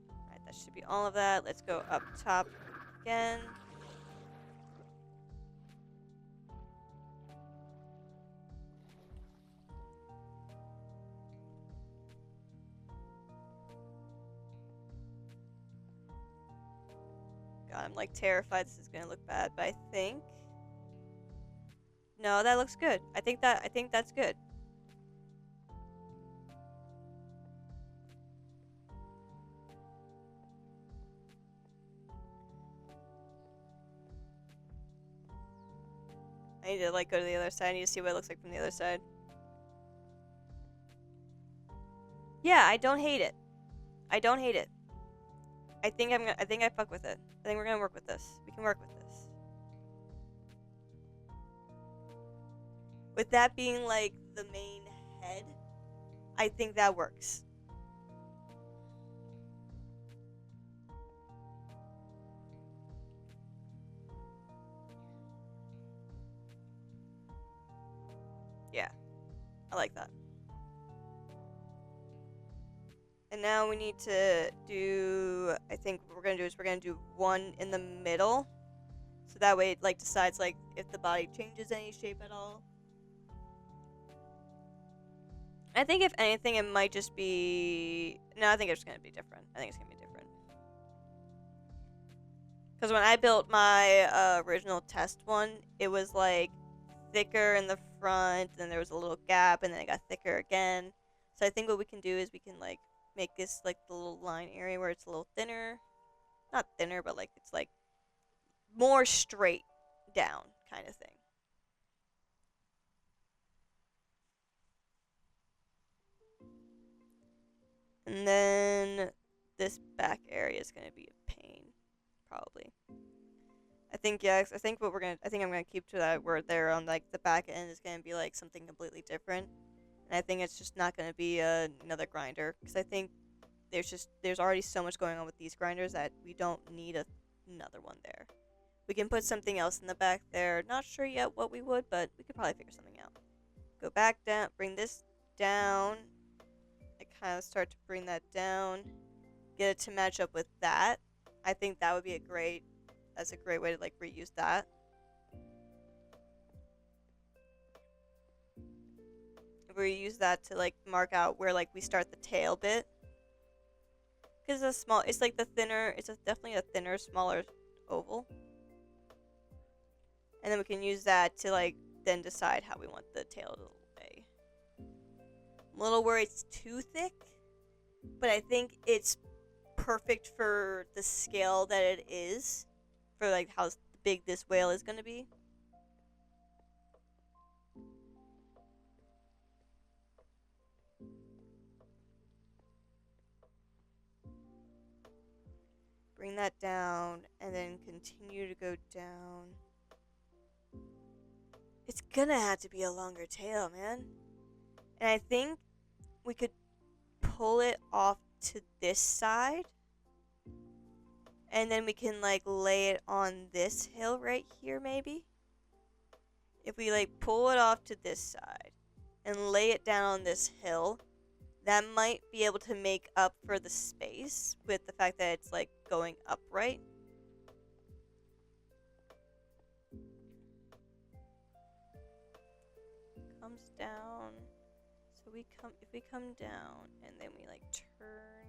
Alright, that should be all of that. Let's go up top again. God, I'm like terrified this is gonna look bad, but I think... No, that looks good. I think that's good. I need to like go to the other side. I need to see what it looks like from the other side. Yeah, I don't hate it. I don't hate it. I think I fuck with it. I think we're gonna work with this. We can work with this. With that being like the main head, I think that works. Yeah, I like that. And now we need to do, I think what we're going to do is we're going to do one in the middle. So that way it like decides like if the body changes any shape at all. I think if anything it might just be, no, I think it's going to be different. I think it's going to be different. Because when I built my original test one, it was like thicker in the front, and then there was a little gap, and then it got thicker again. So I think what we can do is we can like make this like the little line area where it's a little thinner. Not thinner, but like it's like more straight down kind of thing. And then this back area is going to be a pain, probably. I think, yeah, I think what we're going to, I think I'm going to keep to that where there on like the back end is going to be like something completely different. And I think it's just not going to be another grinder, because I think there's already so much going on with these grinders that we don't need another one there. We can put something else in the back there. Not sure yet what we would, but we could probably figure something out. Go back down, bring this down. I kind of start to bring that down. Get it to match up with that. I think that would be that's a great way to like reuse that. We use that to like mark out where like we start the tail bit. Because it's like the thinner, definitely a thinner, smaller oval. And then we can use that to like then decide how we want the tail to lay. I'm a little worried it's too thick, but I think it's perfect for the scale that it is, for like how big this whale is going to be. Bring that down, and then continue to go down. It's gonna have to be a longer tail, man. And I think we could pull it off to this side. And then we can, like, lay it on this hill right here, maybe. If we, like, pull it off to this side and lay it down on this hill, that might be able to make up for the space with the fact that it's, like, going upright. Comes down. So if we come down and then we, like, turn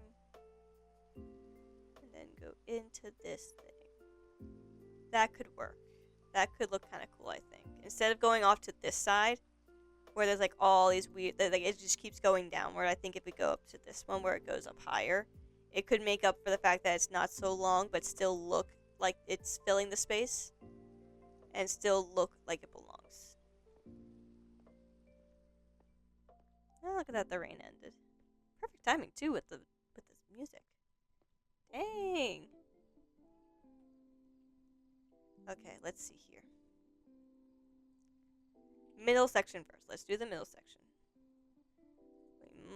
and then go into this thing, that could work. That could look kind of cool, I think. Instead of going off to this side, where there's like all these weird, like it just keeps going downward. I think if we go up to this one where it goes up higher, it could make up for the fact that it's not so long, but still look like it's filling the space, and still look like it belongs. Oh, look at that! The rain ended. Perfect timing too with this music. Dang. Okay, let's see here. Middle section first. Let's do the middle section. We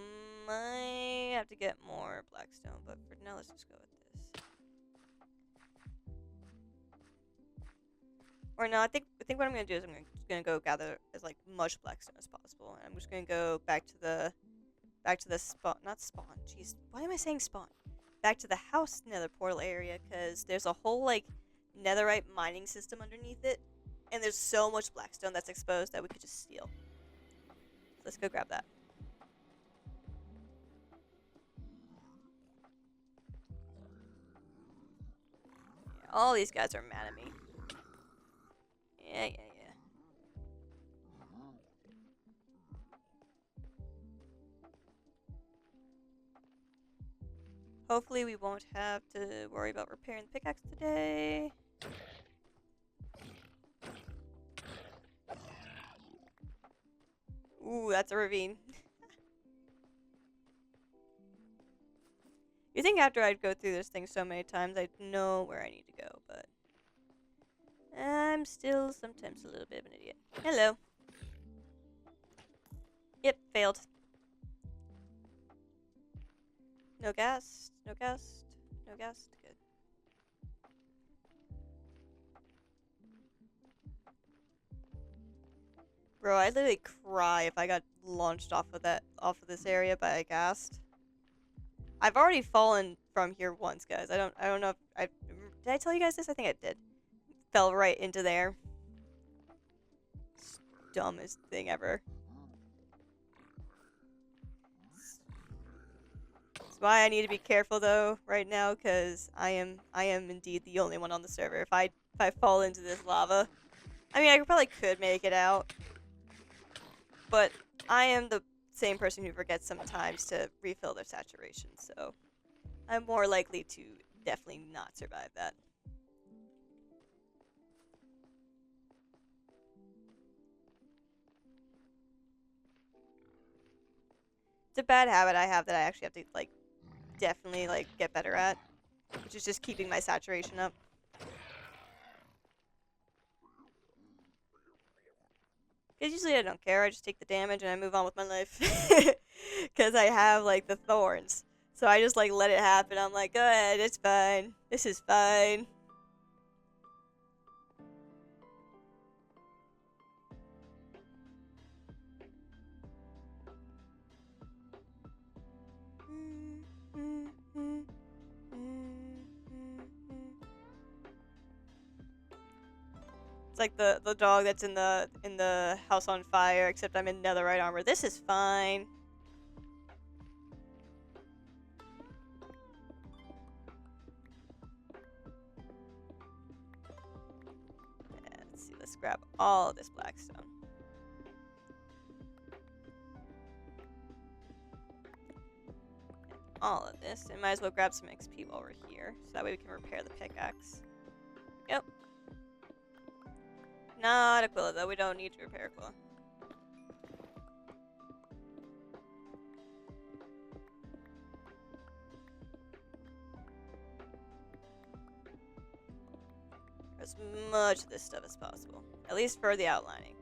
might have to get more blackstone, but for now, let's just go with this. Or no, I think what I'm gonna do is I'm just gonna go gather as like much blackstone as possible, and I'm just gonna go back to the spawn, not spawn. Jeez, why am I saying spawn? Back to the house nether portal area, because there's a whole like netherite mining system underneath it. And there's so much blackstone that's exposed that we could just steal. Let's go grab that. Yeah, all these guys are mad at me. Yeah. Hopefully we won't have to worry about repairing the pickaxe today. Ooh, that's a ravine. You think after I'd go through this thing so many times, I'd know where I need to go, but I'm still sometimes a little bit of an idiot. Hello. Yep, failed. No gas, no gas, no gas. Good. Bro, I'd literally cry if I got launched off of this area by a ghast. I've already fallen from here once, guys. I don't know if did I tell you guys this? I think I did. Fell right into there. Dumbest thing ever. That's why I need to be careful though right now, because I am indeed the only one on the server. If I fall into this lava, I mean I probably could make it out. But I am the same person who forgets sometimes to refill their saturation, so I'm more likely to definitely not survive that. It's a bad habit I have that I actually have to, like, definitely, like, get better at, which is just keeping my saturation up. Because usually I don't care, I just take the damage and I move on with my life. Because I have, like, the thorns. So I just, like, let it happen. I'm like, go ahead, it's fine. This is fine. It's like the dog that's in the house on fire, except I'm in netherite armor. This is fine. Yeah, let's see. Let's grab all of this blackstone. All of this, and might as well grab some XP while we're here, so that way we can repair the pickaxe. Yep. Not Aquila, though. We don't need to repair Aquila. As much of this stuff as possible. At least for the outlining.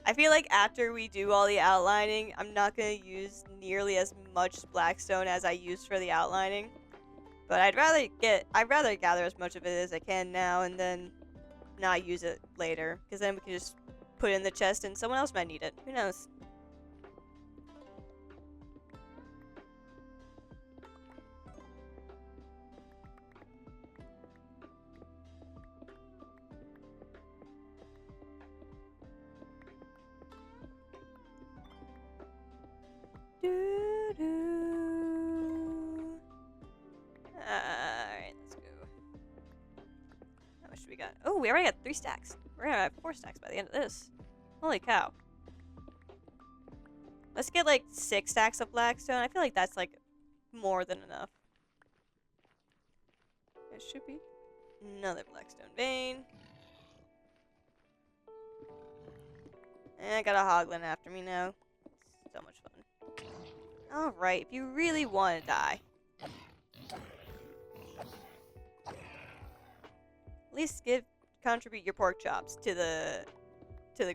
I feel like after we do all the outlining, I'm not going to use nearly as much blackstone as I used for the outlining. But I'd rather gather as much of it as I can now and then not use it later, because then we can just put it in the chest and someone else might need it. Who knows? Alright, let's go. How much do we got? Oh, we already got 3 stacks. We're gonna have 4 stacks by the end of this. Holy cow. Let's get like 6 stacks of blackstone. I feel like that's like more than enough. There should be another blackstone vein. And I got a hoglin after me now. So much fun. Alright, if you really want to die, at least contribute your pork chops to the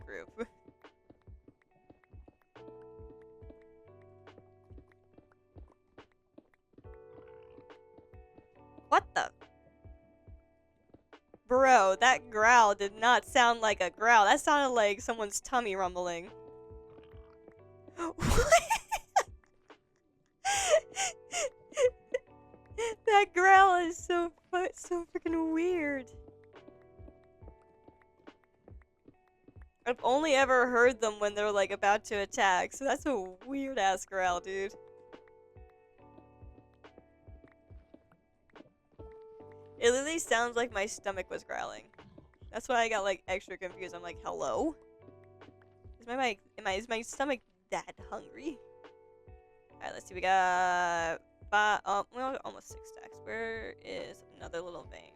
group. What the? Bro, that growl did not sound like a growl. That sounded like someone's tummy rumbling. What? That growl is so freaking weird. I've only ever heard them when they're like about to attack, so that's a weird ass growl, dude. It literally sounds like my stomach was growling. That's why I got like extra confused. I'm like, hello? Is my stomach that hungry? Alright, let's see. We got well, almost 6 stacks. Where is another little vein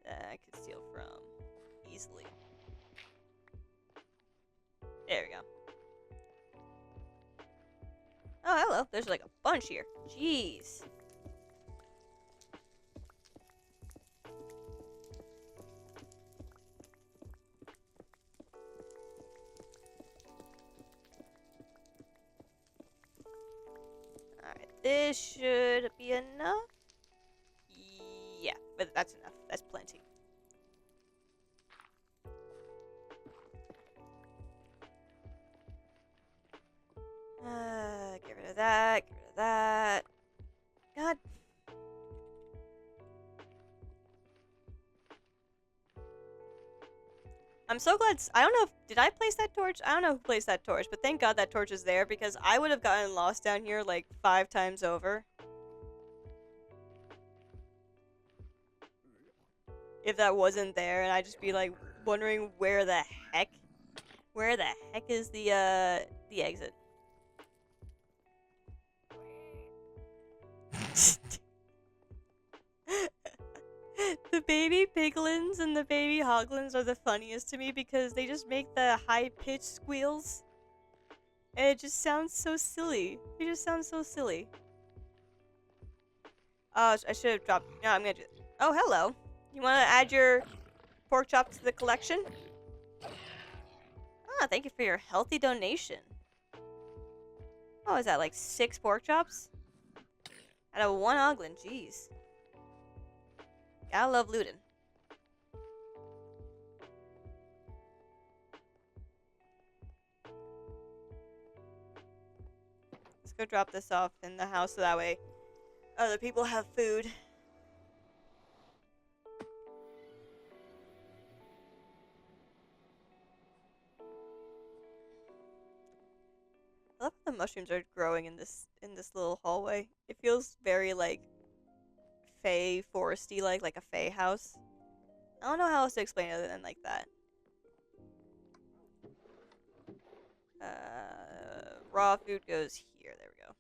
that I could steal from easily? There we go. Oh, hello. There's like a bunch here. Jeez. Alright, this should be enough. Yeah, but that's enough. That's plenty. Get rid of that. Get rid of that. God. I'm so glad. I don't know if did I place that torch? I don't know who placed that torch, but thank God that torch is there because I would have gotten lost down here like 5 times over. If that wasn't there, and I'd just be like wondering where the heck is the exit? The baby piglins and the baby hoglins are the funniest to me because they just make the high-pitched squeals. And it just sounds so silly. It just sounds so silly. Oh, I should have dropped... No, I'm gonna do it. Oh, hello. You want to add your pork chop to the collection? Ah, thank you for your healthy donation. Oh, is that like 6 pork chops? Out of 1 hoglin, jeez. Gotta love looting. Let's go drop this off in the house so that way other people have food. I love how the mushrooms are growing in this little hallway. It feels very like Fey foresty like a Fey house. I don't know how else to explain it other than like that. Raw food goes here. There we go.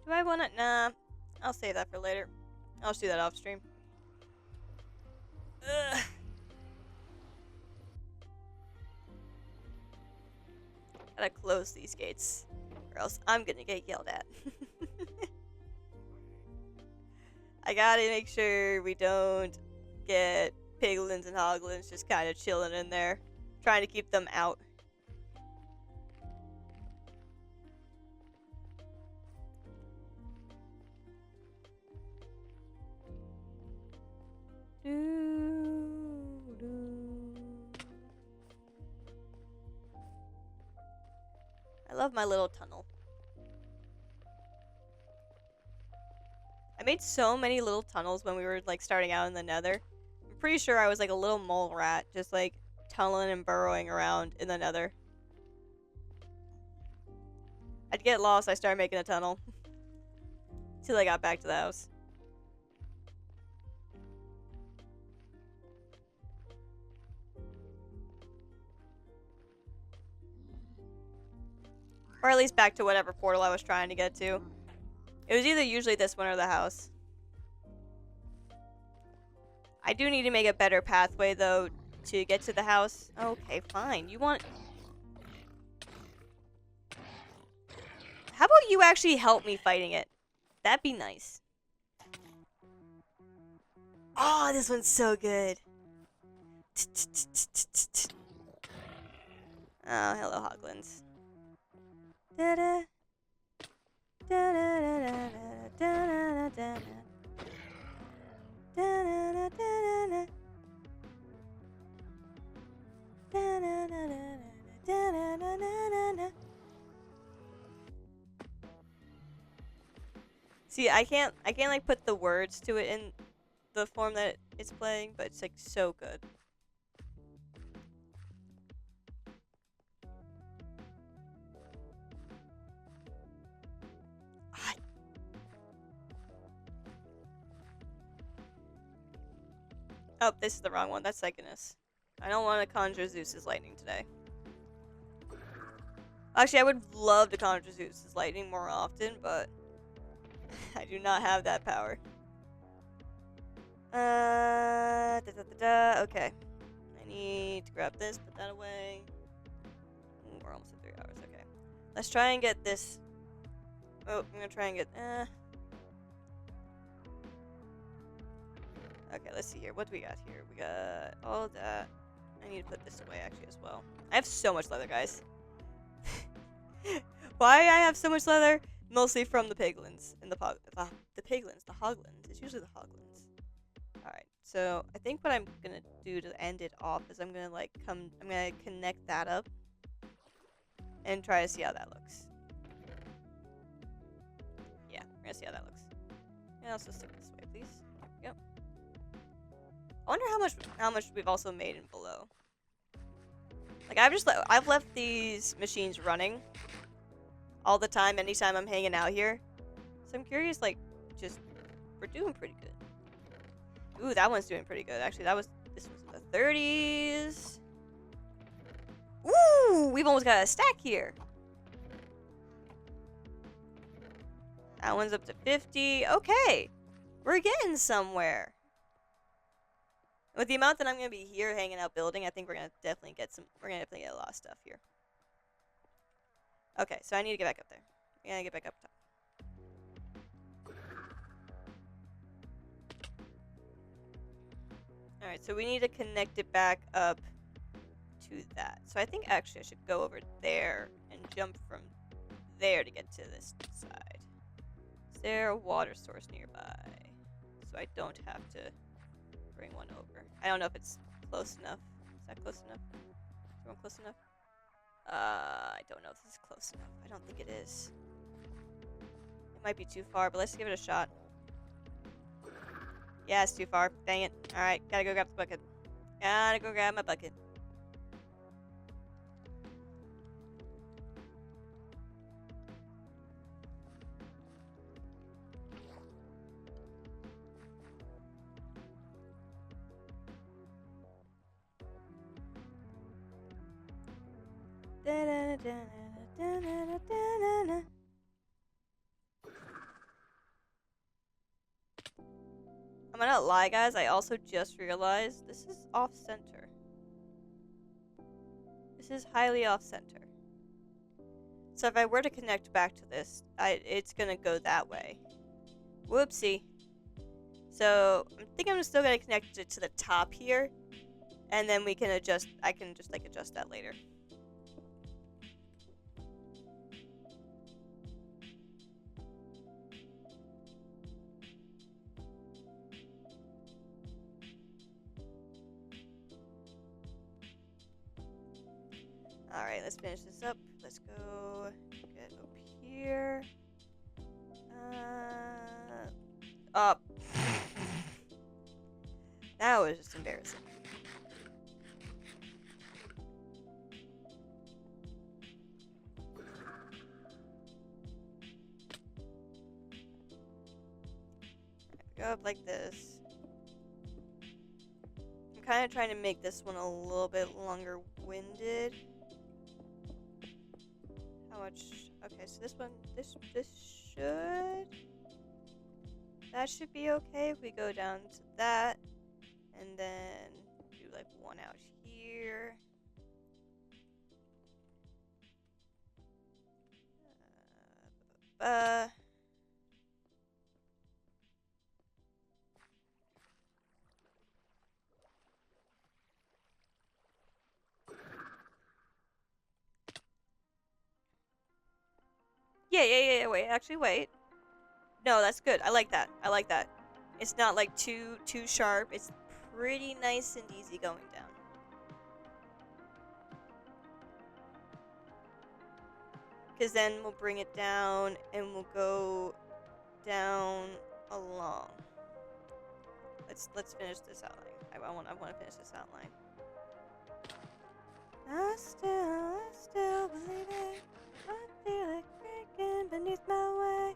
Do I want it? Nah. I'll save that for later. I'll just do that off stream. Ugh. Gotta close these gates, or else I'm gonna get yelled at. I gotta make sure we don't get piglins and hoglins just kind of chilling in there, trying to keep them out. I love my little tunnel. I made so many little tunnels when we were like starting out in the nether. I'm pretty sure I was like a little mole rat, just like tunneling and burrowing around in the nether. I'd get lost, I started making a tunnel. Till I got back to the house. Or at least back to whatever portal I was trying to get to. It was either usually this one or the house. I do need to make a better pathway, though, to get to the house. Okay, fine. You want... How about you actually help me fighting it? That'd be nice. Oh, this one's so good. Oh, hello, Hoglins. Da-da. Da-da-da-da-da-da-da-da-da. Da-da-da-da-da-da. Da-da-da-da-da-da-da-da-da. See, I can't like put the words to it in the form that it's playing, but it's like so good. Oh, this is the wrong one. That's Cycanus. I don't want to conjure Zeus's lightning today. Actually, I would love to conjure Zeus's lightning more often, but I do not have that power. Okay. I need to grab this, put that away. Ooh, we're almost at 3 hours. Okay. Let's try and get this. Oh, I'm gonna try and get. Okay, let's see here. What do we got here? We got all that. I need to put this away actually as well. I have so much leather, guys. Why I have so much leather? Mostly from the piglins and the piglins, the hoglins. It's usually the hoglins. All right. So I think what I'm gonna do to end it off is I'm gonna connect that up and try to see how that looks. Yeah, we're gonna see how that looks. And also stick this way, please. Yep. I wonder how much we've also made in below. Like I've left these machines running all the time, anytime I'm hanging out here. So I'm curious, like, we're doing pretty good. Ooh, that one's doing pretty good. Actually, this was in the 30s. Ooh, we've almost got a stack here. That one's up to 50. Okay, we're getting somewhere. With the amount that I'm gonna be here hanging out building, I think we're gonna definitely get a lot of stuff here. Okay, so I need to get back up there. I gotta get back up top. Alright, so we need to connect it back up to that. So I think actually I should go over there and jump from there to get to this side. Is there a water source nearby? So I don't have to bring one over. I don't know if it's close enough. Is that close enough? Is one close enough? I don't know if this is close enough. I don't think it is. It might be too far, but let's give it a shot. Yeah, it's too far. Dang it. Alright, gotta go grab the bucket. Gotta go grab my bucket. I'm gonna lie, guys, I also just realized this is off-center. This is highly off-center. So if I were to connect back to this, it's gonna go that way. Whoopsie. So I think I'm still gonna connect it to the top here, and then we can adjust. I can just like adjust that later. Alright, let's finish this up. Let's go get up here. Up. That was just embarrassing. go up like this. I'm kind of trying to make this one a little bit longer winded. How much? Okay, so this one, this should, that should be okay if we go down to that, and then do like one out here. Yeah, wait, actually, wait. No, that's good. I like that. I like that. It's not like too sharp. It's pretty nice and easy going down. Because then we'll bring it down and we'll go down along. Let's finish this outline. I want to finish this outline. I still believe it. I feel it creaking beneath my way.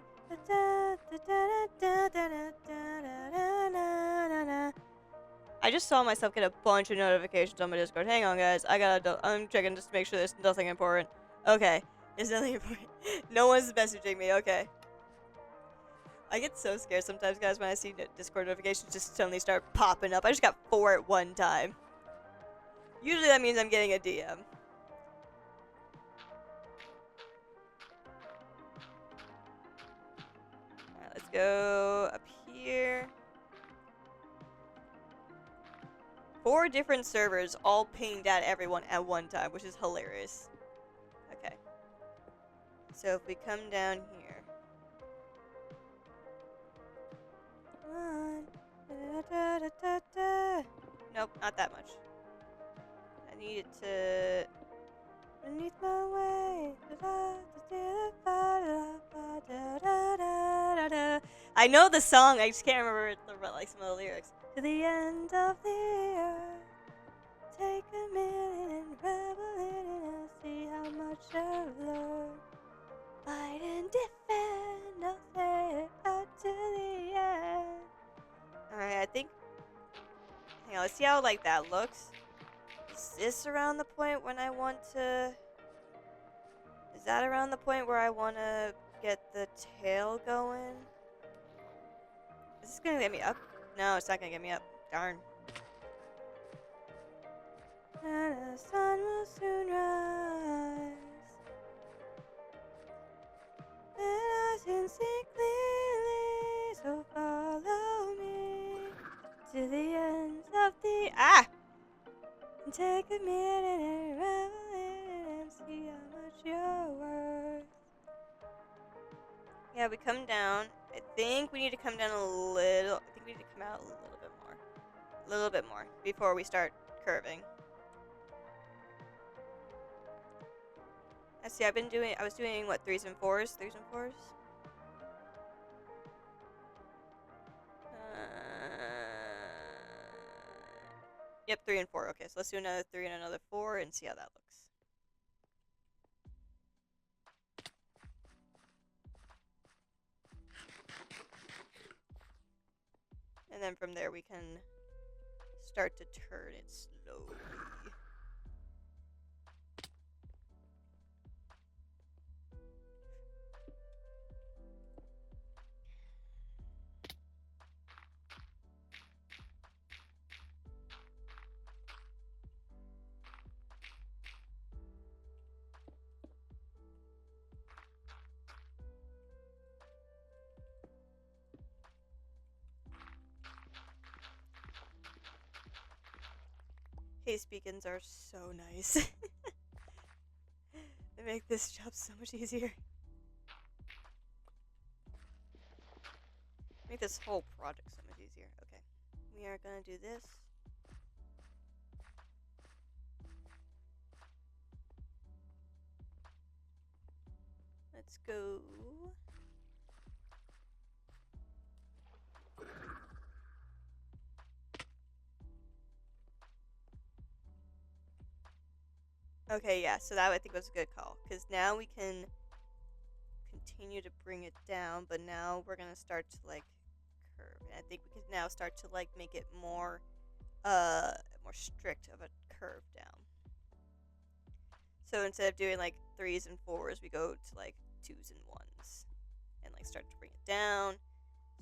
I just saw myself get a bunch of notifications on my Discord. Hang on, guys. I'm checking just to make sure there's nothing important. Okay. There's nothing important. No one's messaging me. Okay. I get so scared sometimes, guys, when I see Discord notifications just suddenly start popping up. I just got 4 at one time. Usually that means I'm getting a DM. Alright, let's go up here. 4 different servers all pinged at everyone at one time, which is hilarious. Okay. So if we come down here. Nope, not that much. I need it to beneath my way. I know the song, I just can't remember like some of the lyrics. To the end of the earth, take a minute and revel in it and see how much I've learned. Fight and defend, I'll say it out to the end. Alright, I think. Hang on, let's see how like that looks. Is this around the point when I want to... Is that around the point where I want to get the tail going? Is this gonna get me up? No, it's not gonna get me up. Darn. And the sun will soon rise. And I can see clearly, so follow me to the ends of the... Ah! And take a minute and revel in it and see how much you're worth. Yeah, we come down. I think we need to come down a little. I think we need to come out a little bit more. A little bit more before we start curving. I see, I was doing, what, 3s and 4s? 3s and 4s? Yep, 3 and 4. Okay, so let's do another 3 and another 4 and see how that looks. And then from there we can start to turn it slowly. Case beacons are so nice. They make this job so much easier. Make this whole project so much easier. Okay. We are gonna do this. Let's go. Okay, yeah, so that I think was a good call. Because now we can continue to bring it down, but now we're going to start to, like, curve And I think we can now start to like make it more more strict of a curve down. So instead of doing like 3s and 4s, we go to like 2s and 1s. And like start to bring it down,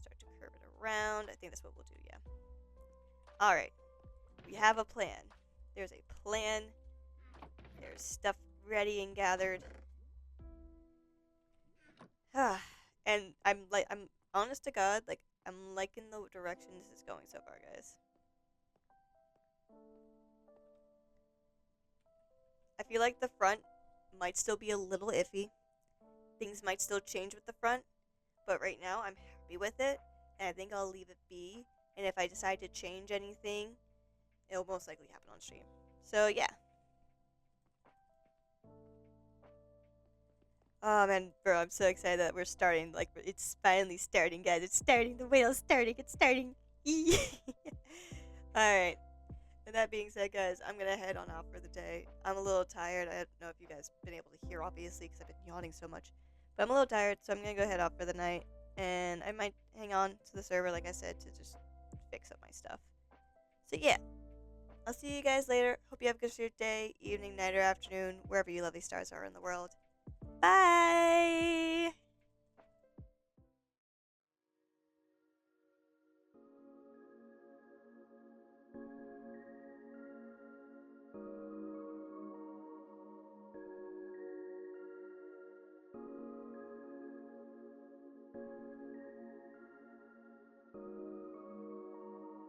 start to curve it around. I think that's what we'll do, yeah. Alright. We have a plan. There's a plan. There's stuff ready and gathered. And I'm honest to God, like, I'm liking the direction this is going so far, guys. I feel like the front might still be a little iffy. Things might still change with the front, but right now I'm happy with it, and I think I'll leave it be. And if I decide to change anything, it'll most likely happen on stream. So yeah. Oh man, bro, I'm so excited that we're starting. Like, it's finally starting, guys. It's starting. The whale's starting. It's starting. Alright. With that being said, guys, I'm gonna head on out for the day. I'm a little tired. I don't know if you guys have been able to hear, obviously, because I've been yawning so much. But I'm a little tired, so I'm gonna go head out for the night. And I might hang on to the server, like I said, to just fix up my stuff. So yeah. I'll see you guys later. Hope you have a good day, evening, night, or afternoon, wherever you lovely stars are in the world. Bye!